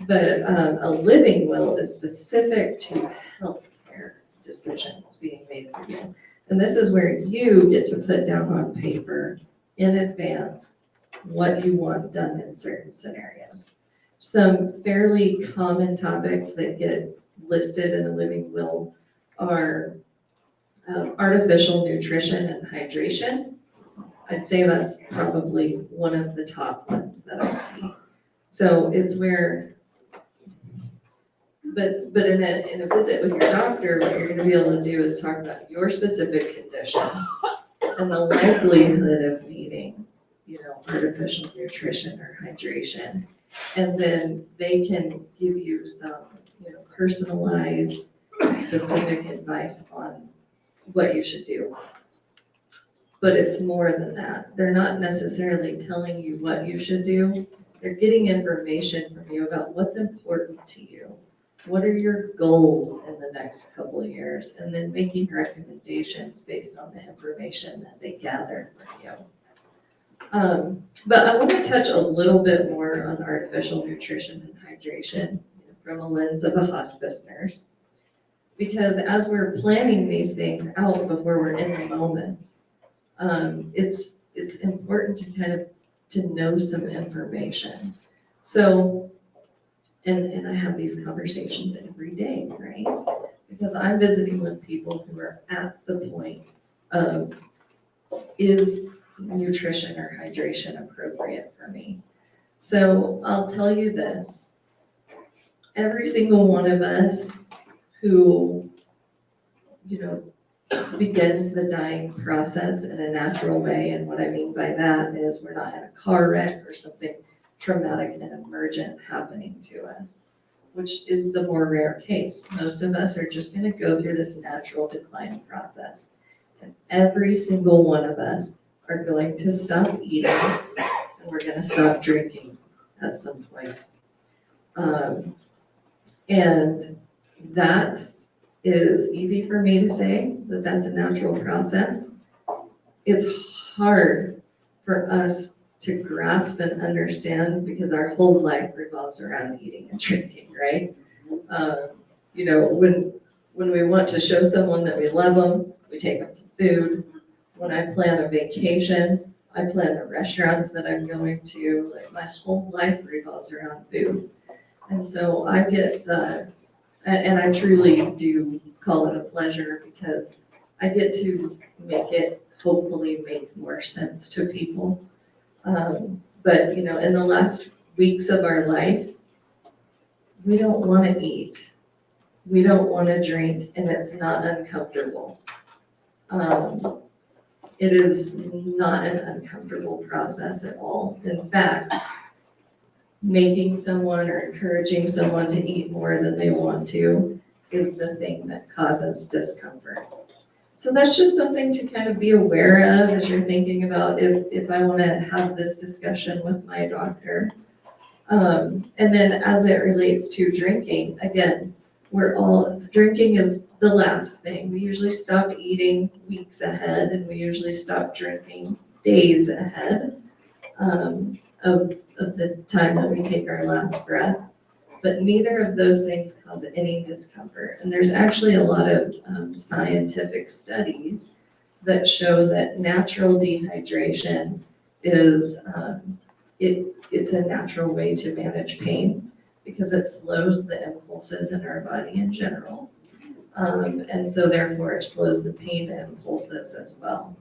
but a living will is specific to healthcare decisions being made for you. And this is where you get to put down on paper in advance what you want done in certain scenarios. Some fairly common topics that get listed in a living will are artificial nutrition and hydration. I'd say that's probably one of the top ones that I see. So it's where, but in a visit with your doctor, what you're gonna be able to do is talk about your specific condition and the likelihood of needing, you know, artificial nutrition or hydration. And then they can give you some, you know, personalized, specific advice on what you should do. But it's more than that. They're not necessarily telling you what you should do. They're getting information from you about what's important to you. What are your goals in the next couple of years? And then making recommendations based on the information that they gather from you. But I want to touch a little bit more on artificial nutrition and hydration from a lens of a hospice nurse. Because as we're planning these things out before we're in the moment, it's important to kind of to know some information. So, and I have these conversations every day, right? Because I'm visiting with people who are at the point of, is nutrition or hydration appropriate for me? So I'll tell you this, every single one of us who, you know, begins the dying process in a natural way. And what I mean by that is we're not in a car wreck or something traumatic and emergent happening to us, which is the more rare case. Most of us are just going to go through this natural decline process. And every single one of us are going to stop eating and we're going to stop drinking at some point. And that is easy for me to say that that's a natural process. It's hard for us to grasp and understand because our whole life revolves around eating and drinking, right? You know, when we want to show someone that we love them, we take them some food. When I plan a vacation, I plan the restaurants that I'm going to. Like my whole life revolves around food. And so I get and I truly do call it a pleasure because I get to make it hopefully make more sense to people. But you know, in the last weeks of our life, we don't want to eat. We don't want to drink, and it's not uncomfortable. It is not an uncomfortable process at all. In fact, making someone or encouraging someone to eat more than they want to is the thing that causes discomfort. So that's just something to kind of be aware of as you're thinking about if I want to have this discussion with my doctor. And then as it relates to drinking, again, drinking is the last thing. We usually stop eating weeks ahead and we usually stop drinking days ahead of the time that we take our last breath. but neither of those things cause any discomfort. And there's actually a lot of scientific studies that show that natural dehydration is, it's a natural way to manage pain because it slows the impulses in our body in general. And so therefore it slows the pain impulses as well.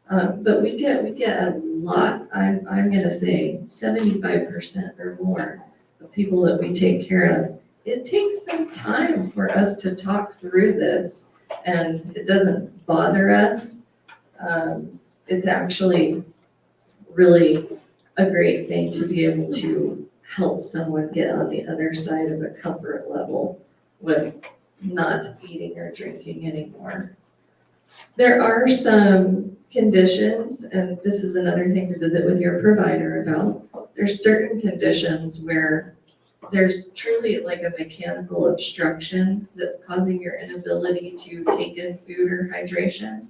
But we get a lot, I'm gonna say 75% or more of people that we take care of. It takes some time for us to talk through this, and it doesn't bother us. It's actually really a great thing to be able to help someone get on the other side of a comfort level with not eating or drinking anymore. There are some conditions, and this is another thing to visit with your provider about. There's certain conditions where there's truly like a mechanical obstruction that's causing your inability to take in food or hydration.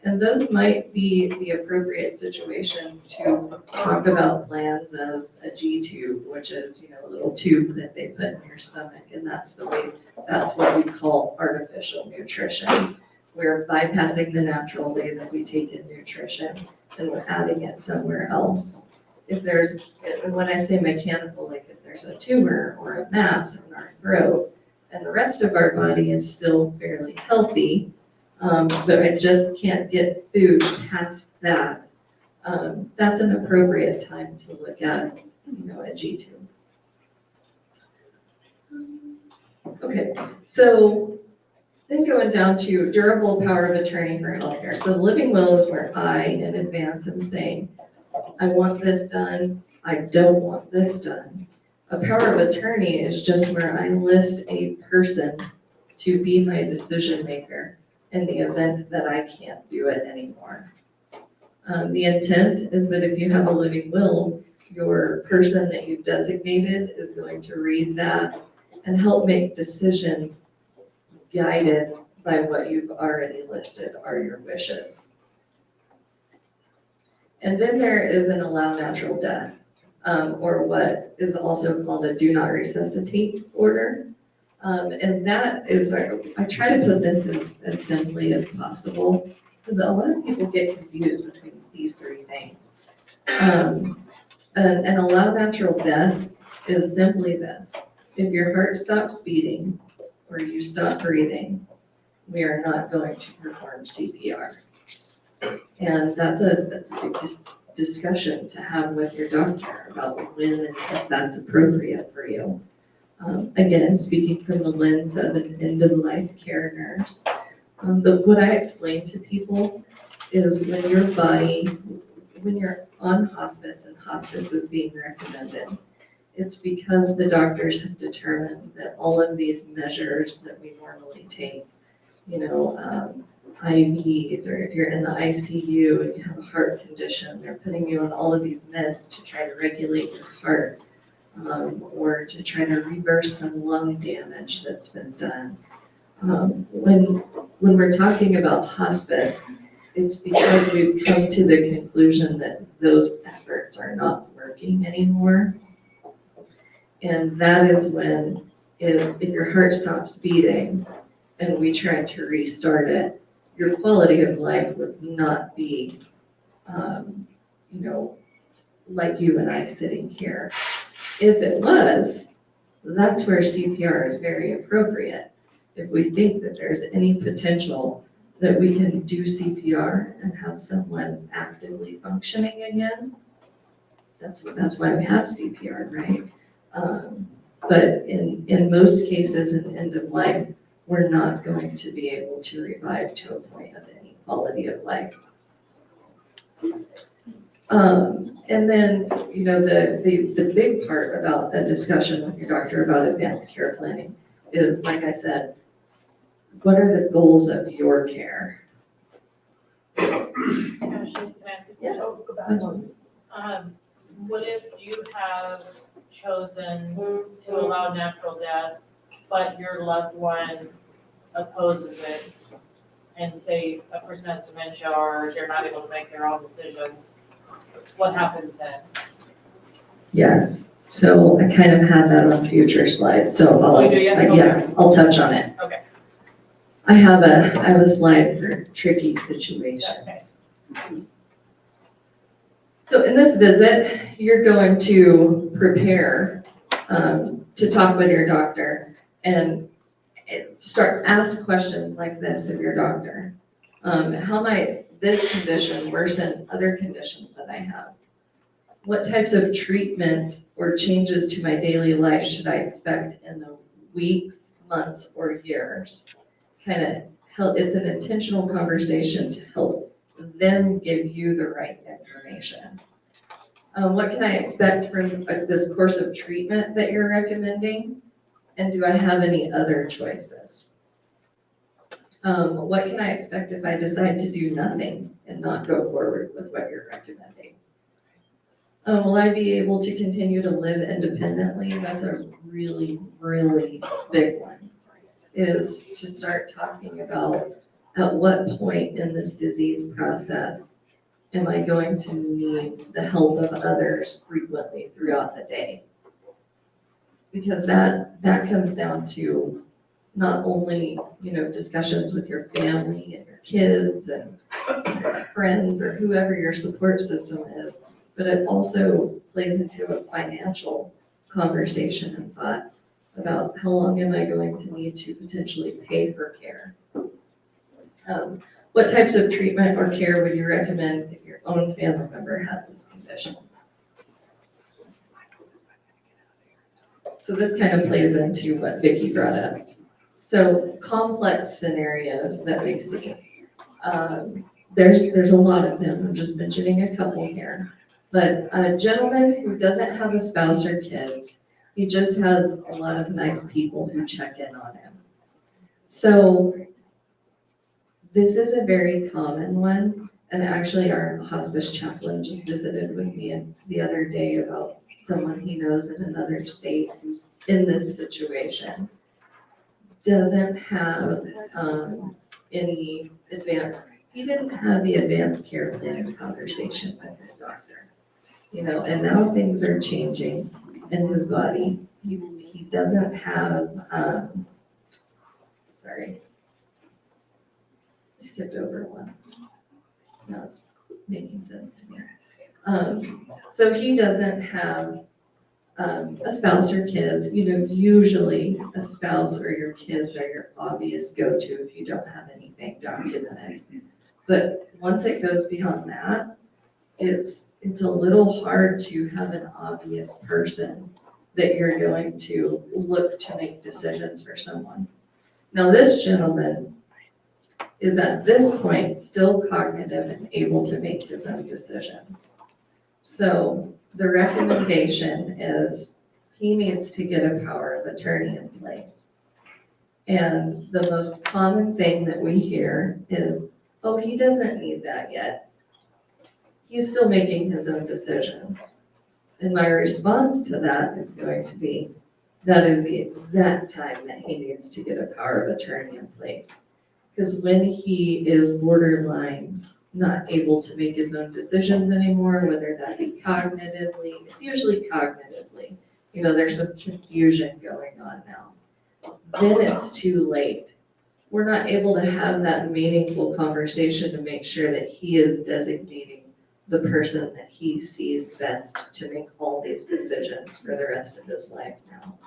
And those might be the appropriate situations to talk about plans of a G-tube, which is, a little tube that they put in your stomach. And that's what we call artificial nutrition. We're bypassing the natural way that we take in nutrition and we're adding it somewhere else. And when I say mechanical, like if there's a tumor or a mass in our throat and the rest of our body is still fairly healthy, but I just can't get food past that, that's an appropriate time to look at, a G-tube. Okay, so then going down to durable power of attorney for healthcare. So living will is where I, in advance, am saying, I want this done, I don't want this done. A power of attorney is just where I list a person to be my decision maker in the event that I can't do it anymore. The intent is that if you have a living will, your person that you've designated is going to read that and help make decisions guided by what you've already listed are your wishes. And then there is an allow natural death, or what is also called a do not resuscitate order. And that is where I try to put this as simply as possible, because a lot of people get confused between these three things. An allow natural death is simply this. If your heart stops beating or you stop breathing, we are not going to perform CPR. And that's a big discussion to have with your doctor about when and if that's appropriate for you. Again, speaking from the lens of an end-of-life care nurse, what I explain to people is when you're on hospice and hospice is being recommended, it's because the doctors have determined that all of these measures that we normally take, IVs, or if you're in the ICU and you have a heart condition, they're putting you on all of these meds to try to regulate your heart, or to try to reverse some lung damage that's been done. When we're talking about hospice, it's because we've come to the conclusion that those efforts are not working anymore. And that is when, if your heart stops beating and we try to restart it, your quality of life would not be, like you and I sitting here. If it was, that's where CPR is very appropriate. If we think that there's any potential that we can do CPR and have someone actively functioning again, that's why we have CPR, right? But in most cases in end of life, we're not going to be able to revive to a point of any quality of life. And then, the big part about a discussion with your doctor about advanced care planning is, like I said, what are the goals of your care? Ashley, can I ask you a question? What if you have chosen to allow natural death, but your loved one opposes it, and say a person has dementia or they're not able to make their own decisions, what happens then? Yes, So I kind of had that on future slides, so I'll, Oh, do you? yeah, I'll touch on it. Okay. I have a slide for tricky situations. Okay. So in this visit, you're going to prepare to talk with your doctor and ask questions like this of your doctor. How might this condition worsen other conditions that I have? What types of treatment or changes to my daily life should I expect in the weeks, months, or years? Kind of help, it's an intentional conversation to help them give you the right information. What can I expect from this course of treatment that you're recommending? And do I have any other choices? What can I expect if I decide to do nothing and not go forward with what you're recommending? Will I be able to continue to live independently? That's a really, really big one, is to start talking about at what point in this disease process am I going to need the help of others frequently throughout the day? Because that comes down to not only, discussions with your family and your kids and friends or whoever your support system is, but it also plays into a financial conversation and thought about how long am I going to need to potentially pay for care. What types of treatment or care would you recommend if your own family member had this condition? So this kind of plays into what Vicki brought up. So complex scenarios that we see. There's a lot of them. I'm just mentioning a couple here. But a gentleman who doesn't have a spouse or kids, he just has a lot of nice people who check in on him. So this is a very common one. And actually our hospice chaplain just visited with me the other day about someone he knows in another state who's in this situation. Doesn't have any advanced, he didn't have the advanced care plan conversation with his doctor. And now things are changing in his body. He doesn't have, sorry, I skipped over one. Now it's making sense to me. So he doesn't have a spouse or kids. Usually a spouse or your kids are your obvious go-to if you don't have anything documented. But once it goes beyond that, it's a little hard to have an obvious person that you're going to look to make decisions for someone. Now, this gentleman is at this point still cognitive and able to make his own decisions. So the recommendation is he needs to get a power of attorney in place. And the most common thing that we hear is, oh, he doesn't need that yet. He's still making his own decisions. And my response to that is going to be, that is the exact time that he needs to get a power of attorney in place. Because when he is borderline not able to make his own decisions anymore, whether that be cognitively, it's usually cognitively, there's some confusion going on now. Then it's too late. We're not able to have that meaningful conversation to make sure that he is designating the person that he sees best to make all these decisions for the rest of his life now.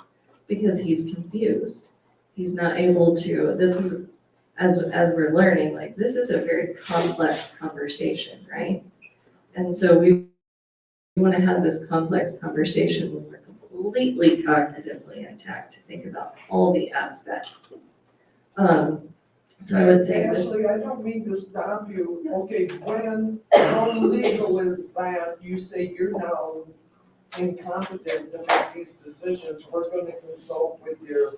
Because he's confused. He's not able to, this is, as we're learning, this is a very complex conversation, right? And so we want to have this complex conversation when we're completely cognitively intact to think about all the aspects. So I would say Ashley, I don't mean to stop you. Okay, how legal is that? You say you're now incompetent to make these decisions. We're going to consult with your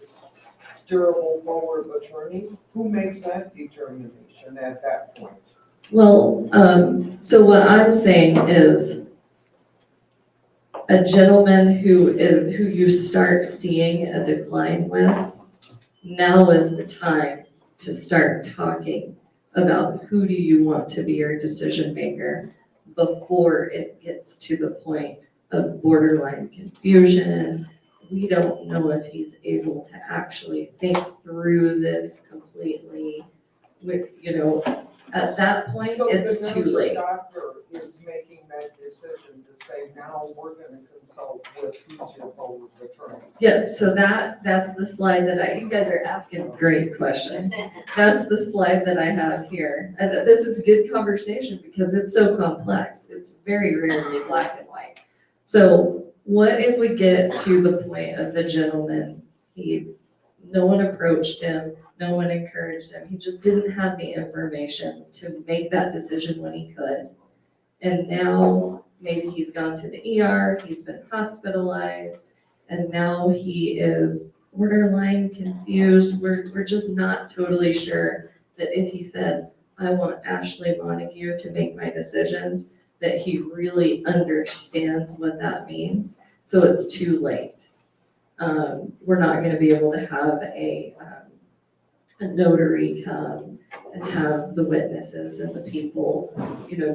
durable power of attorney. Who makes that determination at that point? Well, so what I'm saying is a gentleman who you start seeing a decline with, now is the time to start talking about who do you want to be your decision maker before it gets to the point of borderline confusion. We don't know if he's able to actually think through this completely. With, at that point, it's So too the late. doctor is making that decision to say, now we're gonna consult with each of those attorneys. Yeah, so that's the slide you guys are asking great questions. That's the slide that I have here. And this is a good conversation because it's so complex. It's very rarely black and white. So what if we get to the point of the gentleman, no one approached him, no one encouraged him, he just didn't have the information to make that decision when he could. And now maybe he's gone to the ER, he's been hospitalized, and now he is borderline confused. We're just not totally sure that if he said, I want Ashley Montague to make my decisions, that he really understands what that means. So it's too late. We're not gonna be able to have a notary come and have the witnesses and the people,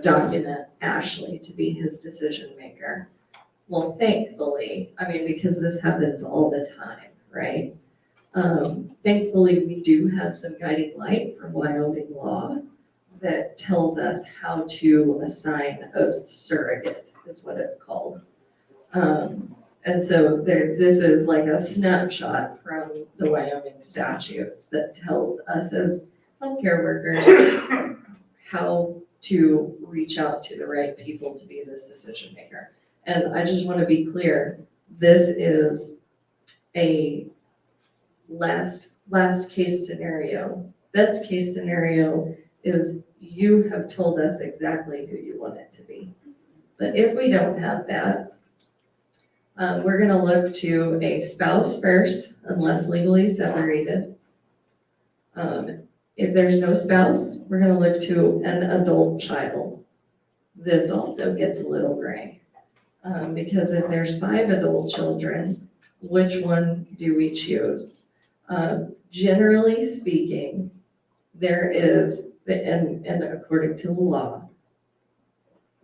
document Ashley to be his decision maker. Well, thankfully, because this happens all the time, right? Thankfully, we do have some guiding light from Wyoming law that tells us how to assign a surrogate, is what it's called. And so this is like a snapshot from the Wyoming statutes that tells us as healthcare workers how to reach out to the right people to be this decision maker. And I just want to be clear, this is a last case scenario. Best case scenario is you have told us exactly who you want it to be. But if we don't have that, we're going to look to a spouse first, unless legally separated. If there's no spouse, we're going to look to an adult child. This also gets a little gray. Because if there's 5 adult children, which one do we choose? Generally speaking, there is, and according to the law,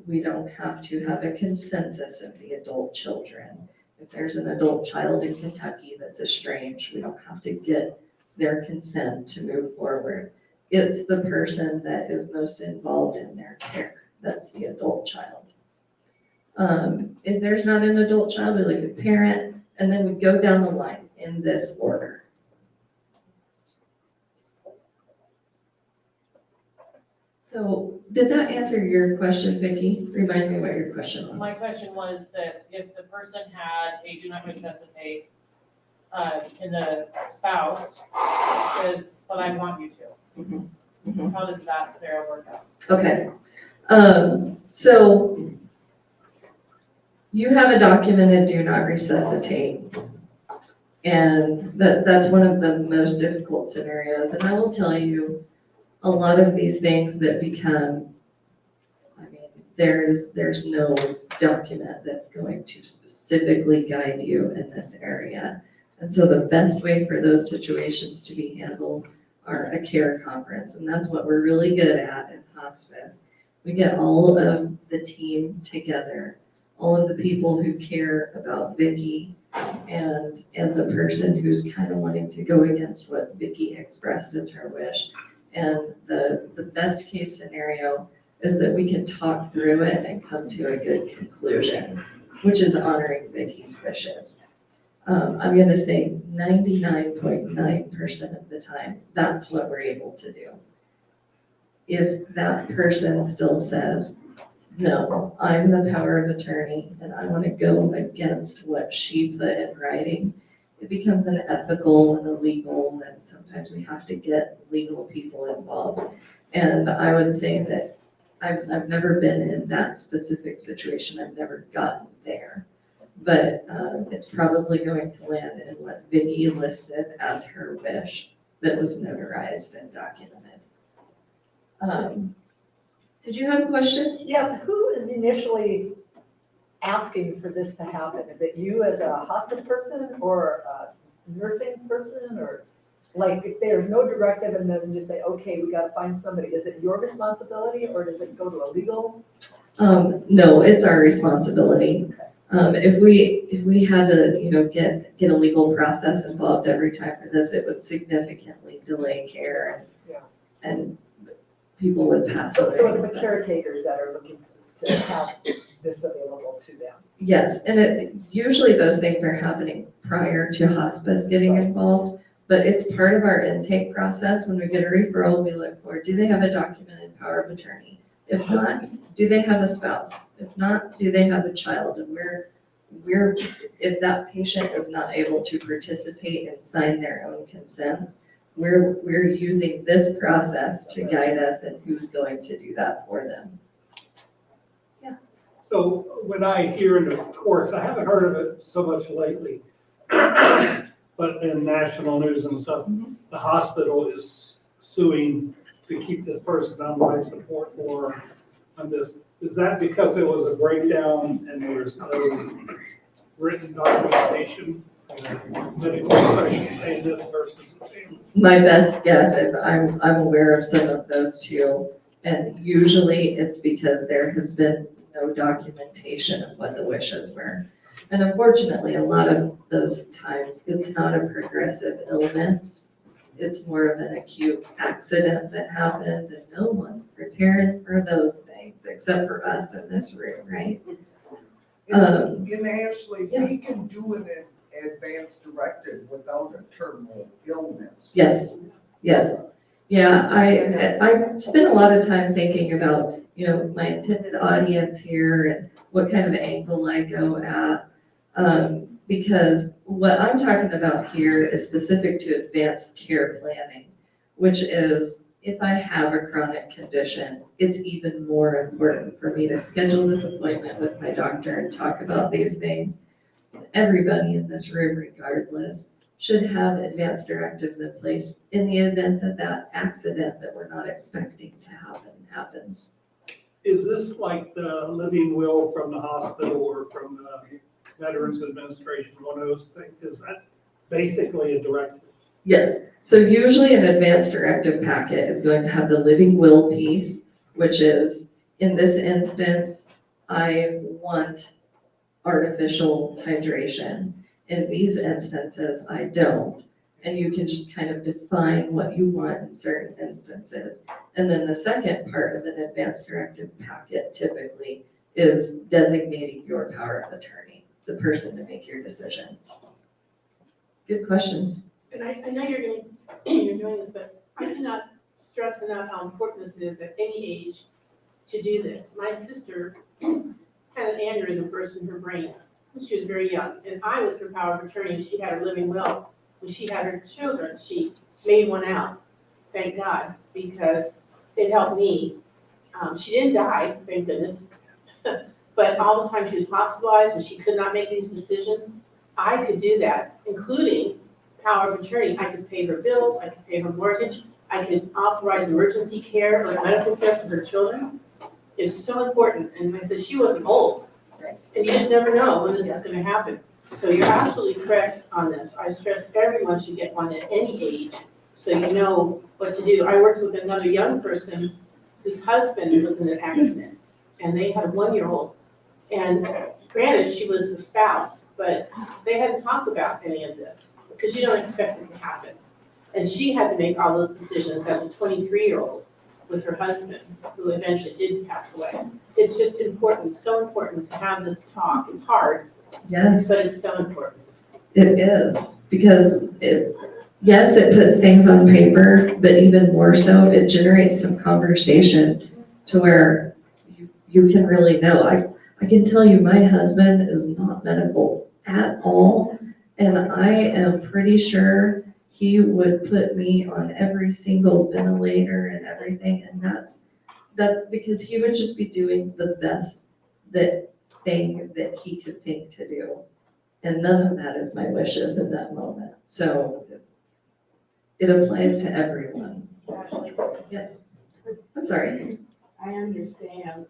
we don't have to have a consensus of the adult children. If there's an adult child in Kentucky that's estranged, we don't have to get their consent to move forward. It's the person that is most involved in their care. That's the adult child. If there's not an adult child, we look at parent, and then we go down the line in this order. So did that answer your question, Vicki? Remind me what your question was. My question was that if the person had a do not resuscitate, and the spouse says, but I want you to, how does that scenario work out? Okay. So you have a documented do not resuscitate. And that's one of the most difficult scenarios. And I will tell you, a lot of these things that become, there's no document that's going to specifically guide you in this area. And so the best way for those situations to be handled are a care conference. And that's what we're really good at in hospice. We get all of the team together, all of the people who care about Vicki and the person who's kind of wanting to go against what Vicki expressed as her wish. And the best case scenario is that we can talk through it and come to a good conclusion, which is honoring Vicki's wishes. I'm going to say 99.9% of the time, that's what we're able to do. If that person still says, no, I'm the power of attorney and I want to go against what she put in writing, it becomes an ethical and a legal, and sometimes we have to get legal people involved. And I would say that I've never been in that specific situation. I've never gotten there. But it's probably going to land in what Vicki listed as her wish that was notarized and documented. Did you have a question? Yeah, who is initially asking for this to happen? Is it you as a hospice person or a nursing person, or like if there's no directive and then you say, okay, we got to find somebody, is it your responsibility or does it go to a legal? No, it's our responsibility. If we had to, get a legal process involved every time for this, it would significantly delay care and people would pass So away. it's the caretakers that are looking to have this available to them. Yes, and usually those things are happening prior to hospice getting involved, but it's part of our intake process. When we get a referral, we look for, do they have a documented power of attorney? If not, do they have a spouse? If not, do they have a child? And if that patient is not able to participate and sign their own consents, we're using this process to guide us in who's going to do that for them. So when I hear in the courts, I haven't heard of it so much lately, but in national news and stuff, the hospital is suing to keep this person on life support for on this. Is that because there was a breakdown and there's no written documentation? Medical profession saying this versus the family? My best guess is I'm aware of some of those too. And usually it's because there has been no documentation of what the wishes were. And unfortunately, a lot of those times, it's not a progressive illness. It's more of an acute accident that happened and no one's prepared for those things except for us in this room, right? And Ashley, we can do an advance directive without a terminal illness. Yes, yes. Yeah, I spent a lot of time thinking about, my intended audience here and what kind of angle I go at. Because what I'm talking about here is specific to advanced care planning, which is if I have a chronic condition, it's even more important for me to schedule this appointment with my doctor and talk about these things. Everybody in this room, regardless, should have advanced directives in place in the event that that accident that we're not expecting to happen happens. Is this like the living will from the hospital or from the Veterans Administration, one of those things? Is that basically a directive? Yes, so usually an advanced directive packet is going to have the living will piece, which is, in this instance, I want artificial hydration. In these instances, I don't. And you can just kind of define what you want in certain instances. And then the second part of an advanced directive packet typically is designating your power of attorney, the person to make your decisions. Good questions. And I know you're doing this, but I cannot stress enough how important this is at any age to do this. My sister had an aneurysm burst in her brain when she was very young, and I was her power of attorney, and she had her living will. When she had her children, she made one out, thank God, because it helped me. She didn't die, thank goodness, but all the time she was hospitalized and she could not make these decisions, I could do that, including power of attorney. I could pay her bills, I could pay her mortgage, I could authorize emergency care or medical care for her children. It's so important. And I said, she wasn't old. And you just never know when this is going to happen. So you're absolutely correct on this. I stress everyone should get one at any age so you know what to do. I worked with another young person whose husband was in an accident and they had a 1-year-old. And granted, she was the spouse, but they hadn't talked about any of this because you don't expect it to happen. And she had to make all those decisions as a 23-year-old with her husband, who eventually did pass away. It's just important, so important to have this talk. It's hard, Yes, but it's so important. it is, because yes, it puts things on paper, but even more so, it generates some conversation to where you can really know. I can tell you my husband is not medical at all, and I am pretty sure he would put me on every single ventilator and everything, and that's because he would just be doing the best thing that he could think to do. And none of that is my wishes in that moment. So it applies to everyone. Yes. I'm sorry. I understand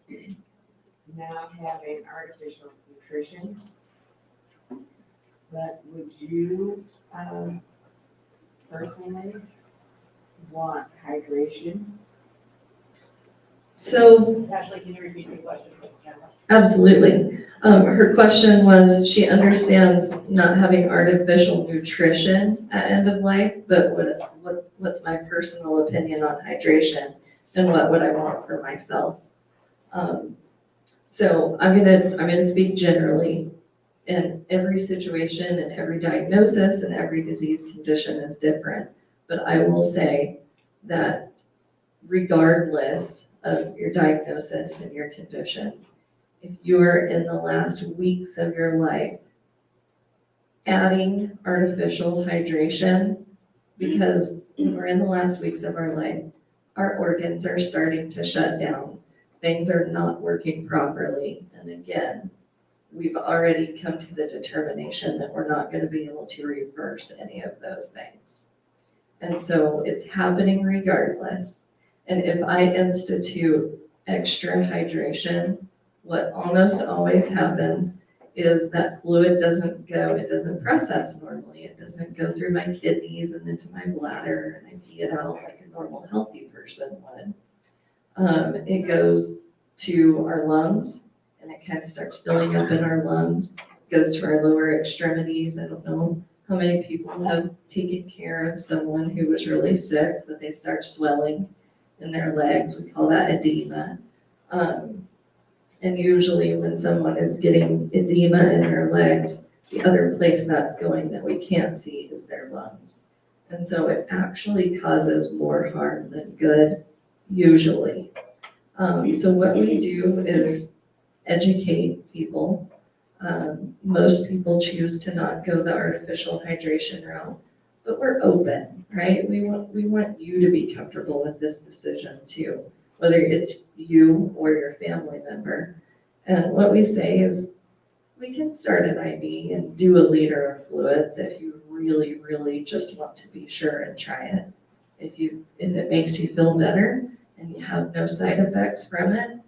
now having artificial nutrition, but would you, personally want hydration? So Ashley, can you repeat your question for the camera? absolutely. Her question was, she understands not having artificial nutrition at end of life, but what's my personal opinion on hydration and what would I want for myself? So I'm gonna speak generally. And every situation and every diagnosis and every disease condition is different. But I will say that regardless of your diagnosis and your condition, if you're in the last weeks of your life, adding artificial hydration, because when we're in the last weeks of our life, our organs are starting to shut down. Things are not working properly. And again, we've already come to the determination that we're not going to be able to reverse any of those things. And so it's happening regardless. And if I institute extra hydration, what almost always happens is that fluid doesn't process normally. It doesn't go through my kidneys and into my bladder and I pee it out like a normal healthy person would. It goes to our lungs and it kind of starts filling up in our lungs, goes to our lower extremities. I don't know how many people have taken care of someone who was really sick, but they start swelling in their legs. We call that edema. And usually when someone is getting edema in their legs, the other place that's going that we can't see is their lungs. And so it actually causes more harm than good, usually. So what we do is educate people. Most people choose to not go the artificial hydration route, but we're open, right? We want you to be comfortable with this decision too, whether it's you or your family member. And what we say is we can start an IV and do a liter of fluids if you really, really just want to be sure and try it. If it makes you feel better and you have no side effects from it,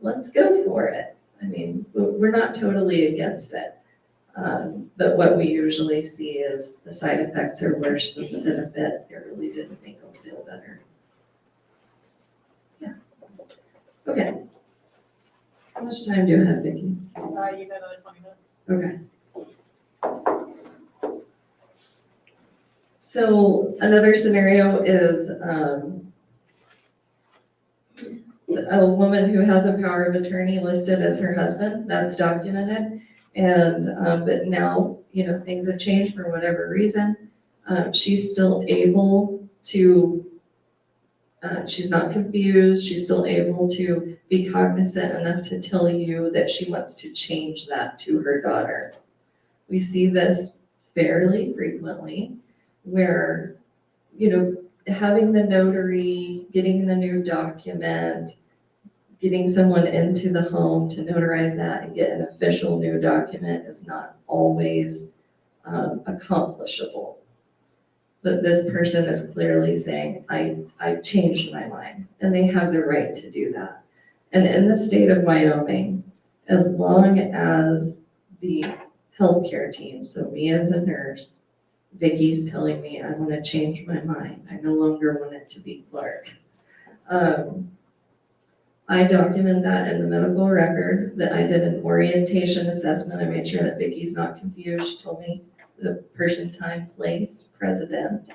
let's go for it. I mean, we're not totally against it. But what we usually see is the side effects are worse than the benefit. It really didn't make them feel better. Yeah. Okay. How much time do I have, Vicki? You got another 20 minutes. Okay. So another scenario is a woman who has a power of attorney listed as her husband. That's documented. And but now, things have changed for whatever reason. She's still able to, she's not confused. She's still able to be cognizant enough to tell you that she wants to change that to her daughter. We see this fairly frequently where, having the notary, getting the new document, getting someone into the home to notarize that and get an official new document is not always accomplishable. But this person is clearly saying, I've changed my mind, and they have the right to do that. And in the state of Wyoming, as long as the healthcare team, so me as a nurse, Vicki's telling me I want to change my mind. I no longer want it to be Clark. I document that in the medical record that I did an orientation assessment. I made sure that Vicki's not confused. She told me the person, time, place, president,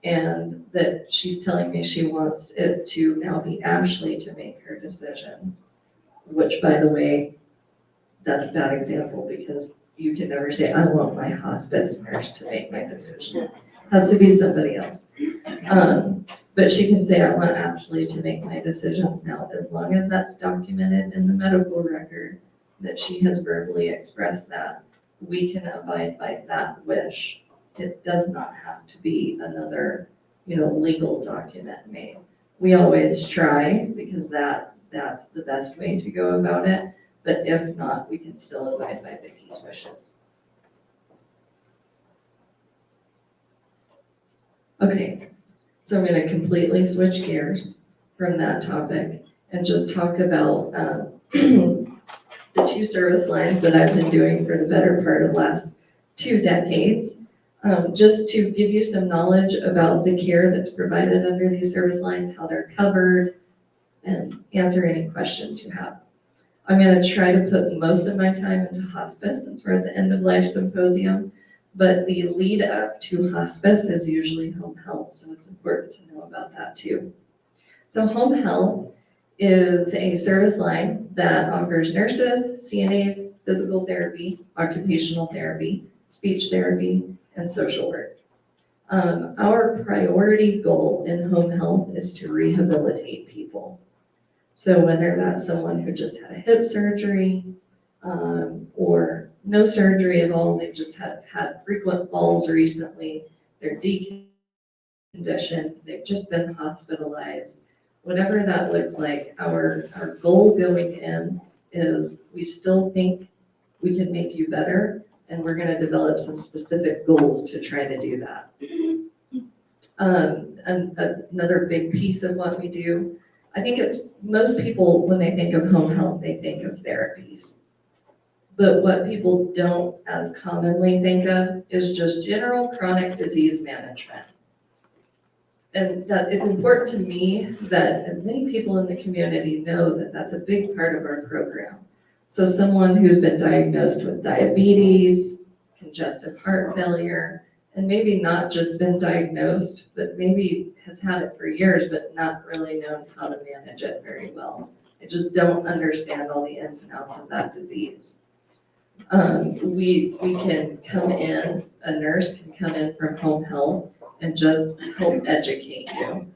and that she's telling me she wants it to now be Ashley to make her decisions, which, by the way, that's a bad example because you can never say, I want my hospice nurse to make my decision. It has to be somebody else. But she can say, I want Ashley to make my decisions now, as long as that's documented in the medical record, that she has verbally expressed that, we can abide by that wish. It does not have to be another, legal document made. We always try because that's the best way to go about it. But if not, we can still abide by Vicki's wishes. Okay, so I'm going to completely switch gears from that topic and just talk about the 2 service lines that I've been doing for the better part of the last 2 decades. Just to give you some knowledge about the care that's provided under these service lines, how they're covered, and answer any questions you have. I'm going to try to put most of my time into hospice since we're at the end of life symposium, but the lead up to hospice is usually home health, so it's important to know about that too. So home health is a service line that offers nurses, CNAs, physical therapy, occupational therapy, speech therapy, and social work. Our priority goal in home health is to rehabilitate people. So whether that's someone who just had a hip surgery or no surgery at all, they've just had frequent falls recently, they're deconditioned, they've just been hospitalized, whatever that looks like, our goal going in is we still think we can make you better, and we're going to develop some specific goals to try to do that. And another big piece of what we do, I think it's most people, when they think of home health, they think of therapies. But what people don't as commonly think of is just general chronic disease management. And that it's important to me that as many people in the community know that that's a big part of our program. So someone who's been diagnosed with diabetes, congestive heart failure, and maybe not just been diagnosed, but maybe has had it for years, but not really known how to manage it very well. They just don't understand all the ins and outs of that disease. We can come in, a nurse can come in from home health and just help educate you.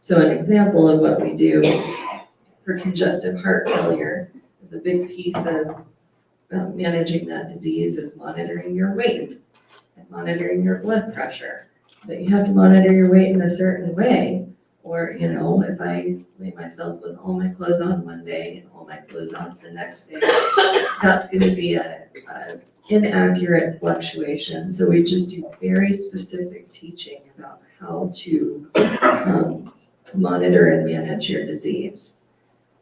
So an example of what we do for congestive heart failure is a big piece of managing that disease is monitoring your weight and monitoring your blood pressure. But you have to monitor your weight in a certain way, or, you know, if I weigh myself with all my clothes on one day and all my clothes on the next day, that's going to be a inaccurate fluctuation. So we just do very specific teaching about how to monitor and manage your disease.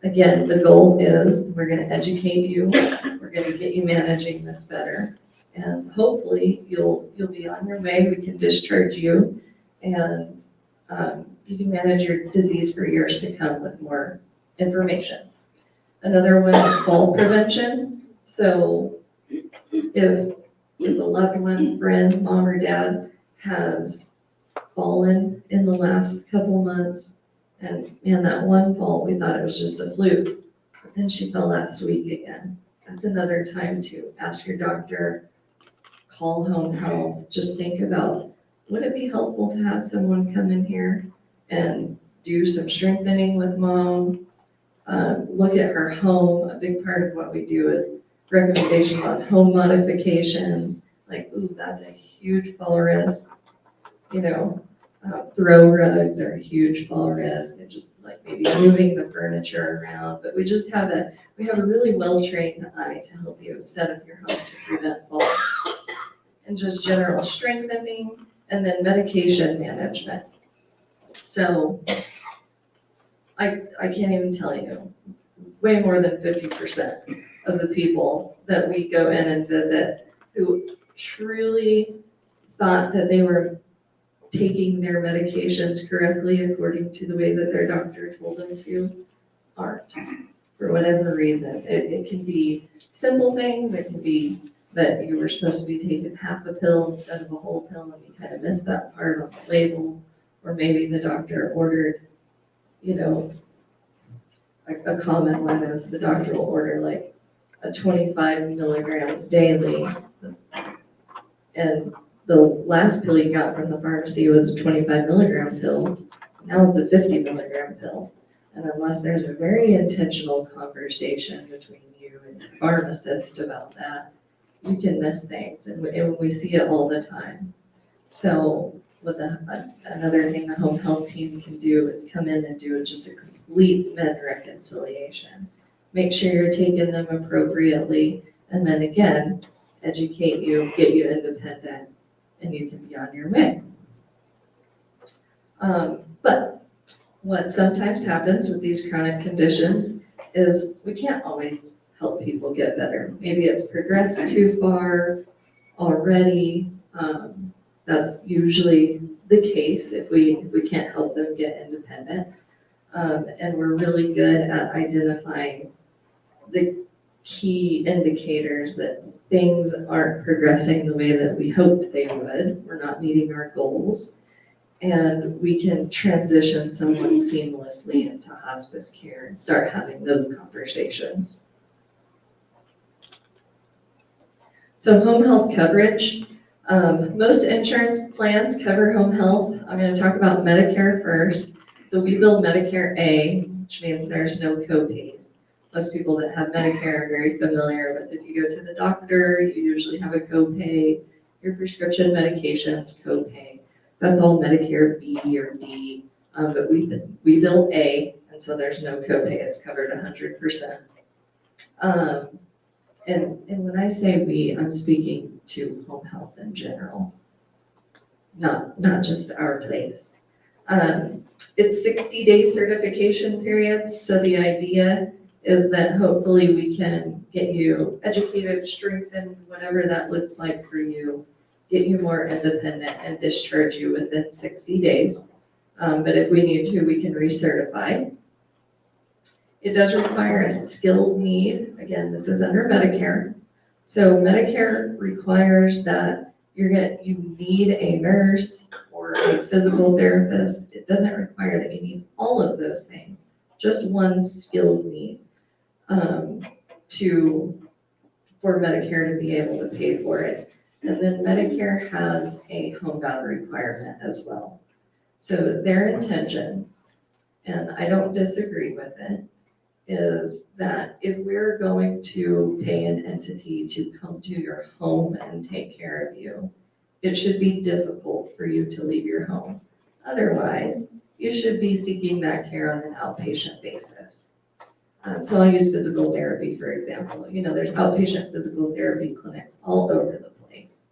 Again, the goal is we're going to educate you, we're going to get you managing this better, and hopefully you'll be on your way. We can discharge you, and you can manage your disease for years to come with more information. Another one is fall prevention. So if a loved one, friend, mom or dad has fallen in the last couple months, and man, that one fall, we thought it was just a fluke, but then she fell last week again. That's another time to ask your doctor, call home health, just think about, would it be helpful to have someone come in here and do some strengthening with mom, look at her home. A big part of what we do is recommendations on home modifications, like, ooh, that's a huge fall risk, you know, throw rugs are a huge fall risk, and just like maybe moving the furniture around. But we just have a really well-trained eye to help you set up your home to prevent falls. And just general strengthening, and then medication management. So I can't even tell you, way more than 50% of the people that we go in and visit who truly thought that they were taking their medications correctly according to the way that their doctor told them to aren't, for whatever reason. It can be simple things. It can be that you were supposed to be taking half a pill instead of a whole pill, and you kind of missed that part on the label. Or maybe the doctor ordered, you know, a common one is the doctor will order like a 25 milligrams daily. And the last pill you got from the pharmacy was a 25 milligram pill. Now it's a 50 milligram pill. And unless there's a very intentional conversation between you and your pharmacist about that, you can miss things, and we see it all the time. So with another thing the home health team can do is come in and do just a complete med reconciliation. Make sure you're taking them appropriately, and then again, educate you, get you independent, and you can be on your way. But what sometimes happens with these chronic conditions is we can't always help people get better. Maybe it's progressed too far already. That's usually the case if we can't help them get independent. And we're really good at identifying the key indicators that things aren't progressing the way that we hoped they would. We're not meeting our goals. And we can transition someone seamlessly into hospice care and start having those conversations. So home health coverage. Most insurance plans cover home health. I'm going to talk about Medicare first. So we bill Medicare A, which means there's no copays. Most people that have Medicare are very familiar with if you go to the doctor, you usually have a copay. Your prescription medications, copay. That's all Medicare B or D, but we bill A, and so there's no copay. It's covered 100%. And when I say we, I'm speaking to home health in general, not just our place. It's 60-day certification periods, so the idea is that hopefully we can get you educated, strengthened, whatever that looks like for you, get you more independent and discharge you within 60 days. But if we need to, we can recertify. It does require a skilled need. Again, this is under Medicare. So Medicare requires that you need a nurse or a physical therapist. It doesn't require that you need all of those things, just one skilled need for Medicare to be able to pay for it. And then Medicare has a homebound requirement as well. So their intention, and I don't disagree with it, is that if we're going to pay an entity to come to your home and take care of you, it should be difficult for you to leave your home. Otherwise, you should be seeking that care on an outpatient basis. So I'll use physical therapy, for example. There's outpatient physical therapy clinics all over the place.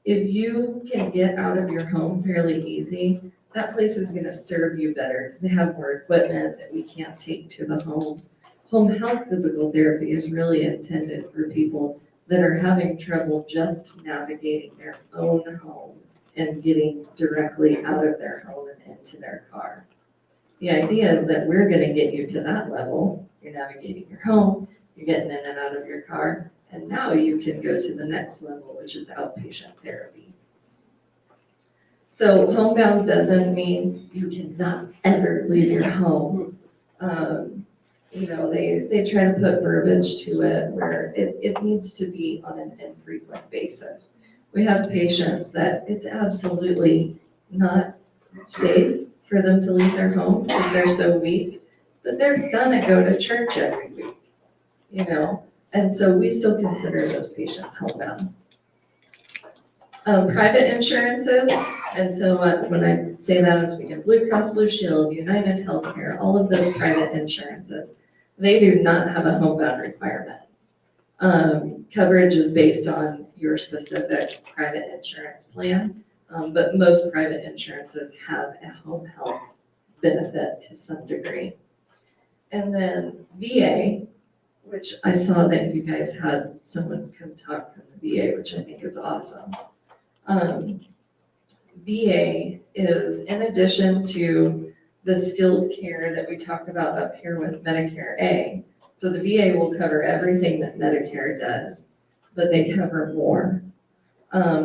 If you can get out of your home fairly easy, that place is going to serve you better because they have more equipment that we can't take to the home. Home health physical therapy is really intended for people that are having trouble just navigating their own home and getting directly out of their home and into their car. The idea is that we're going to get you to that level. You're navigating your home, you're getting in and out of your car, and now you can go to the next level, which is outpatient therapy. So homebound doesn't mean you cannot ever leave your home. They try to put verbiage to it where it needs to be on an infrequent basis. We have patients that it's absolutely not safe for them to leave their home because they're so weak, but they're gonna go to church every week, and so we still consider those patients homebound. Private insurances, and so when I say that, I'm speaking Blue Cross Blue Shield, United Healthcare, all of those private insurances, they do not have a homebound requirement. Coverage is based on your specific private insurance plan, but most private insurances have a home health benefit to some degree. And then VA, which I saw that you guys had someone come talk from the VA, which I think is awesome. VA is, in addition to the skilled care that we talk about up here with Medicare A, so the VA will cover everything that Medicare does, but they cover more.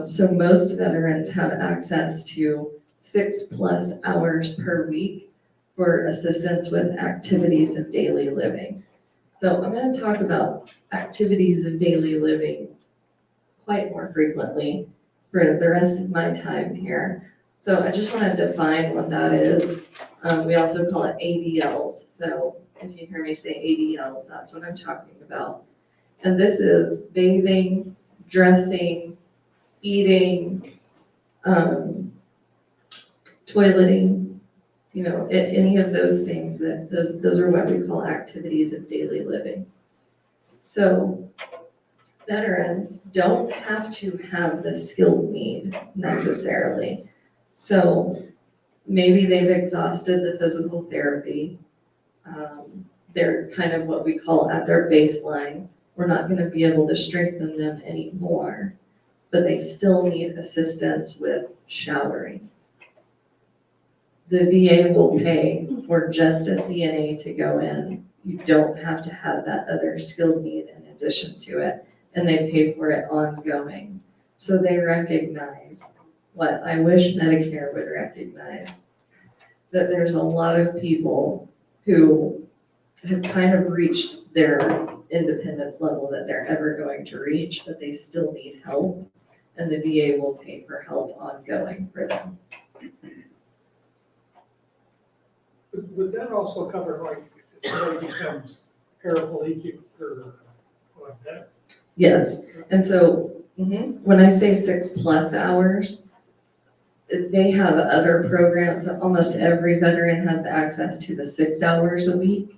So most veterans have access to 6+ hours per week for assistance with activities of daily living. So I'm going to talk about activities of daily living quite more frequently for the rest of my time here. So I just want to define what that is. We also call it ADLs. So if you hear me say ADLs, that's what I'm talking about. And this is bathing, dressing, eating, toileting, any of those things, those are what we call activities of daily living. So veterans don't have to have the skilled need necessarily. So maybe they've exhausted the physical therapy. They're kind of what we call at their baseline. We're not going to be able to strengthen them anymore, but they still need assistance with showering. The VA will pay for just a CNA to go in. You don't have to have that other skilled need in addition to it, and they pay for it ongoing. So they recognize what I wish Medicare would recognize, that there's a lot of people who have kind of reached their independence level that they're ever going to reach, but they still need help, and the VA will pay for help ongoing for them. Would that also cover like, if somebody becomes paraplegic or like that? Yes, and so when I say 6+ hours, they have other programs. Almost every veteran has access to the 6 hours a week.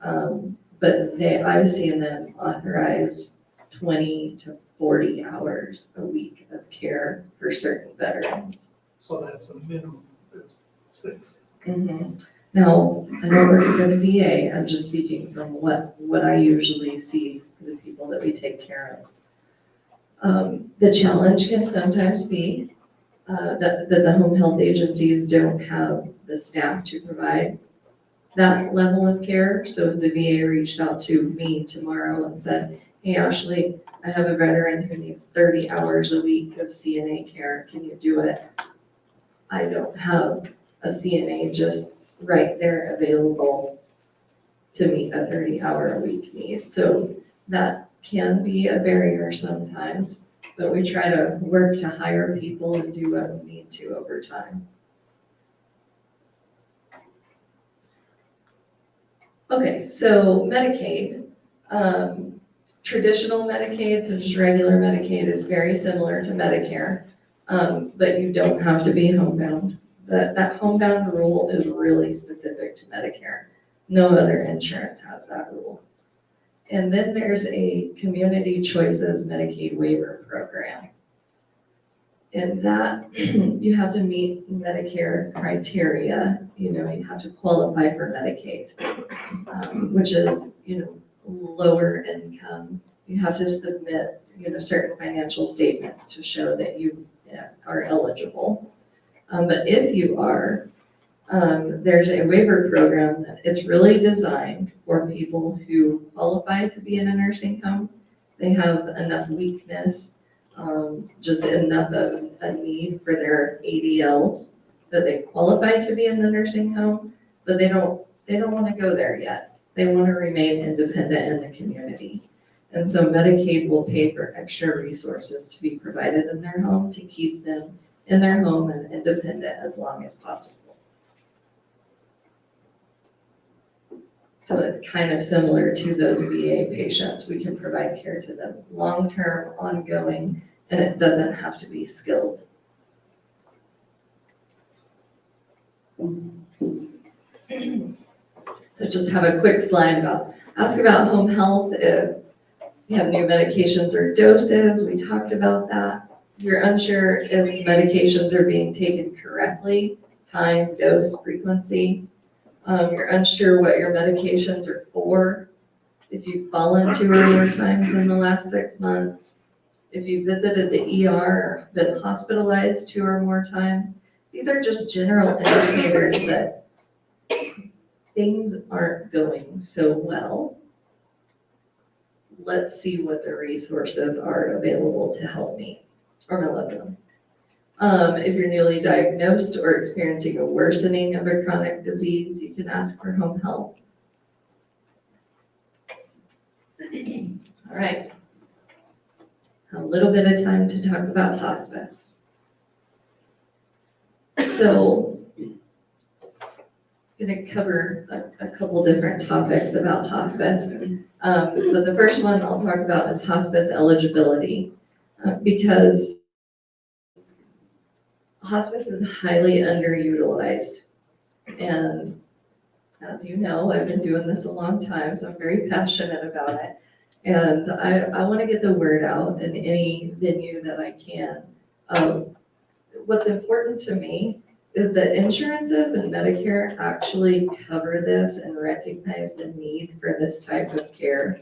But I've seen them authorize 20 to 40 hours a week of care for certain veterans. So that's a minimum of 6. Now, I don't work for the VA, I'm just speaking from what I usually see for the people that we take care of. The challenge can sometimes be that the home health agencies don't have the staff to provide that level of care. So if the VA reached out to me tomorrow and said, hey, Ashley, I have a veteran who needs 30 hours a week of CNA care, can you do it? I don't have a CNA just right there available to meet a 30-hour-a-week need. So that can be a barrier sometimes, but we try to work to hire people and do what we need to over time. Okay, so Medicaid. Traditional Medicaid, so just regular Medicaid, is very similar to Medicare, but you don't have to be homebound. That homebound rule is really specific to Medicare. No other insurance has that rule. And then there's a Community Choices Medicaid Waiver Program. And that, you have to meet Medicare criteria, you have to qualify for Medicaid, which is, lower income. You have to submit, certain financial statements to show that you are eligible. But if you are, there's a waiver program that it's really designed for people who qualify to be in a nursing home. They have enough weakness, just enough of a need for their ADLs that they qualify to be in the nursing home, but they don't want to go there yet. They want to remain independent in the community. And so Medicaid will pay for extra resources to be provided in their home to keep them in their home and independent as long as possible. So it's kind of similar to those VA patients. We can provide care to them long-term, ongoing, and it doesn't have to be skilled. So just have a quick slide ask about home health. If you have new medications or doses, we talked about that. If you're unsure if medications are being taken correctly, time, dose, frequency. You're unsure what your medications are for. If you've fallen 2 or more times in the last 6 months. If you visited the ER or been hospitalized 2 or more times. These are just general indicators that things aren't going so well. Let's see what the resources are available to help me or my loved one. If you're newly diagnosed or experiencing a worsening of a chronic disease, you can ask for home health. All right. A little bit of time to talk about hospice. So I'm going to cover a couple different topics about hospice. But the first one I'll talk about is hospice eligibility, because hospice is highly underutilized. And as you know, I've been doing this a long time, so I'm very passionate about it. And I want to get the word out in any venue that I can. What's important to me is that insurances and Medicare actually cover this and recognize the need for this type of care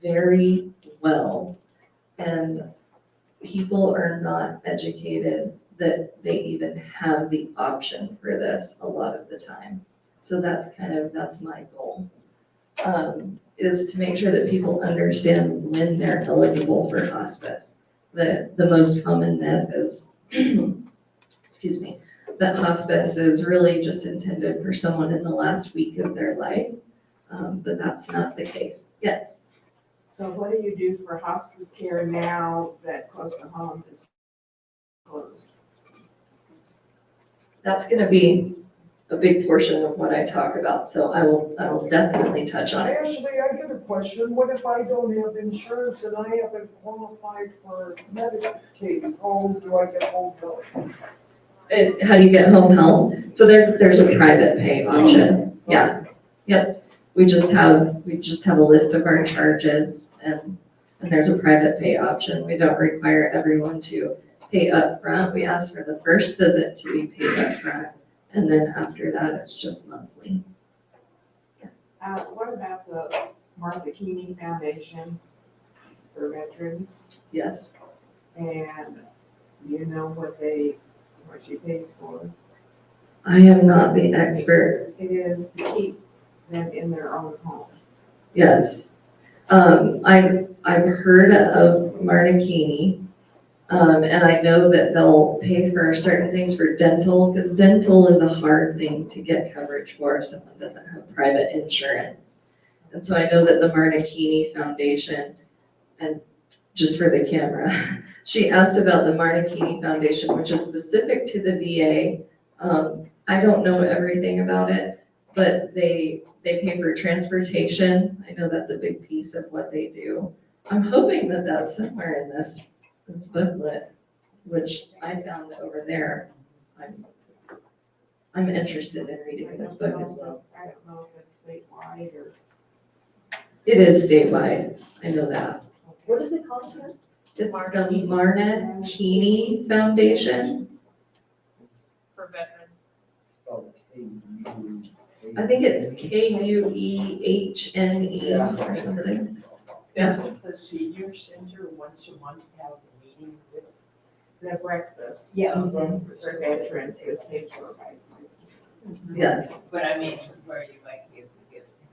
very well. And people are not educated that they even have the option for this a lot of the time. So that's my goal, is to make sure that people understand when they're eligible for hospice. The most common myth is, excuse me, that hospice is really just intended for someone in the last week of their life, but that's not the case. Yes. So what do you do for hospice care now that close to home is closed? That's gonna be a big portion of what I talk about, so I will definitely touch on it. Ashley, I get a question. What if I don't have insurance and I haven't qualified for Medicaid? How do I get home health? And how do you get home health? So there's a private pay option. Yeah, yep. We just have a list of our charges and there's a private pay option. We don't require everyone to pay up front. We ask for the first visit to be paid up front, and then after that, it's just monthly. What about the Martha Keeney Foundation for Veterans? Yes. And you know what she pays for? I am not the expert. It is to keep them in their own home. Yes. I've heard of Martha Keeney, and I know that they'll pay for certain things for dental, because dental is a hard thing to get coverage for if someone doesn't have private insurance. And so I know that the Martha Keeney Foundation, and just for the camera, she asked about the Martha Keeney Foundation, which is specific to the VA. I don't know everything about it, but they pay for transportation. I know that's a big piece of what they do. I'm hoping that that's somewhere in this booklet, which I found over there. I'm interested in reading this book as well. I don't know if it's statewide or. It is statewide, I know that. What is it called again? It's the Martha Keeney Foundation. For veterans. I think it's KUEHNE or something. Doesn't the senior center once a month have a meeting with The breakfast. Yeah. For veterans is paid for by. Yes. But I mean, where you might give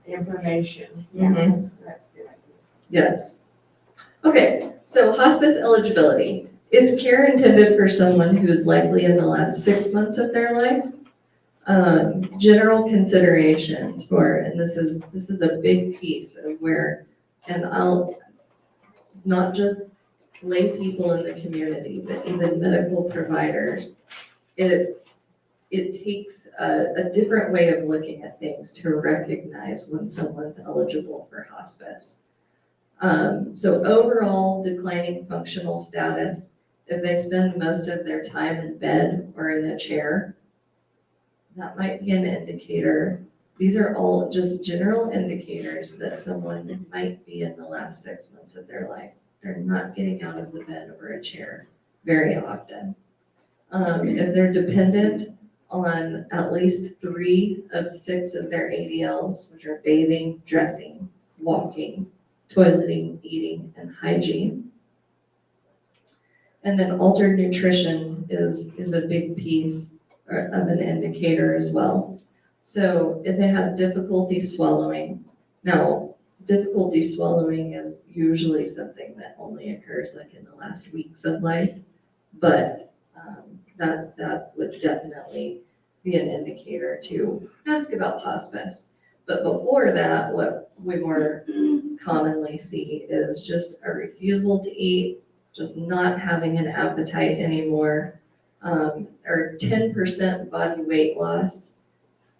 Information. Mhm. That's good idea. Yes. Okay, so hospice eligibility. It's care intended for someone who is likely in the last 6 months of their life. General considerations for, and this is a big piece of where, and I'll, not just lay people in the community, but even medical providers, it takes a different way of looking at things to recognize when someone's eligible for hospice. So overall declining functional status, if they spend most of their time in bed or in a chair, that might be an indicator. These are all just general indicators that someone might be in the last 6 months of their life. They're not getting out of the bed or a chair very often. If they're dependent on at least 3 of 6 of their ADLs, which are bathing, dressing, walking, toileting, eating, and hygiene. And then altered nutrition is a big piece of an indicator as well. So if they have difficulty swallowing, now difficulty swallowing is usually something that only occurs like in the last weeks of life, but that would definitely be an indicator to ask about hospice. But before that, what we more commonly see is just a refusal to eat, just not having an appetite anymore, or 10% body weight loss,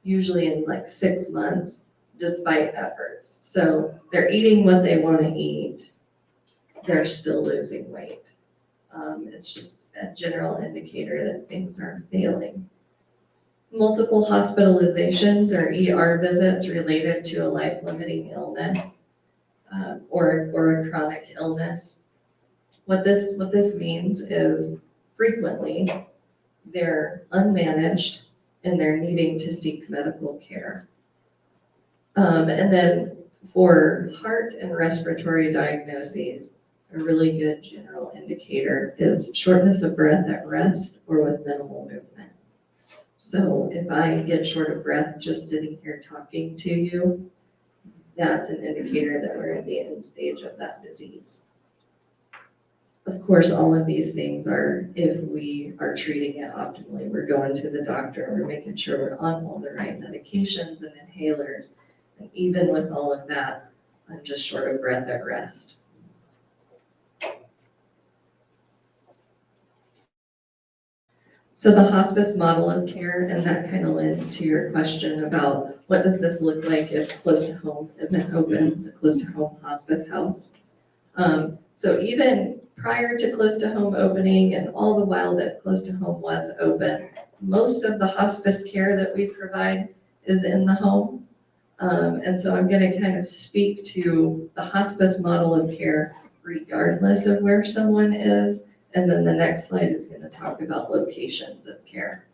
usually in like 6 months, despite efforts. So they're eating what they want to eat, they're still losing weight. It's just a general indicator that things are failing. Multiple hospitalizations or ER visits related to a life-limiting illness or a chronic illness. What this means is frequently they're unmanaged and they're needing to seek medical care. And then for heart and respiratory diagnoses, a really good general indicator is shortness of breath at rest or with minimal movement. So if I get short of breath just sitting here talking to you, that's an indicator that we're in the end stage of that disease. Of course, all of these things are, if we are treating it optimally, we're going to the doctor, we're making sure we're on all the right medications and inhalers. And even with all of that, I'm just short of breath at rest. So the hospice model of care, and that kind of lends to your question about what does this look like if close to home isn't open, the close to home hospice house. So even prior to close to home opening and all the while that close to home was open, most of the hospice care that we provide is in the home. And so I'm going to kind of speak to the hospice model of care regardless of where someone is. And then the next slide is going to talk about locations of care.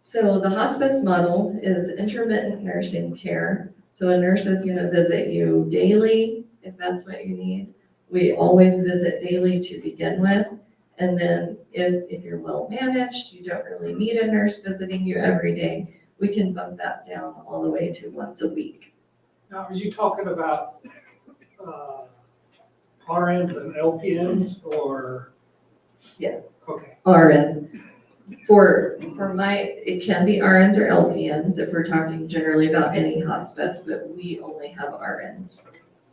So the hospice model is intermittent nursing care. So a nurse is going to visit you daily if that's what you need. We always visit daily to begin with. And then if you're well managed, you don't really need a nurse visiting you every day, we can bump that down all the way to once a week. Now, are you talking about RNs and LPNs or? Yes. Okay. RNs. For it can be RNs or LPNs if we're talking generally about any hospice, but we only have RNs.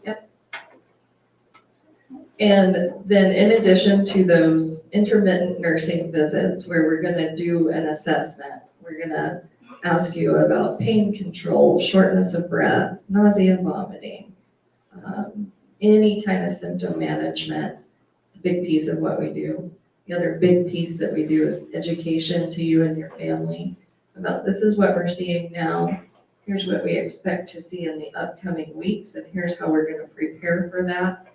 Yep. And then in addition to those intermittent nursing visits where we're gonna do an assessment, we're gonna ask you about pain control, shortness of breath, nausea, vomiting, any kind of symptom management. It's a big piece of what we do. The other big piece that we do is education to you and your family about this is what we're seeing now. Here's what we expect to see in the upcoming weeks, and here's how we're going to prepare for that,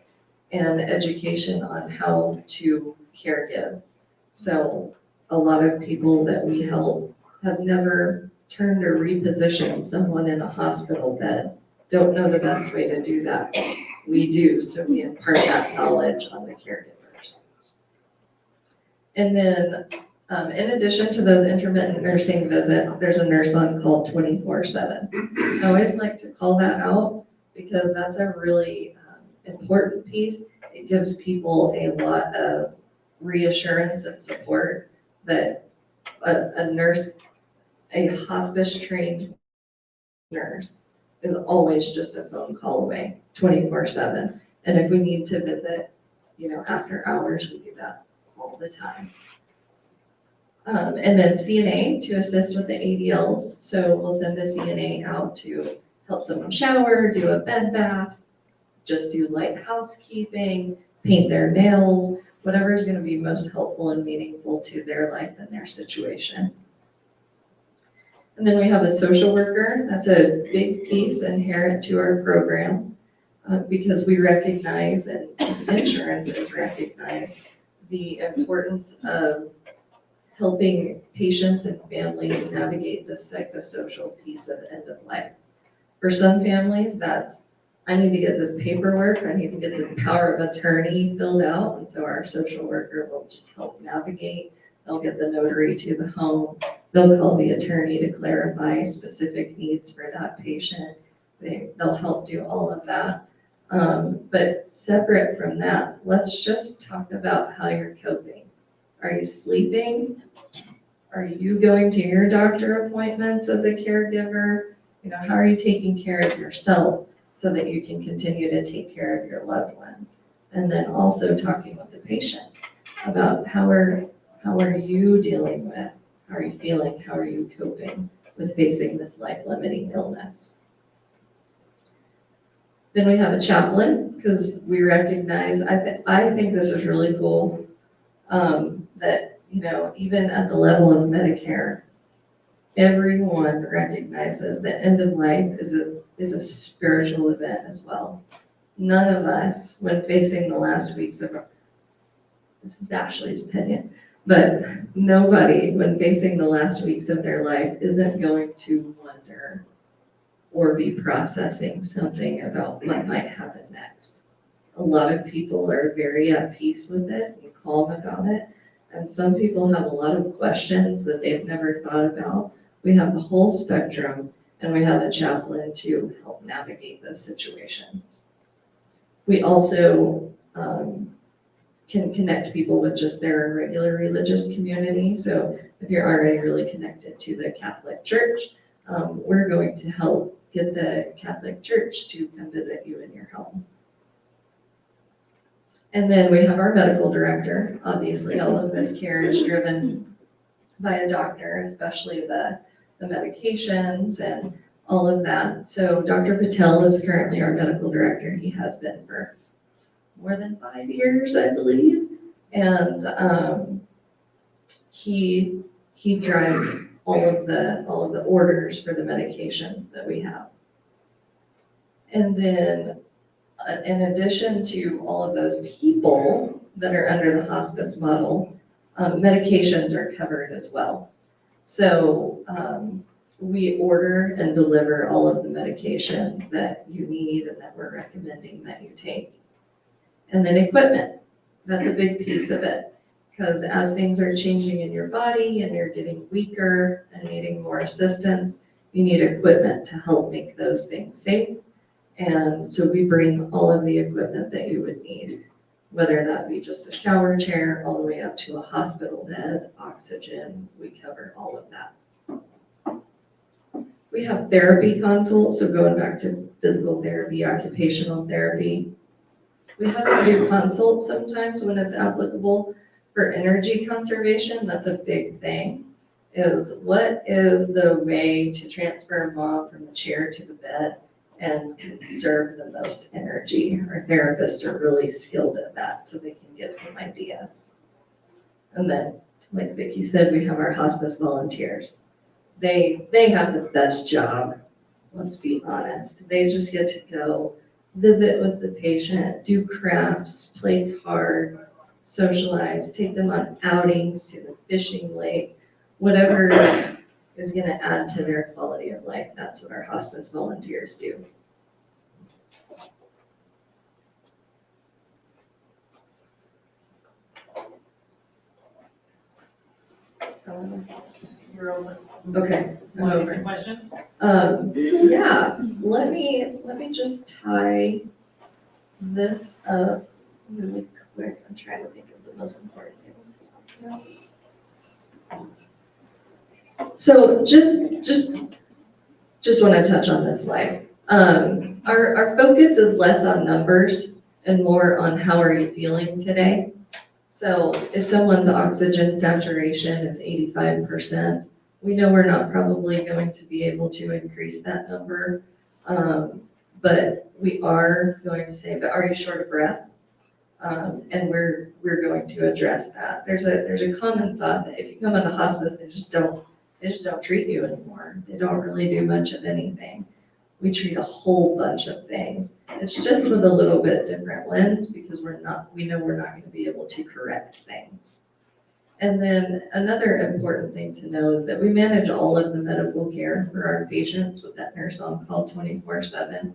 and education on how to care give. So a lot of people that we help have never turned or repositioned someone in a hospital bed, don't know the best way to do that. We do, so we impart that knowledge on the caregivers. And then in addition to those intermittent nursing visits, there's a nurse on call 24/7. I always like to call that out because that's a really important piece. It gives people a lot of reassurance and support that a nurse, a hospice trained nurse is always just a phone call away, 24/7. And if we need to visit, after hours, we do that all the time. And then CNA to assist with the ADLs. So we'll send a CNA out to help someone shower, do a bed bath, just do light housekeeping, paint their nails, whatever is going to be most helpful and meaningful to their life and their situation. And then we have a social worker. That's a big piece inherent to our program because we recognize, and insurance is recognized, the importance of helping patients and families navigate the psychosocial piece of end of life. For some families, that's, I need to get this paperwork, I need to get this power of attorney filled out, and so our social worker will just help navigate. They'll get the notary to the home, they'll call the attorney to clarify specific needs for that patient. They'll help do all of that. But separate from that, let's just talk about how you're coping. Are you sleeping? Are you going to your doctor appointments as a caregiver? How are you taking care of yourself so that you can continue to take care of your loved one? And then also talking with the patient about how are you dealing with, how are you feeling, how are you coping with facing this life-limiting illness? Then we have a chaplain, because we recognize, I think this is really cool, that, even at the level of Medicare, everyone recognizes that end of life is a spiritual event as well. None of us, when facing the last weeks of, this is Ashley's opinion, but nobody, when facing the last weeks of their life, isn't going to wonder or be processing something about what might happen next. A lot of people are very at peace with it and calm about it. And some people have a lot of questions that they've never thought about. We have the whole spectrum, and we have a chaplain to help navigate those situations. We also can connect people with just their regular religious community. So if you're already really connected to the Catholic Church, we're going to help get the Catholic Church to come visit you in your home. And then we have our medical director. Obviously, all of this care is driven by a doctor, especially the medications and all of that. So Dr. Patel is currently our medical director. He has been for more than 5 years, I believe. And he drives all of the orders for the medications that we have. And then in addition to all of those people that are under the hospice model, medications are covered as well. So we order and deliver all of the medications that you need and that we're recommending that you take. And then equipment, that's a big piece of it. Because as things are changing in your body and you're getting weaker and needing more assistance, you need equipment to help make those things safe. And so we bring all of the equipment that you would need, whether that be just a shower chair all the way up to a hospital bed, oxygen, we cover all of that. We have therapy consults, so going back to physical therapy, occupational therapy. We have to do consults sometimes when it's applicable for energy conservation. That's a big thing, is what is the way to transfer mom from the chair to the bed and conserve the most energy. Our therapists are really skilled at that, so they can give some ideas. And then, like Vicki said, we have our hospice volunteers. They have the best job, let's be honest. They just get to go visit with the patient, do crafts, play cards, socialize, take them on outings to the fishing lake, whatever is going to add to their quality of life. That's what our hospice volunteers do. You're over. Okay, I'm Want to over. make some questions? Yeah, let me just tie this up really quick. I'm trying to think of the most important things. So just want to touch on this slide. Our focus is less on numbers and more on how are you feeling today. So if someone's oxygen saturation is 85%, we know we're not probably going to be able to increase that number, but we are going to say, but are you short of breath? And we're going to address that. There's a common thought that if you come into hospice, they just don't treat you anymore. They don't really do much of anything. We treat a whole bunch of things. It's just with a little bit different lens because we know we're not going to be able to correct things. And then another important thing to know is that we manage all of the medical care for our patients with that nurse on call 24/7.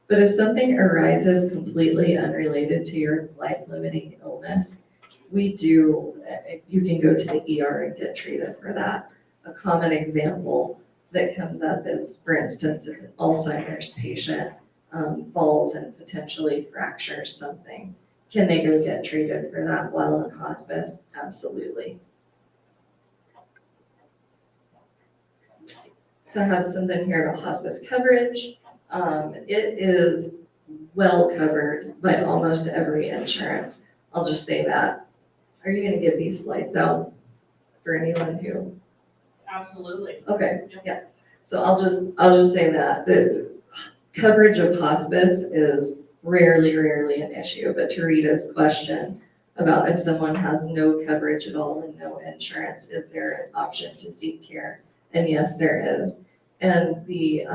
But if something arises completely unrelated to your life-limiting illness, you can go to the ER and get treated for that. A common example that comes up is, for instance, if an Alzheimer's patient falls and potentially fractures something. Can they go get treated for that while in hospice? Absolutely. So I have something here about hospice coverage. It is well covered by almost every insurance. I'll just say that. Are you going to give these slides out for anyone who? Absolutely. Okay, yeah. So I'll just say that the coverage of hospice is rarely an issue, but to Rita's question about if someone has no coverage at all and no insurance, is there an option to seek care? And yes, there is. And the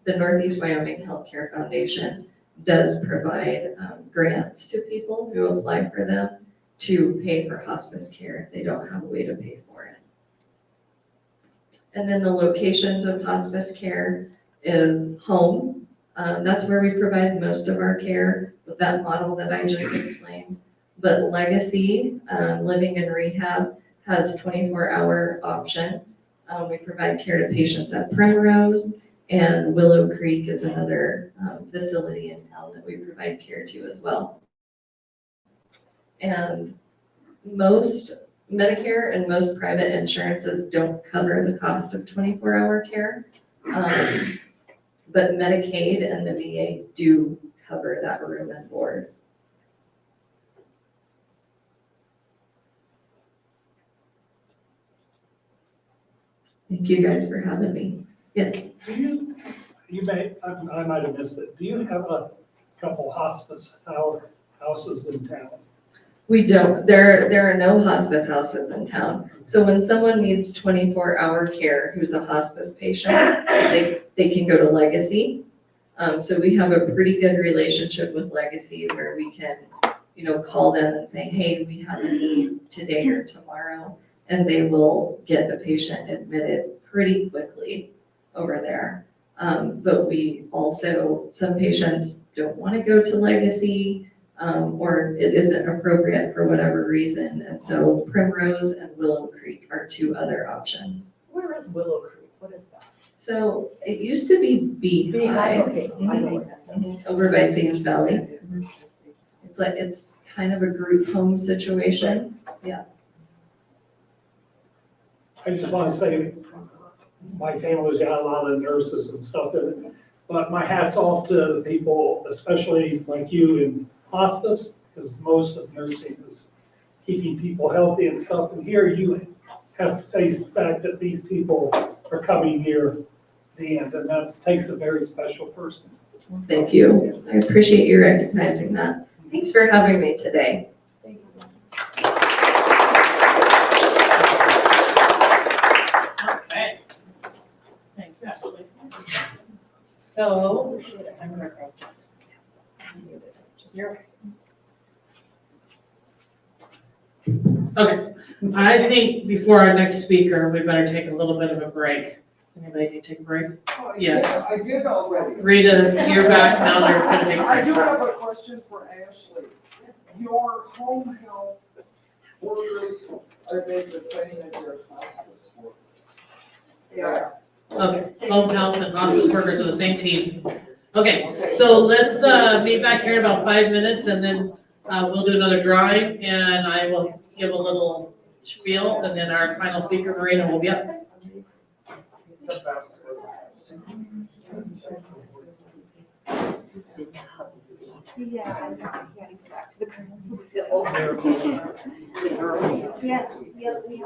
Northeast Wyoming Healthcare Foundation does provide grants to people who apply for them to pay for hospice care if they don't have a way to pay for it. And then the locations of hospice care is home. That's where we provide most of our care with that model that I just explained. But Legacy, Living in Rehab, has 24-hour option. We provide care to patients at Primrose, and Willow Creek is another facility in town that we provide care to as well. And most Medicare and most private insurances don't cover the cost of 24-hour care. But Medicaid and the VA do cover that room and board. Thank you guys for having me. Yes. Do you may, I might have missed it, do you have a couple hospice houses in town? We don't. There are no hospice houses in town. So when someone needs 24-hour care, who's a hospice patient, they can go to Legacy. So we have a pretty good relationship with Legacy where we can, call them and say, hey, we have a need today or tomorrow, and they will get the patient admitted pretty quickly over there. But we also, some patients don't want to go to Legacy, or it isn't appropriate for whatever reason. And so Primrose and Willow Creek are two other options. Where is Willow Creek? What is that? So it used to be Beehive. Okay, I know that. Over by Sage Valley. It's kind of a group home situation. Yeah. I just want to say, my family's got a lot of nurses and stuff in it, but my hat's off to the people, especially like you in hospice, because most of nursing is keeping people healthy and stuff, and here you have to face the fact that these people are coming near the end, and that takes a very special person. Thank you. I appreciate you recognizing that. Thanks for having me today. Okay. Thank you, Ashley. So, I'm gonna grab this. Okay, I think before our next speaker, we better take a little bit of a break. Does anybody need to take a break? Yes. I did already. Rita, you're back now, they're gonna take a I do break. have a question for Ashley. Your home health workers, are they the same as your hospice workers? Yeah. Okay, home health and hospice workers are the same team. Okay, so let's meet back here in about 5 minutes, and then we'll do another drawing, and I will give a little spiel, and then our final speaker, Marina, will be up. Yeah, I'm not getting back to the current still. Yes, yeah, we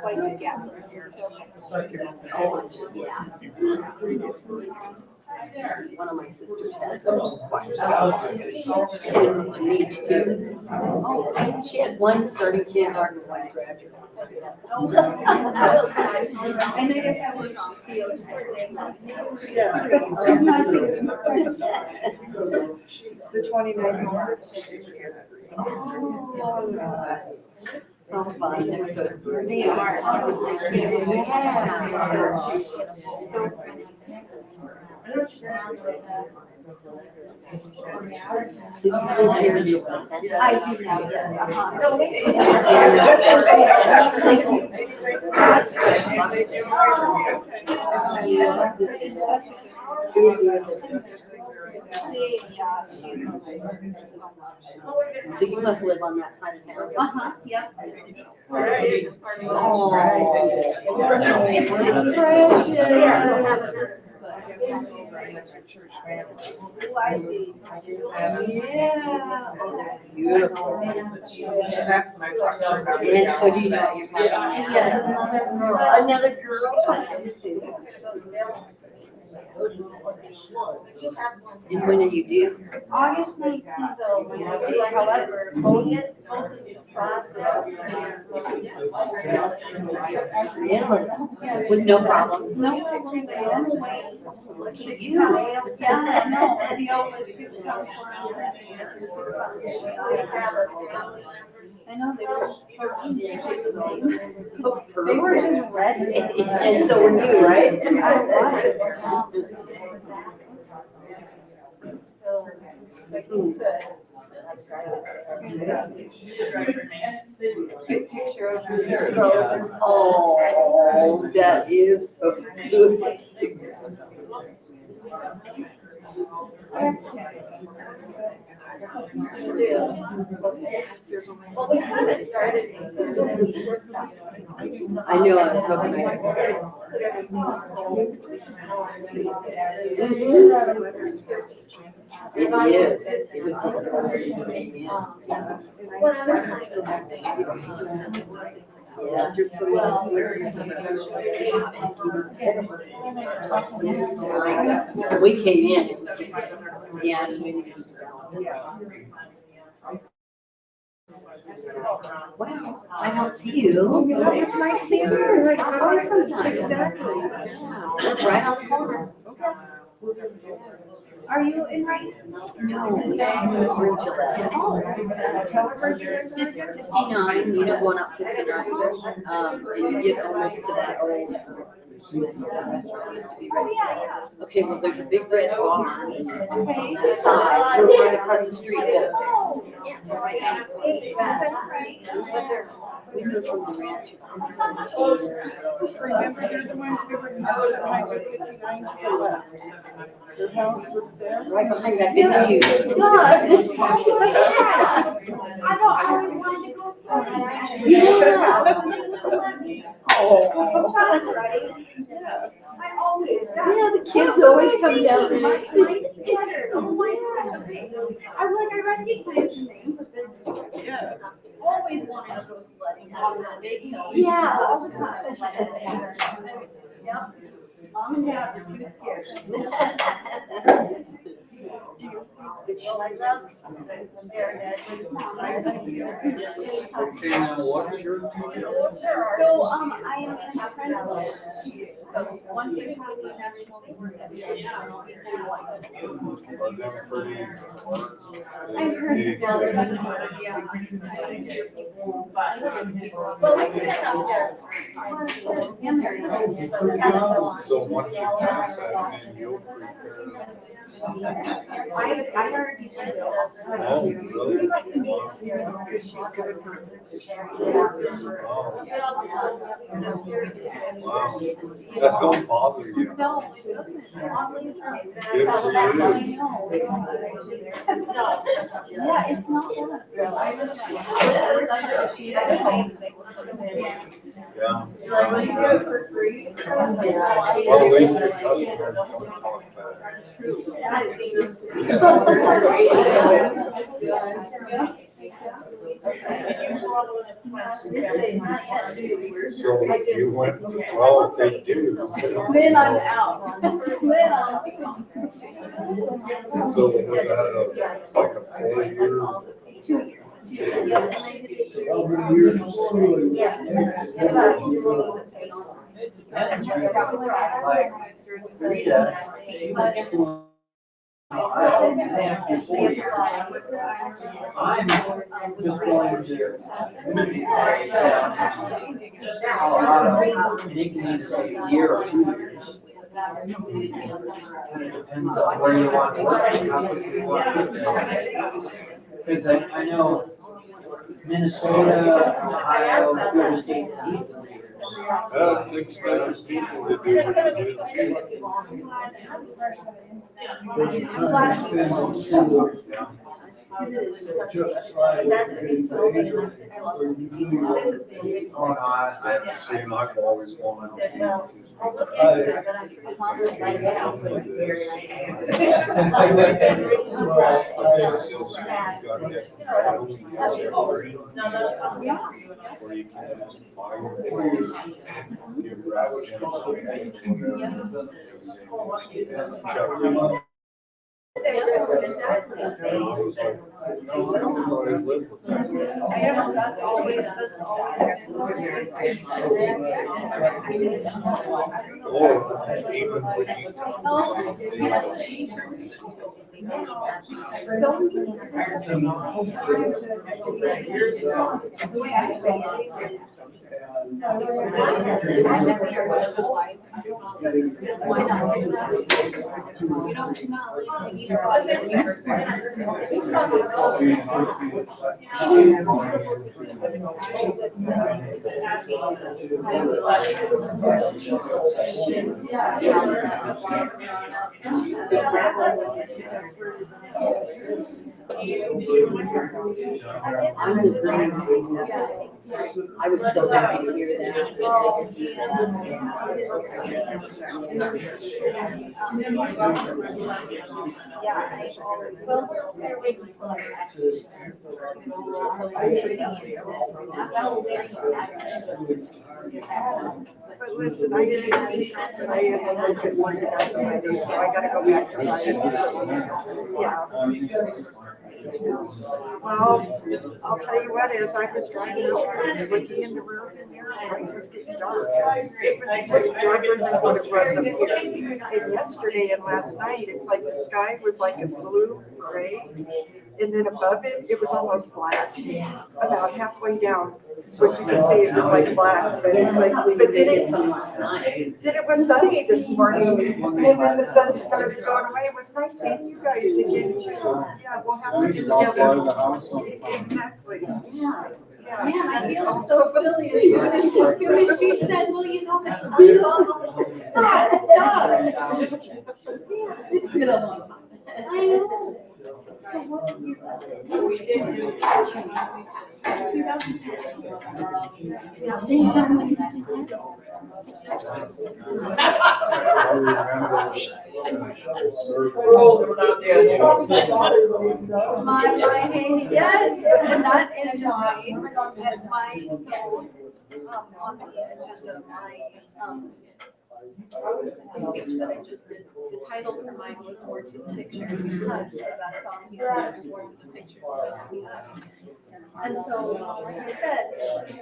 quite a gap here. One of my sisters has needs to. She had one starting kindergarten, one graduate. And I guess I was on field. The 29th of March. Oh, fun. They I do have So you must live on that side of town. yeah. Beautiful. That's my question. And so do you know you're another girl? And when are you due? August 19th, though, however, both of the process. Really? With no problems? No problems, I am away. Look at you. Yeah, no, Leo was 6 pounds, 4 ounces. I know, they were just they were just red. And so were you, right? Cute picture of her girls. Oh, that is so good. Well, we haven't started. I knew I was hoping I It is. It was good. Yeah, just so we came in, it was getting, yeah, and we didn't sell. Wow, I don't see you. That was nice seeing you. Exactly. Right on the corner. Are you in right? No, we're in Gillette. Tell her we're here. 59, you know, going up 59. And you get almost to that old restaurant used to be right. Okay, well, there's a big red barn on that side. We're right across the street. We moved from the ranch. Remember, they're the ones who were on Highway 59 to the left. Their house was there. Right behind that big view. I know, I always wanted to go slow. Oh. That's right. I always. Yeah, the kids always come down there. My sister, oh my gosh, okay. I'm like, I recognize the name, but then. Yeah. Always wanted to go sledding on the big hill. Yeah, all the time. Yep. Mom and dad were too scared. Well, I love their dad. Okay, now what's your? So, I am in a friend. So, one thing has been never told me where to I've heard the bell, yeah. So once you pass that, then you'll prepare. I already did it. Oh, really? Wow. That don't bother you. No, it doesn't. Oddly enough. Good for you. Yeah, it's not fun. Yeah. Like, when you do it for free. Well, at least your customers don't talk back. So you went, well, if they do. Then I'm out. Then I'll be gone. So was that like a 4-year? 2 years. How many years of schooling? I'm just going to Colorado, and it can either take a year or 2 years. Kind of depends on where you want to work and how quick you want to get there. Because I know Minnesota, Ohio, other states need the readers. That takes better people to do what you Just like Oh, no, I haven't seen, I've always wanted to. Where you can just buy your things, you grab it, I was like, no, I live with that. Yeah, that's always. Why not? You don't I'm the grandma. I was so happy to hear that. But listen, I didn't eat, but I had a lunch at 1 already, so I gotta go back to lunch. Yeah. Well, I'll tell you what, as I was driving over, looking in the rearview mirror, it was getting dark. It was getting darker than what it was up here. And yesterday and last night, it's like the sky was like a blue gray. And then above it, it was almost black, about halfway down, which you can see it was like black, but it's like, but then it was sunny this morning, and then the sun started going away. It was nice seeing you guys again too. Yeah, we'll have to get together. Exactly. Yeah. Man, I feel so silly. As soon as she said, well, you know, that I saw it's been a long time. I know. So what year was it? We did do 2015. Yeah, same time when you did yes, and that is why at my, so, on the agenda, the speech that I just did, the title for mine was More to the Picture, because of that song, he said, there's more to the picture. And so, like I said,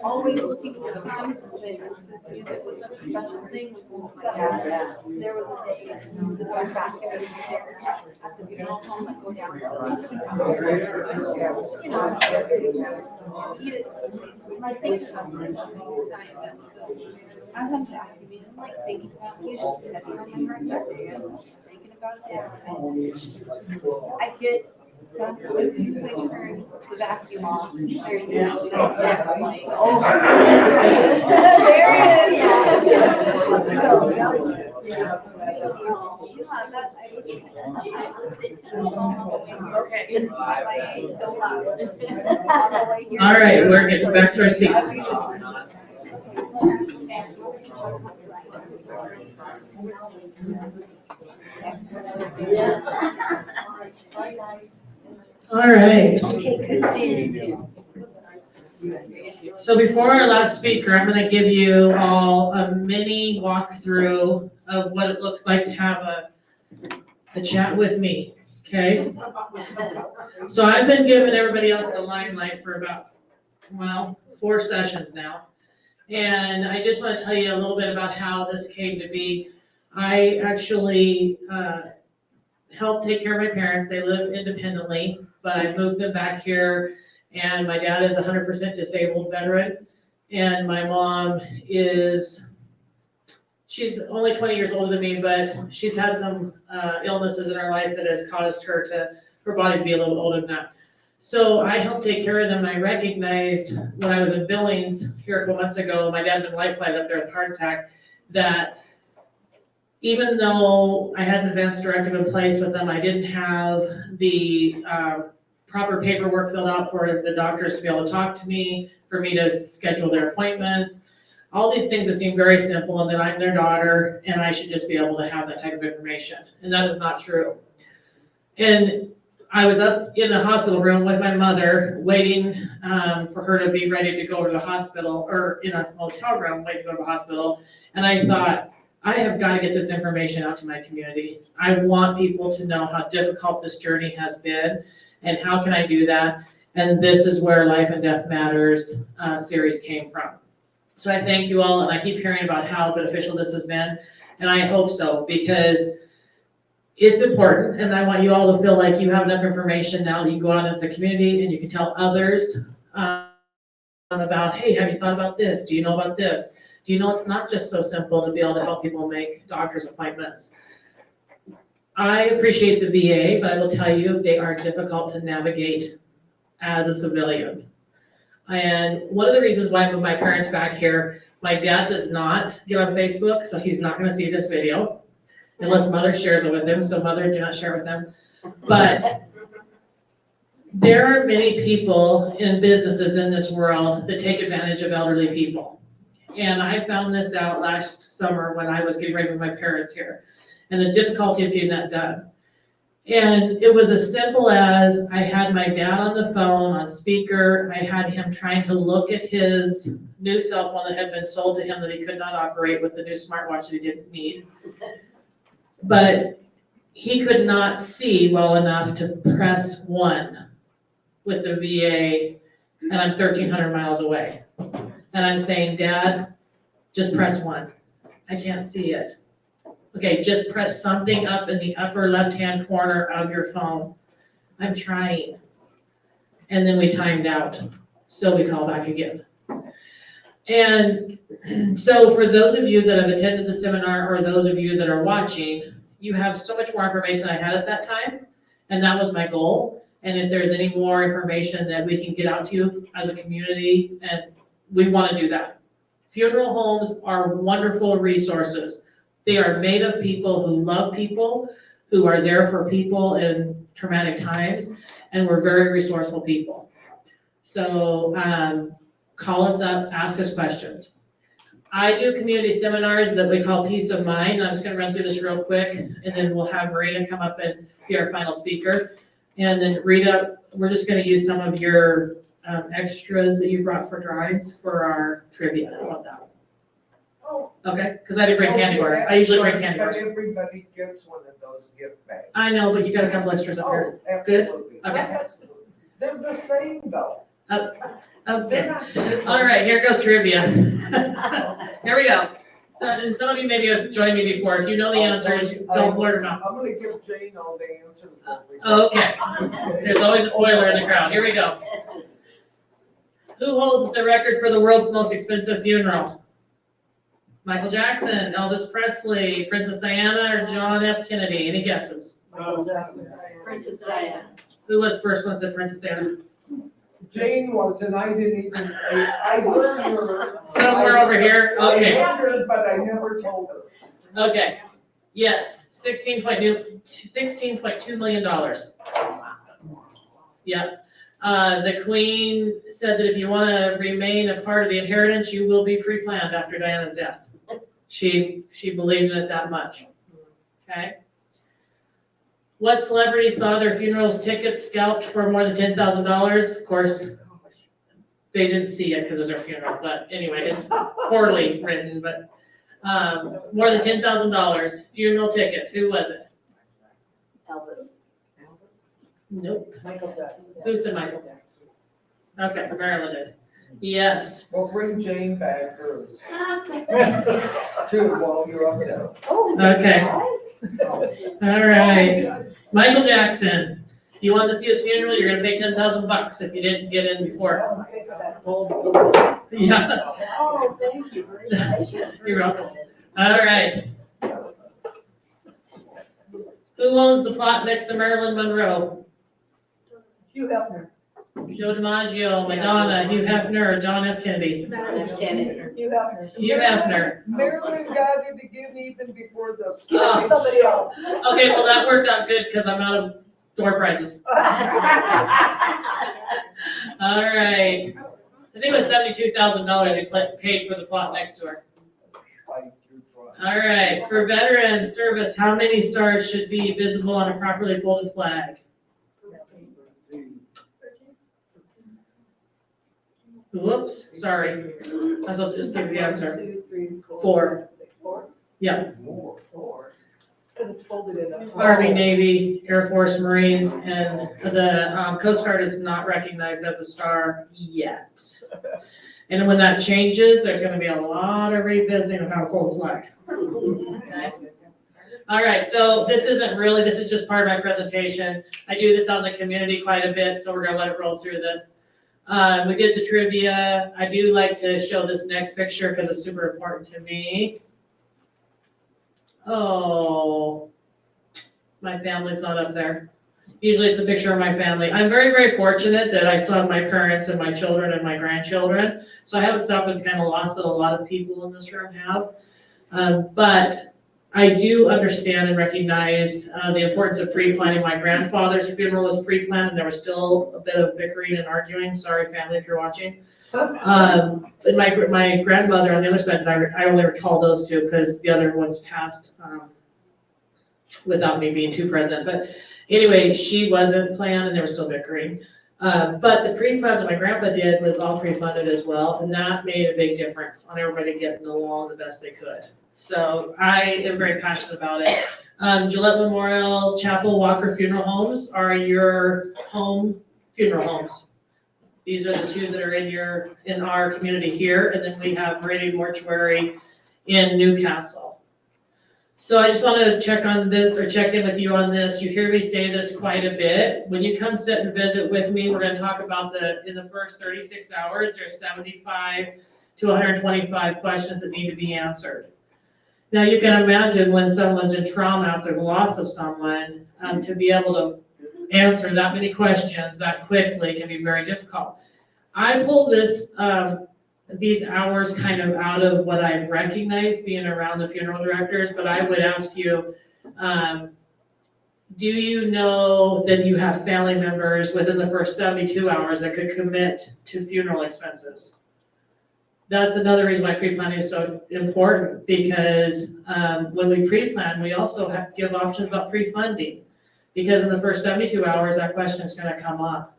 always looking for songs and things, since music was such a special thing with my dad. There was a day that I back there in the stairs at the funeral home, I'd go down to you know, my thinking about this all the time. I went to activate, I'm like thinking about music, and on my heart that day, I'm just thinking about it. I get done, as soon as I turn the vacuum off, there's usually I'm like, oh, there it is. Yeah, that, I listened to that song on the way here. Okay. It's by so loud. On the way here. All right, we're getting back to our seats. All right. Okay, good seeing you too. So before our last speaker, I'm going to give you all a mini walkthrough of what it looks like to have a chat with me, okay? So I've been giving everybody else the limelight for about, well, 4 sessions now. And I just want to tell you a little bit about how this came to be. I actually helped take care of my parents. They live independently, but I moved them back here. And my dad is a 100% disabled veteran. And my mom is, she's only 20 years older than me, but she's had some illnesses in her life that has caused her body to be a little older than that. So I helped take care of them. And I recognized when I was in Billings here a couple months ago, my dad had been lifeline up there with a heart attack, that even though I had an advance directive in place with them, I didn't have the proper paperwork filled out for the doctors to be able to talk to me, for me to schedule their appointments. All these things that seem very simple, and that I'm their daughter and I should just be able to have that type of information. And that is not true. And I was up in the hospital room with my mother, waiting for her to be ready to go to the hospital, or in a hotel room waiting to go to the hospital. And I thought, I have got to get this information out to my community. I want people to know how difficult this journey has been, and how can I do that? And this is where Life and Death Matters series came from. So I thank you all, and I keep hearing about how beneficial this has been, and I hope so, because it's important, and I want you all to feel like you have enough information now that you can go out into the community and you can tell others about, hey, have you thought about this? Do you know about this? Do you know it's not just so simple to be able to help people make doctor's appointments? I appreciate the VA, but I will tell you, they are difficult to navigate as a civilian. And one of the reasons why I moved my parents back here, my dad does not get on Facebook, so he's not gonna see this video unless mother shares it with him, so mother, do not share with him. But there are many people in businesses in this world that take advantage of elderly people. And I found this out last summer when I was getting ready with my parents here, and the difficulty of getting that done. And it was as simple as I had my dad on the phone on speaker. I had him trying to look at his new cell phone that had been sold to him that he could not operate with the new smartwatch that he didn't need. But he could not see well enough to press 1 with the VA, and I'm 1,300 miles away. And I'm saying, Dad, just press 1. I can't see it. Okay, just press something up in the upper left-hand corner of your phone. I'm trying. And then we timed out. So we call back again. And so for those of you that have attended the seminar or those of you that are watching, you have so much more information than I had at that time. And that was my goal. And if there's any more information that we can get out to you as a community, and we want to do that. Funeral homes are wonderful resources. They are made of people who love people, who are there for people in traumatic times, and we're very resourceful people. So call us up, ask us questions. I do community seminars that we call Peace of Mind. I'm just going to run through this real quick, and then we'll have Marina come up and be our final speaker. And then Rita, we're just going to use some of your extras that you brought for drives for our trivia. How about that? Okay, because I didn't bring candy bars. I usually bring candy bars. But everybody gets one of those gift bags. I know, but you got a couple extras up here. Oh, Good? absolutely. Okay. Absolutely. They're the same though. Okay. All right, here goes trivia. Here we go. So, and some of you maybe have joined me before. If you know the answers, don't blurt them out. I'm gonna give Jane all the answers. Okay. There's always a spoiler in the crowd. Here we go. Who holds the record for the world's most expensive funeral? Michael Jackson, Elvis Presley, Princess Diana, or John F. Kennedy? Any guesses? Princess Diana. Who was first one said Princess Diana? Jane was, and I didn't even, I heard her. Somewhere over here? Okay. I heard it, but I never told her. Okay. Yes, $16.2 million. Yep. The Queen said that if you want to remain a part of the inheritance, you will be pre-planned after Diana's death. She believed in it that much. Okay. What celebrity saw their funeral's tickets scalped for more than $10,000? Of course, they didn't see it because it was their funeral. But anyway, it's poorly written. But more than $10,000 funeral tickets. Who was it? Elvis. Nope. Michael Jackson. Who said Michael? Okay, Marilyn did. Yes. Well, bring Jane back first. Too, while you're up there. Okay. All right. Michael Jackson. If you want to see his funeral, you're gonna pay $10,000 if you didn't get in before. Yeah. Oh, thank you very much. You're welcome. All right. Who owns the plot next to Marilyn Monroe? Hugh Hefner. Joe DiMaggio, Madonna, Hugh Hefner, John F. Kennedy. Hugh Hefner. Hugh Hefner. Marilyn got it again even before the. Somebody else. Okay, well, that worked out good because I'm out of door prizes. All right. I think it was $72,000 they paid for the plot next to her. All right, for veteran service, how many stars should be visible on a properly folded flag? Whoops, sorry. I was supposed to just give you the answer. 4. Yeah. Four. Because it's folded hold it in a. Army, Navy, Air Force, Marines, and the Coast Guard is not recognized as a star yet. And when that changes, there's gonna be a lot of revisiting of how to hold a flag. Okay. All right, so this is just part of my presentation. I do this out in the community quite a bit, so we're gonna let it roll through this. We did the trivia. I do like to show this next picture because it's super important to me. Oh, my family's not up there. Usually it's a picture of my family. I'm very, very fortunate that I still have my parents and my children and my grandchildren. So I haven't suffered the kind of loss that a lot of people in this room have. But I do understand and recognize the importance of pre-planning. My grandfather's funeral was pre-planned and there was still a bit of bickering and arguing. Sorry, family, if you're watching. But my grandmother on the other side, I only recall those two because the other ones passed without me being too present. But anyway, she wasn't planned and there was still bickering. But the pre-fund that my grandpa did was all pre-funded as well. And that made a big difference on everybody getting along the best they could. So I am very passionate about it. Gillette Memorial, Chapel, Walker Funeral Homes are your home funeral homes. These are the two that are in our community here. And then we have Meridian Mortuary in Newcastle. So I just want to check on this or check in with you on this. You hear me say this quite a bit. When you come sit and visit with me, we're going to talk about in the first 36 hours, there's 75 to 125 questions that need to be answered. Now you can imagine when someone's in trauma after the loss of someone, to be able to answer that many questions that quickly can be very difficult. I pull these hours kind of out of what I've recognized being around the funeral directors, but I would ask you, do you know that you have family members within the first 72 hours that could commit to funeral expenses? That's another reason why pre-planning is so important, because when we pre-plan, we also have to give options about pre-funding. Because in the first 72 hours, that question is going to come up.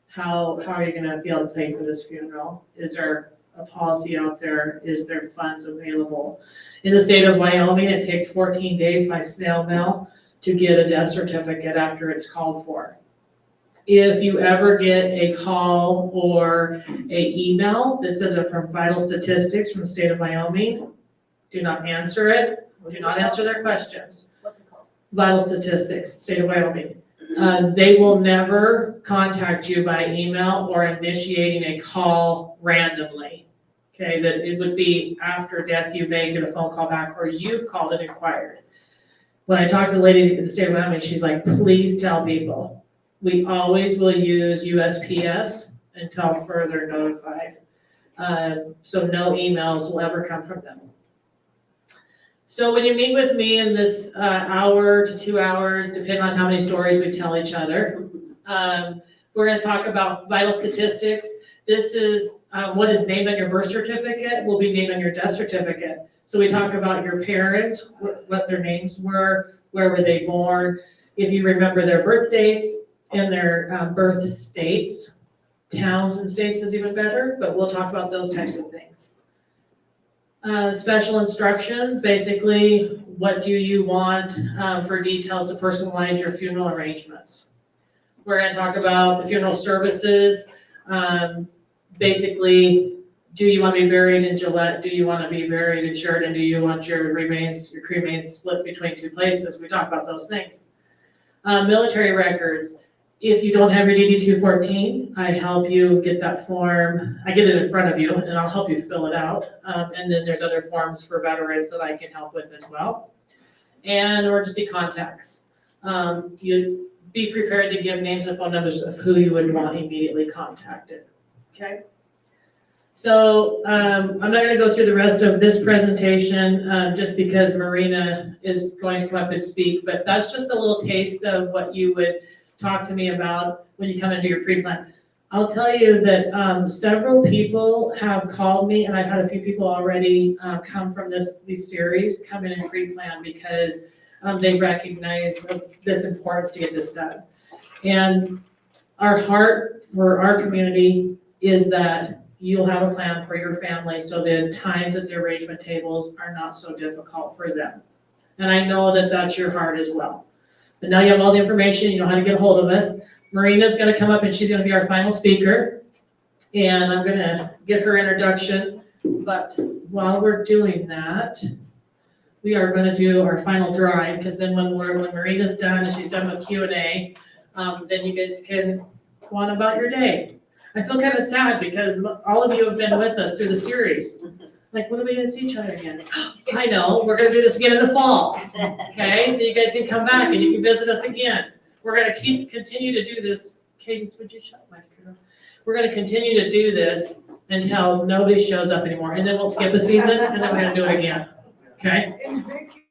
How are you going to be able to pay for this funeral? Is there a policy out there? Is there funds available? In the state of Wyoming, it takes 14 days by snail mail to get a death certificate after it's called for. If you ever get a call or an email that says it's from Vital Statistics from the state of Wyoming, do not answer it. Do not answer their questions. What's it called? Vital Statistics, state of Wyoming. They will never contact you by email or initiating a call randomly. Okay, that it would be after death, you may get a phone call back or you've called and inquired. When I talked to the lady in the state of Wyoming, she's like, please tell people. We always will use USPS until further notified. So no emails will ever come from them. So when you meet with me in this hour to 2 hours, depending on how many stories we tell each other, we're going to talk about vital statistics. This is what is named on your birth certificate will be named on your death certificate. So we talk about your parents, what their names were, where were they born, if you remember their birth dates and their birth states. Towns and states is even better, but we'll talk about those types of things. Special instructions, basically, what do you want for details to personalize your funeral arrangements? We're going to talk about the funeral services. Basically, do you want to be buried in Gillette? Do you want to be buried in Sheridan? Do you want your cremains split between two places? We talk about those things. Military records. If you don't have your DD 214, I help you get that form. I get it in front of you and I'll help you fill it out. And then there's other forms for veterans that I can help with as well. And emergency contacts. You be prepared to give names and phone numbers of who you would want immediately contacted. Okay. So I'm not going to go through the rest of this presentation just because Marina is going to come up and speak, but that's just a little taste of what you would talk to me about when you come into your pre-plan. I'll tell you that several people have called me, and I've had a few people already come from these series come in and pre-plan because they recognize this importance to get this done. And our heart for our community is that you'll have a plan for your family so the times at the arrangement tables are not so difficult for them. And I know that that's your heart as well. But now you have all the information, you know how to get a hold of us. Marina's gonna come up and she's gonna be our final speaker. And I'm gonna get her introduction. But while we're doing that, we are gonna do our final drawing, because then when Marina's done and she's done with Q&A, then you guys can go on about your day. I feel kind of sad because all of you have been with us through the series. Like, when are we gonna see each other again? I know, we're gonna do this again in the fall. Okay, so you guys can come back and you can visit us again. We're gonna continue to do this. Cadence, would you shut my computer? We're gonna continue to do this until nobody shows up anymore, and then we'll skip a season, and then we're gonna do it again. Okay? And Vicki,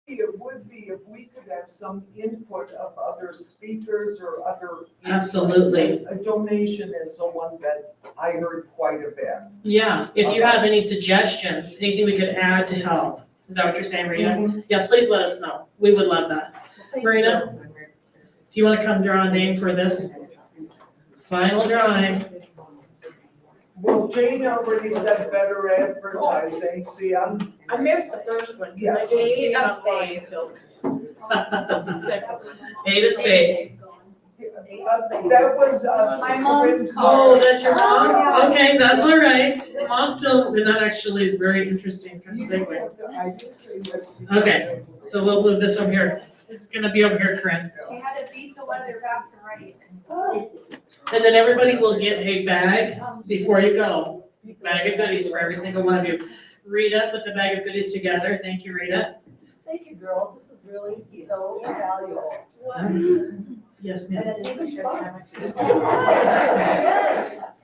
it would be if we could have some input of other speakers or other. Absolutely. A donation is the one that I heard quite a bit. Yeah, if you have any suggestions, anything we could add to help, is that what you're saying, Marina? Yeah, please let us know. We would love that. Marina, do you want to come draw a name for this? Final drawing. Well, Jane already said better advertising, see, I missed the first one. Yeah. Eight of spades. Eight of spades. That was, My mom's Oh, that's your mom? Okay, that's all right. Mom still, but that actually is very interesting, kind of segue. Okay, so we'll move this over here. It's gonna be over here, Corinne. She had to beat the weather back to right. And then everybody will get a bag before you go. Bag of goodies for every single one of you. Rita put the bag of goodies together. Thank you, Rita. Thank you, girls. This is really so valuable. Yes, And ma'am. it's even fun.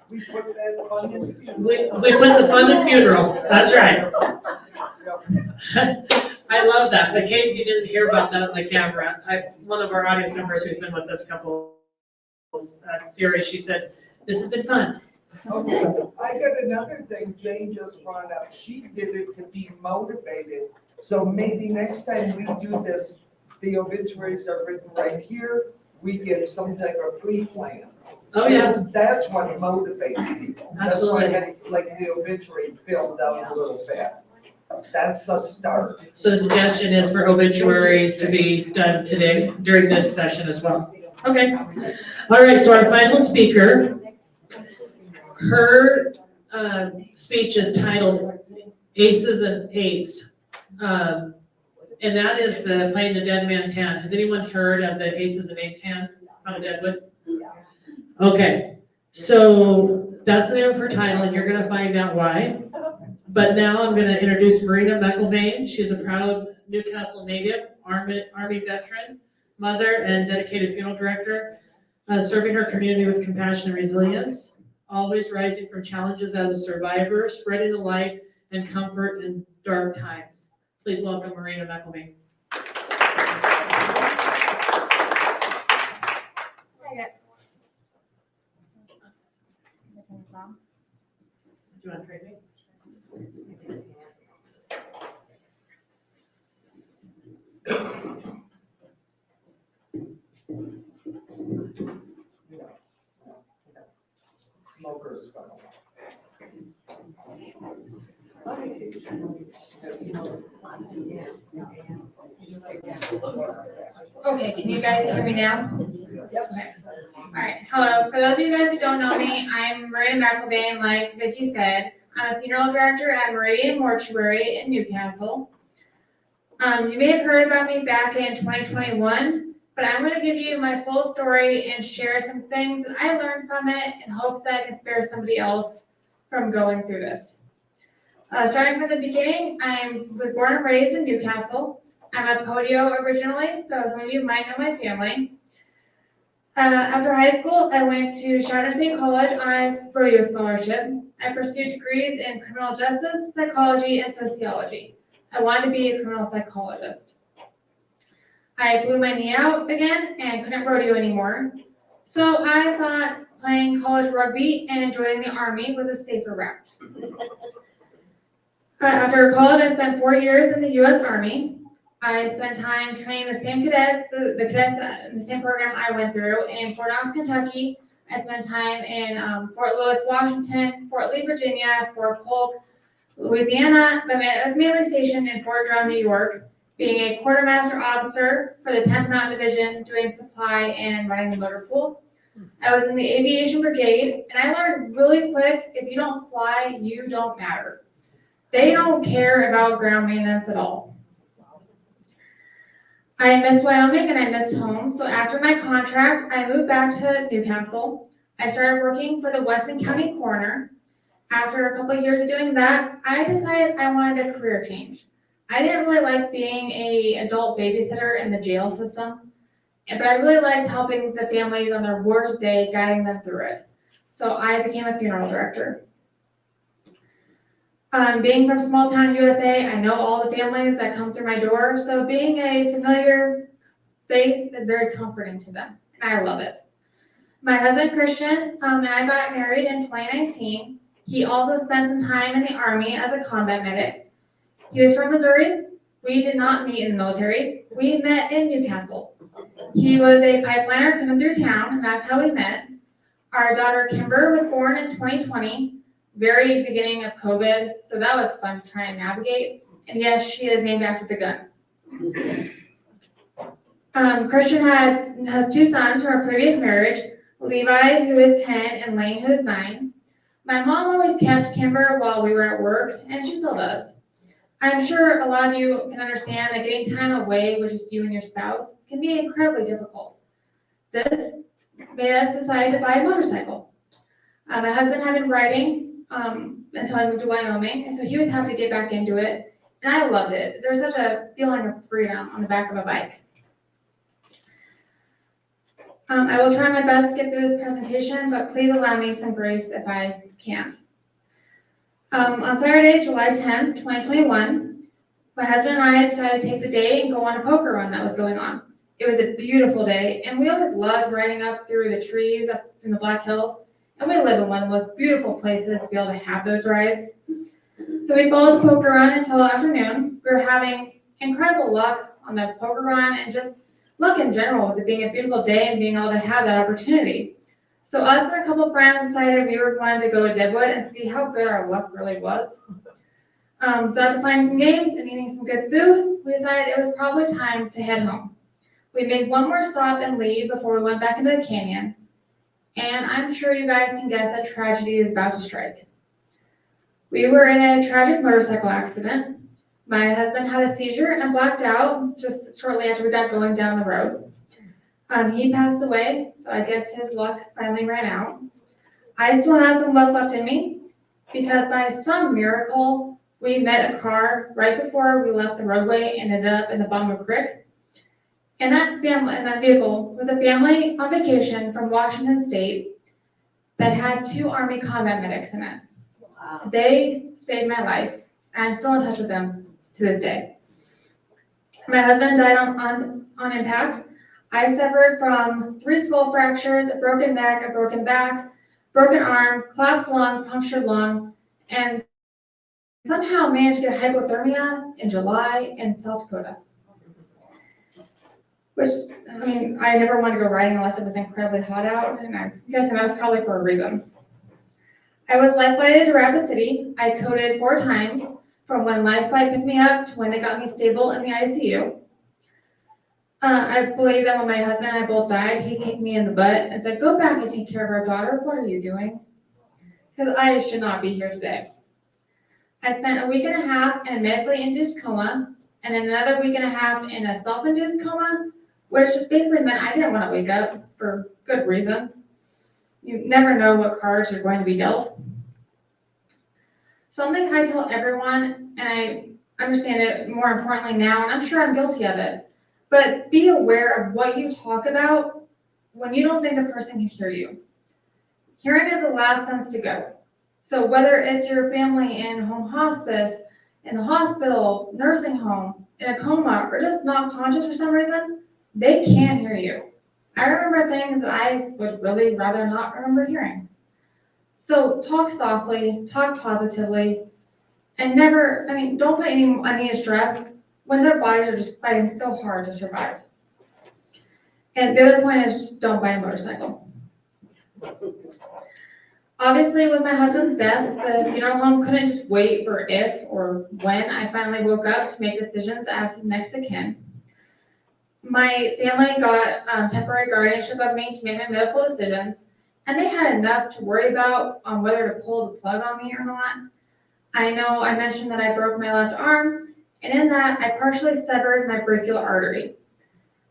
we put that on in the future. We put the fun in funeral. That's right. I love that. In case you didn't hear about that on the camera, one of our audience members who's been with us a couple series, she said, this has been fun. Okay, I got another thing Jane just brought up. She did it to be motivated. So maybe next time we do this, the obituaries are written right here, we get some type of pre-plan. Oh, yeah. That's what motivates people. That's why I Absolutely. had, like, the obituary filled out a little bit. That's a start. So the suggestion is for obituaries to be done today during this session as well. Okay. All right, so our final speaker, her speech is titled Aces and Eights. And that is the playing the dead man's hand. Has anyone heard of the Aces and Eights hand on a deadwood? Okay, so that's the name of her title, and you're gonna find out why. But now I'm gonna introduce Marina McElvain. She's a proud Newcastle native, Army veteran, mother, and dedicated funeral director, serving her community with compassion and resilience, always rising from challenges as a survivor, spreading the light and comfort in dark times. Please welcome Marina McElvain. Do you want to trade me? Smoker's funnel. Okay, can you guys hear me now? Yep. Okay. All right, hello. For those of you guys who don't know me, I'm Marina McElvain, like Vicki said. I'm a funeral director at Meridian Mortuary in Newcastle. You may have heard about me back in 2021, but I'm going to give you my full story and share some things that I learned from it in hopes that I can spare somebody else from going through this. Starting from the beginning, I was born and raised in Newcastle. I'm a Podio originally, so some of you might know my family. After high school, I went to Shadow State College on a rodeo scholarship. I pursued degrees in criminal justice, psychology, and sociology. I wanted to be a criminal psychologist. I blew my knee out again and couldn't rodeo anymore. So I thought playing college rugby and joining the Army was a safer route. After college, I spent 4 years in the U.S. Army. I spent time training the same cadets, the cadets in the same program I went through in Fort Knox, Kentucky. I spent time in Fort Lewis, Washington, Fort Lee, Virginia, Fort Polk, Louisiana. I was mainly stationed in Fort Drum, New York, being a quartermaster officer for the 10th Mountain Division, doing supply and running the motor pool. I was in the aviation brigade, and I learned really quick, if you don't fly, you don't matter. They don't care about ground maintenance at all. I missed Wyoming and I missed home, so after my contract, I moved back to Newcastle. I started working for the Weston County Coroner. After a couple of years of doing that, I decided I wanted a career change. I didn't really like being an adult babysitter in the jail system, but I really liked helping the families on their worst day, guiding them through it. So I became a funeral director. Being from small town USA, I know all the families that come through my door, so being a familiar face is very comforting to them, and I love it. My husband Christian and I got married in 2019. He also spent some time in the Army as a combat medic. He was from Missouri. We did not meet in the military. We met in Newcastle. He was a pipeliner coming through town, and that's how we met. Our daughter Kimber was born in 2020. Very beginning of COVID, so that was fun to try and navigate. And yes, she is named after the gun. Christian has 2 sons from a previous marriage, Levi, who is 10, and Lane, who is 9. My mom always kept Kimber while we were at work, and she still does. I'm sure a lot of you can understand that getting time away with just you and your spouse can be incredibly difficult. This made us decide to buy a motorcycle. My husband had been riding until I moved to Wyoming, and so he was happy to get back into it, and I loved it. There's such a feeling of freedom on the back of a bike. I will try my best to get through this presentation, but please allow me some grace if I can't. On Saturday, July 10th, 2021, my husband and I decided to take the day and go on a poker run that was going on. It was a beautiful day, and we always loved riding up through the trees up in the Black Hills. And we live in one of the most beautiful places to be able to have those rides. So we followed the poker run until afternoon. We were having incredible luck on the poker run and just luck in general with it being a beautiful day and being able to have that opportunity. So us and a couple friends decided we wanted to go to Deadwood and see how good our luck really was. So after playing some games and eating some good food, we decided it was probably time to head home. We made one more stop and leave before we went back into the canyon. And I'm sure you guys can guess that tragedy is about to strike. We were in a tragic motorcycle accident. My husband had a seizure and blacked out just shortly after we got going down the road. He passed away, so I guess his luck finally ran out. I still had some luck left in me because by some miracle, we met a car right before we left the roadway and ended up in the bottom of a creek. And that vehicle was a family on vacation from Washington State that had 2 Army combat medics in it. Wow. They saved my life, and I'm still in touch with them to this day. My husband died on impact. I suffered from 3 skull fractures, a broken neck, a broken back, broken arm, collapsed lung, punctured lung, and somehow managed to get hypothermia in July in South Dakota. Which, I mean, I never wanted to go riding unless it was incredibly hot out, and I'm guessing that was probably for a reason. I was life flighted to Rapid City. I coded 4 times, from when life flight picked me up to when they got me stable in the ICU. I believe that when my husband and I both died, he kicked me in the butt and said, "Go back and take care of our daughter. What are you doing?" Because I should not be here today. I spent a week and a half in a medically induced coma, and another week and a half in a self-induced coma, which just basically meant I didn't want to wake up for good reason. You never know what cards you're going to be dealt. Something I tell everyone, and I understand it more importantly now, and I'm sure I'm guilty of it, but be aware of what you talk about when you don't think the person can hear you. Hearing is the last sense to go. So whether it's your family in home hospice, in the hospital, nursing home, in a coma, or just not conscious for some reason, they can't hear you. I remember things that I would really rather not remember hearing. So talk softly, talk positively, and don't put any stress when their bodies are just fighting so hard to survive. And the other point is just don't buy a motorcycle. Obviously, with my husband's death, the funeral home couldn't just wait for if or when I finally woke up to make decisions as his next of kin. My family got temporary guardianship of me to make my medical decisions, and they had enough to worry about on whether to pull the plug on me or not. I know I mentioned that I broke my left arm, and in that, I partially severed my brachial artery.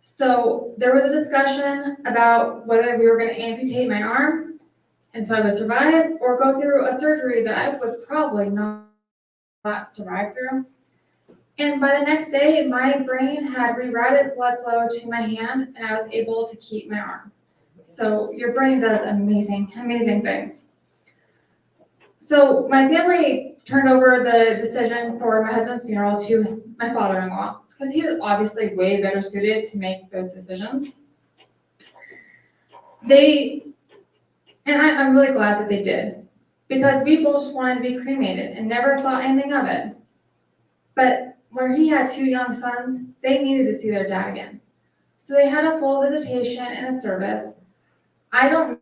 So there was a discussion about whether we were going to amputate my arm, and so I would survive, or go through a surgery that I would probably not survive through. And by the next day, my brain had rerouted blood flow to my hand, and I was able to keep my arm. So your brain does amazing, amazing things. So my family turned over the decision for my husband's funeral to my father-in-law, because he was obviously way better suited to make those decisions. I'm really glad that they did, because we both just wanted to be cremated and never thought anything of it. But where he had 2 young sons, they needed to see their dad again. So they had a full visitation and a service. I don't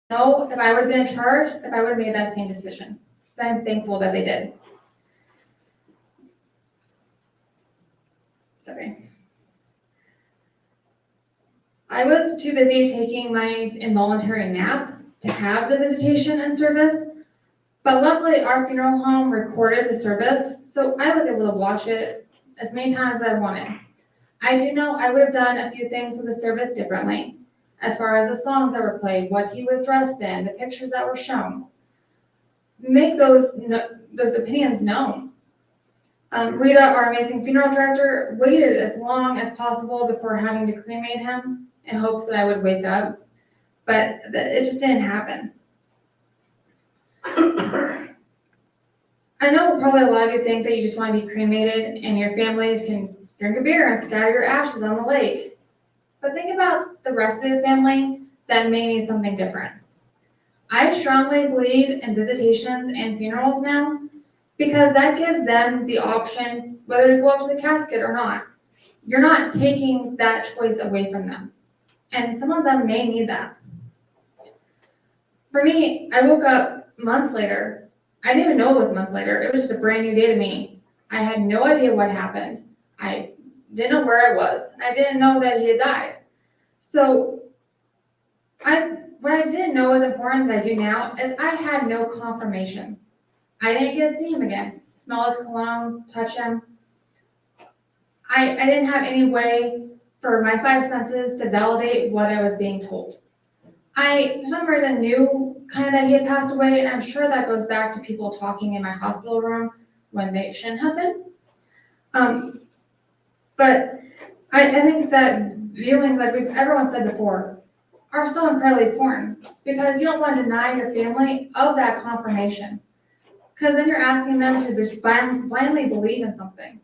know if I would have been in charge if I would have made that same decision, but I'm thankful that they did. Sorry. I was too busy taking my involuntary nap to have the visitation and service, but luckily our funeral home recorded the service, so I was able to watch it as many times as I wanted. I do know I would have done a few things with the service differently, as far as the songs that were played, what he was dressed in, the pictures that were shown. Make those opinions known. Rita, our amazing funeral director, waited as long as possible before having to cremate him in hopes that I would wake up, but it just didn't happen. I know probably a lot of you think that you just want to be cremated and your families can drink a beer and scatter your ashes on the lake. But think about the rest of the family that may need something different. I strongly believe in visitations and funerals now, because that gives them the option whether to go up to the casket or not. You're not taking that choice away from them. And some of them may need that. For me, I woke up months later. I didn't even know it was months later. It was just a brand new day to me. I had no idea what happened. I didn't know where I was. I didn't know that he had died. So what I didn't know was important that I do now is I had no confirmation. I didn't get to see him again, smell his cologne, touch him. I didn't have any way for my 5 senses to validate what I was being told. I, for some reason, knew kind of that he had passed away, and I'm sure that goes back to people talking in my hospital room when they shouldn't have been. But I think that viewings, like everyone said before, are so incredibly important, because you don't want to deny your family of that confirmation, because then you're asking them to just blindly believe in something.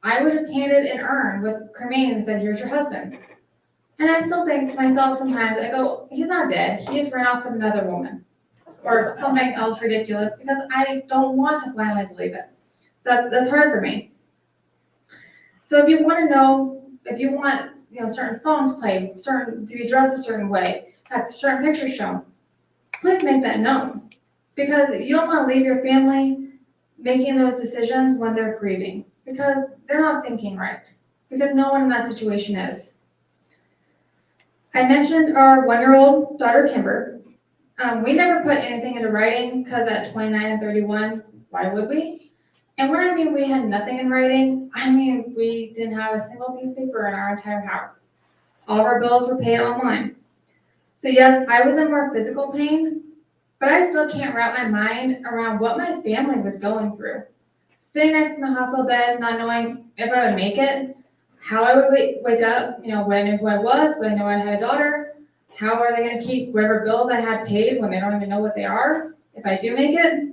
I was just handed an urn with cremains and said, here's your husband. And I still think to myself sometimes, I go, he's not dead. He just ran off with another woman or something else ridiculous, because I don't want to blindly believe it. That's hard for me. So if you want to know, if you want, certain songs played, to be dressed a certain way, have certain pictures shown, please make that known, because you don't want to leave your family making those decisions when they're grieving, because they're not thinking right, because no one in that situation is. I mentioned our 1-year-old daughter, Kimber. We never put anything into writing, because at 29 and 31, why would we? And when I mean we had nothing in writing, I mean we didn't have a single piece of paper in our entire house. All of our bills were paid online. So yes, I was in more physical pain, but I still can't wrap my mind around what my family was going through. Sitting next to my hospital bed, not knowing if I would make it, how I would wake up, would I know who I was, would I know I had a daughter, how are they going to keep whatever bills I had paid when they don't even know what they are, if I do make it?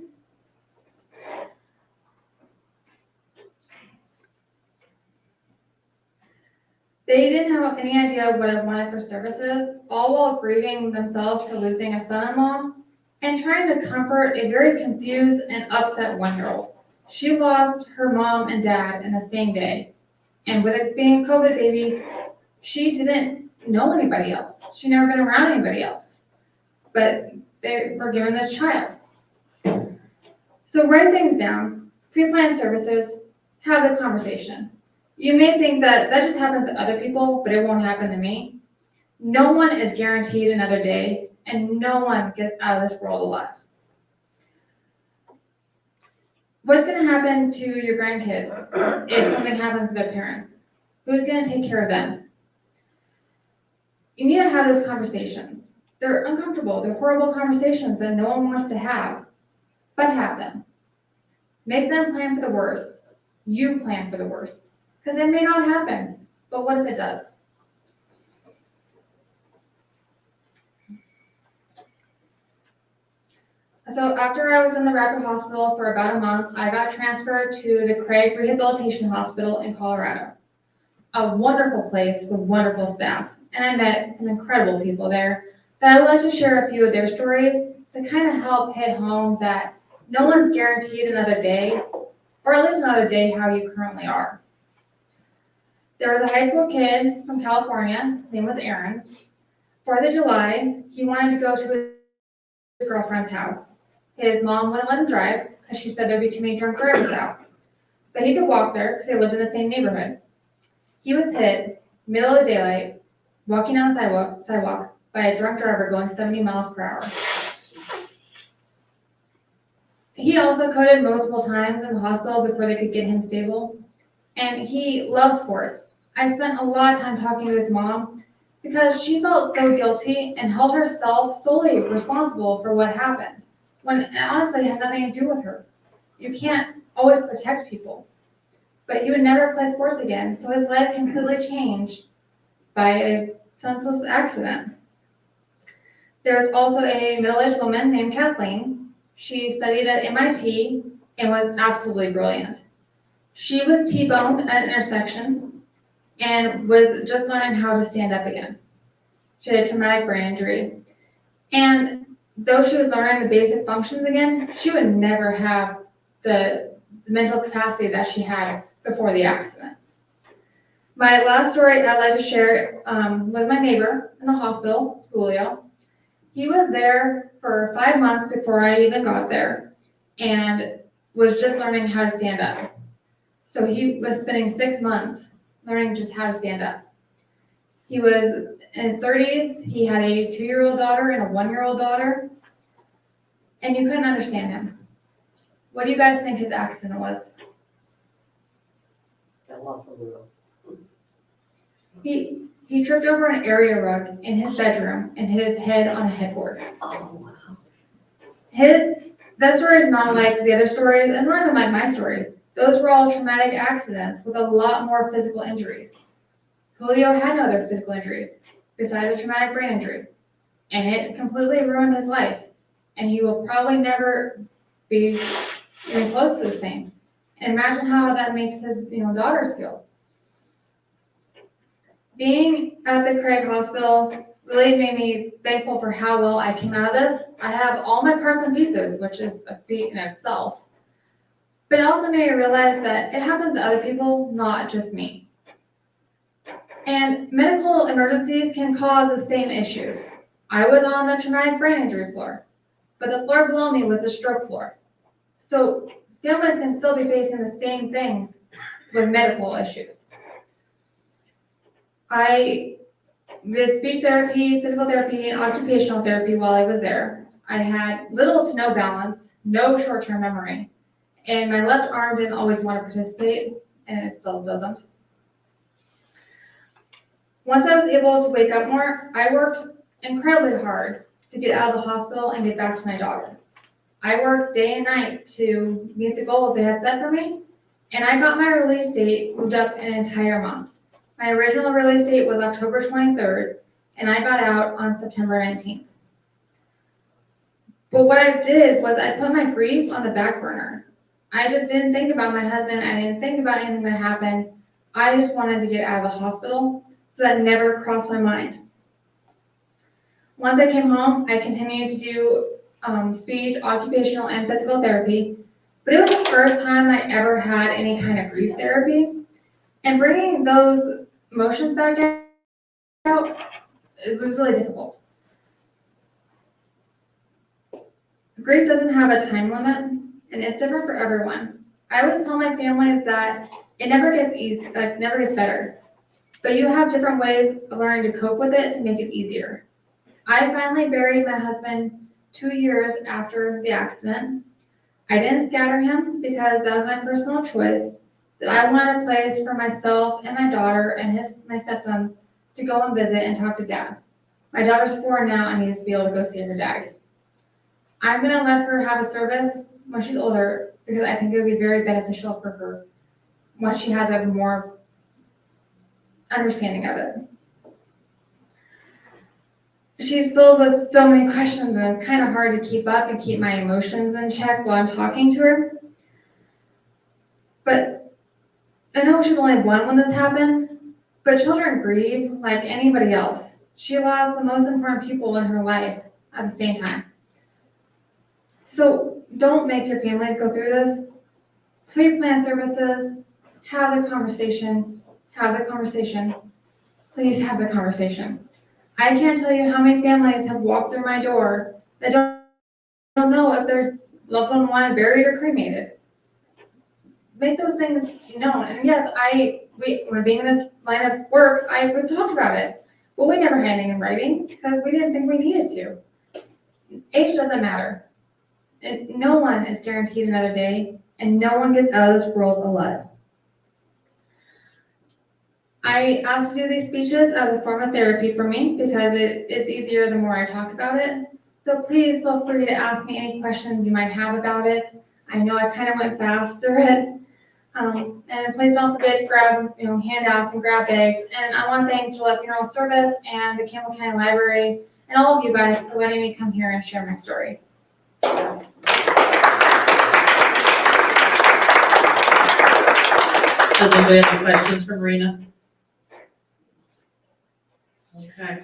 They didn't have any idea what I wanted for services, all while grieving themselves for losing a son-in-law and trying to comfort a very confused and upset 1-year-old. She lost her mom and dad in the same day. And with it being a COVID baby, she didn't know anybody else. She'd never been around anybody else. But they were given this child. So write things down, pre-planned services, have the conversation. You may think that that just happens to other people, but it won't happen to me. No one is guaranteed another day, and no one gets out of this world alive. What's going to happen to your grandkids if something happens to their parents? Who's going to take care of them? You need to have those conversations. They're uncomfortable. They're horrible conversations that no one wants to have, but have them. Make them plan for the worst. You plan for the worst. Because it may not happen, but what if it does? So after I was in the Rapid Hospital for about a month, I got transferred to the Craig Rehabilitation Hospital in Colorado. A wonderful place with wonderful staff. And I met some incredible people there that I would like to share a few of their stories to kind of help hit home that no one's guaranteed another day, or at least another day how you currently are. There was a high school kid from California, his name was Aaron. 4th of July, he wanted to go to his girlfriend's house. His mom wouldn't let him drive because she said there'd be too many drunk drivers out. But he could walk there because they lived in the same neighborhood. He was hit, middle of the daylight, walking down the sidewalk by a drunk driver going 70 miles per hour. He also coded multiple times in the hospital before they could get him stable. And he loves sports. I spent a lot of time talking to his mom because she felt so guilty and held herself solely responsible for what happened, when it honestly had nothing to do with her. You can't always protect people. But he would never play sports again, so his life completely changed by a senseless accident. There was also a middle-aged woman named Kathleen. She studied at MIT and was absolutely brilliant. She was T-boned at an intersection and was just learning how to stand up again. She had a traumatic brain injury. And though she was learning the basic functions again, she would never have the mental capacity that she had before the accident. My last story I'd like to share was my neighbor in the hospital, Julio. He was there for 5 months before I even got there and was just learning how to stand up. So he was spending 6 months learning just how to stand up. He was in his 30s. He had a 2-year-old daughter and a 1-year-old daughter, and you couldn't understand him. What do you guys think his accident was? He tripped over an area rug in his bedroom and hit his head on a headboard. Oh, wow. That story is not like the other stories, and not even like my story. Those were all traumatic accidents with a lot more physical injuries. Julio had no other physical injuries besides a traumatic brain injury, and it completely ruined his life. And he will probably never be even close to the same. And imagine how that makes his daughters feel. Being at the Craig Hospital really made me thankful for how well I came out of this. I have all my parts and pieces, which is a feat in itself. But it also made me realize that it happens to other people, not just me. And medical emergencies can cause the same issues. I was on the traumatic brain injury floor, but the floor below me was the stroke floor. So families can still be facing the same things with medical issues. I did speech therapy, physical therapy, and occupational therapy while I was there. I had little to no balance, no short-term memory, and my left arm didn't always want to participate, and it still doesn't. Once I was able to wake up more, I worked incredibly hard to get out of the hospital and get back to my daughter. I worked day and night to meet the goals they had set for me, and I got my release date moved up an entire month. My original release date was October 23rd, and I got out on September 19th. But what I did was I put my grief on the back burner. I just didn't think about my husband. I didn't think about anything that happened. I just wanted to get out of the hospital, so that never crossed my mind. Once I came home, I continued to do speech, occupational, and physical therapy, but it was the first time I ever had any kind of grief therapy. And bringing those emotions back out, it was really difficult. grief doesn't have a time limit, and it's different for everyone. I always tell my families that it never gets easy, like never gets better, but you have different ways of learning to cope with it to make it easier. I finally buried my husband 2 years after the accident. I didn't scatter him because that was my personal choice, that I wanted a place for myself and my daughter and my stepson to go and visit and talk to Dad. My daughter's 4 now and needs to be able to go see her dad. I'm gonna let her have a service when she's older because I think it would be very beneficial for her once she has a more understanding of it. She's filled with so many questions and it's kind of hard to keep up and keep my emotions in check while I'm talking to her. But I know she's only 1 when this happened, but children grieve like anybody else. She lost the most important people in her life at the same time. So don't make your families go through this. Pre-plan services, have the conversation, please have the conversation. I can't tell you how many families have walked through my door that don't know if their loved one wanted buried or cremated. Make those things known. And yes, when being in this line of work, we've talked about it. But we never had anything in writing because we didn't think we needed to. Age doesn't matter. No one is guaranteed another day, and no one gets out of this world alive. I asked to do these speeches as a form of therapy for me because it's easier the more I talk about it. So please feel free to ask me any questions you might have about it. I know I kind of went fast through it. And please don't forget to grab handouts and grab bags. And I want to thank Gillette Memorial Services and the Campbell County Library and all of you guys for letting me come here and share my story. Does anybody have any questions for Marina? Okay.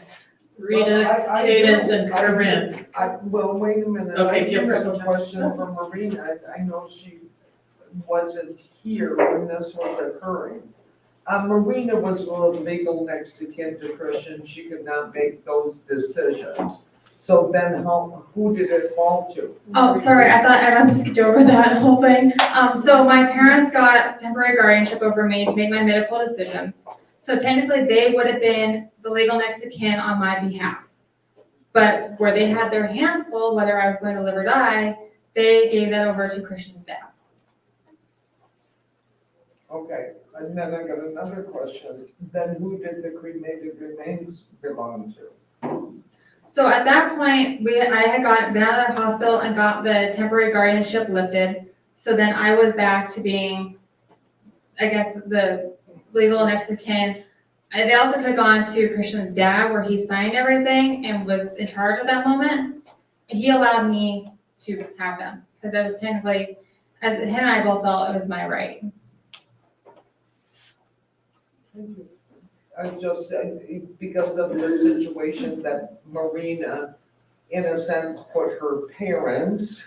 Rita, Cadence, and Corinne. Well, wait a minute. Okay, I give do her have some a time. question for Marina. I know she wasn't here when this was occurring. Marina was the legal next to kin to Christian. She could not make those decisions. So then who did it fall to? Oh, sorry, I thought I must have skipped over that whole thing. So my parents got temporary guardianship over me to make my medical decisions. So technically, they would have been the legal next of kin on my behalf. But where they had their hands full, whether I was going to live or die, they gave that over to Christian's dad. Okay, and then I got another question. Then who did the cremated remains belong to? So at that point, I had been out of the hospital and got the temporary guardianship lifted. So then I was back to being, I guess, the legal next of kin. They also could have gone to Christian's dad where he signed everything and was in charge at that moment. He allowed me to have them because it was technically, as him and I both felt, it was my right. I just said, because of the situation that Marina, in a sense, put her parents,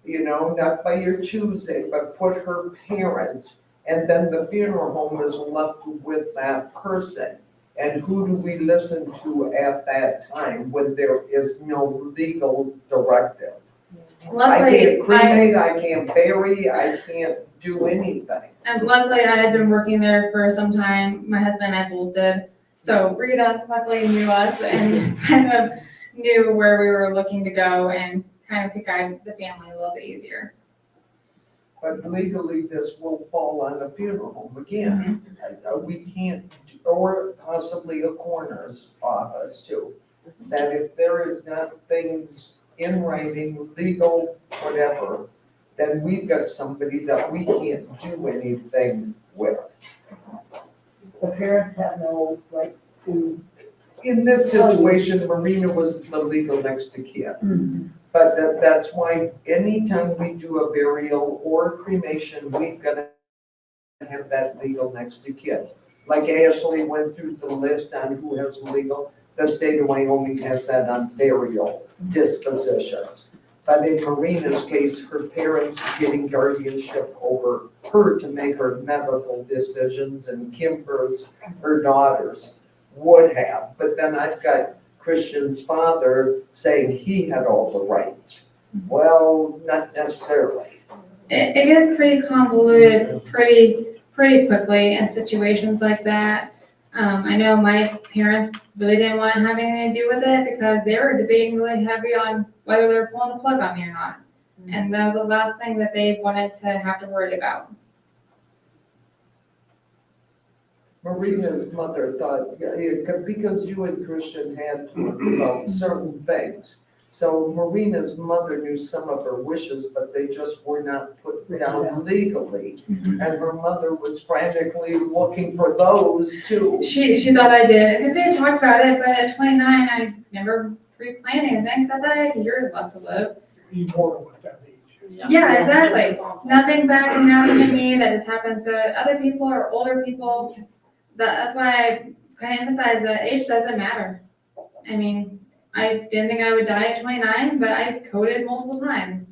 not by your choosing, but put her parents, and then the funeral home is left with that person. And who do we listen to at that time when there is no legal directive? I can't cremate, I can't bury, I can't do anything. And luckily, I had been working there for some time. My husband and I both did. So Rita luckily knew us and kind of knew where we were looking to go and kind of could guide the family a little bit easier. But legally, this will fall on a funeral home again. We can't, or possibly a coroner's office too. That if there is not things in writing, legal, whatever, then we've got somebody that we can't do anything with. The parents have no right to. In this situation, Marina was the legal next to kin. But that's why anytime we do a burial or cremation, we've got to have that legal next to kin. Like Ashley went through the list on who has legal, the state of Wyoming has that on burial dispositions. But in Marina's case, her parents getting guardianship over her to make her medical decisions, and Kimber's, her daughters, would have. But then I've got Christian's father saying he had all the rights. Well, Well, not necessarily. It gets pretty convoluted pretty quickly in situations like that. I know my parents really didn't want to have anything to do with it because they were debating really heavy on whether they were pulling the plug on me or not. And that was the last thing that they wanted to have to worry about. Marina's mother thought, because you and Christian had talked about certain things. So Marina's mother knew some of her wishes, but they just were not put down legally. And her mother was frantically looking for those too. She thought I did, because we had talked about it, but at 29, I never pre-planned anything, because I thought I had years left to live. Immortal at that age. Yeah, exactly. Nothing bad can happen to me that has happened to other people or older people. That's why I kind of emphasize that age doesn't matter. I mean, I didn't think I would die at 29, but I coded multiple times.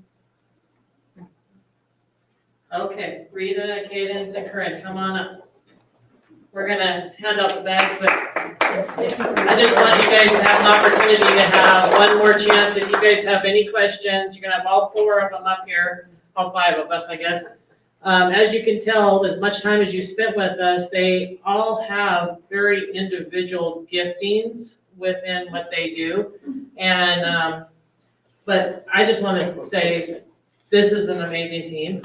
Okay, Rita, Cadence, and Corinne, come on up. We're gonna hand out the bags, but I just want you guys to have an opportunity to have one more chance. If you guys have any questions, you're gonna have all 4 of them up here, all 5 of us, I guess. As you can tell, as much time as you spent with us, they all have very individual giftings within what they do. And, but I just want to say, this is an amazing team.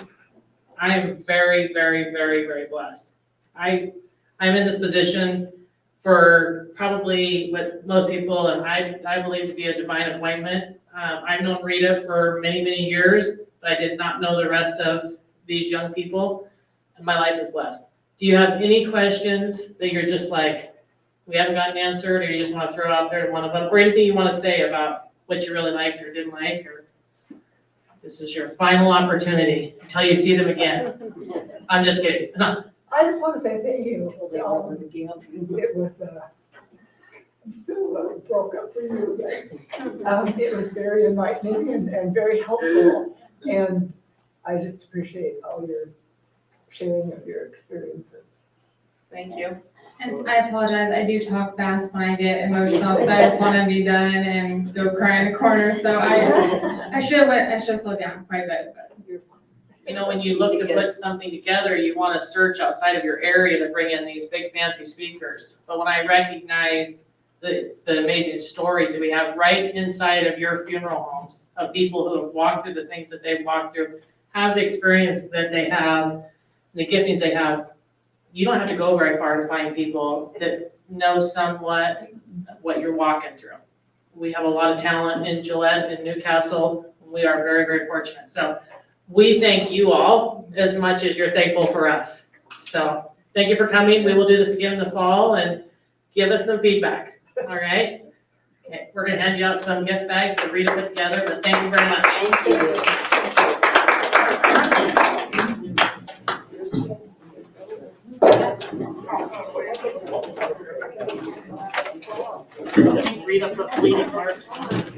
I am very, very, very, very blessed. I'm in this position for probably what most people, and I believe to be a divine appointment. I've known Rita for many, many years, but I did not know the rest of these young people, and my life is blessed. Do you have any questions that you're just like, we haven't gotten answered, or you just want to throw out there to one of them, or anything you want to say about what you really liked or didn't like, or this is your final opportunity until you see them again. I'm just kidding. I just want to say thank you. It was, I'm so broke up for you again. It was very enlightening and very helpful, and I just appreciate all your sharing of your experiences. Thank you. And I apologize, I do talk fast when I get emotional, because I just want to be done and go cry in a corner, so I should have slowed down quite a bit, but. You know, when you look to put something together, you want to search outside of your area to bring in these big fancy speakers. But when I recognized the amazing stories that we have right inside of your funeral homes of people who have walked through the things that they've walked through, have the experience that they have, the giftings they have, you don't have to go very far to find people that know somewhat what you're walking through. We have a lot of talent in Gillette and Newcastle. We are very, very fortunate. So we thank you all as much as you're thankful for us. So thank you for coming. We will do this again in the fall, and give us some feedback. All right? Okay, we're going to hand you out some gift bags that Rita put together, but thank you very much. Thank you. Rita put bleeding hearts on.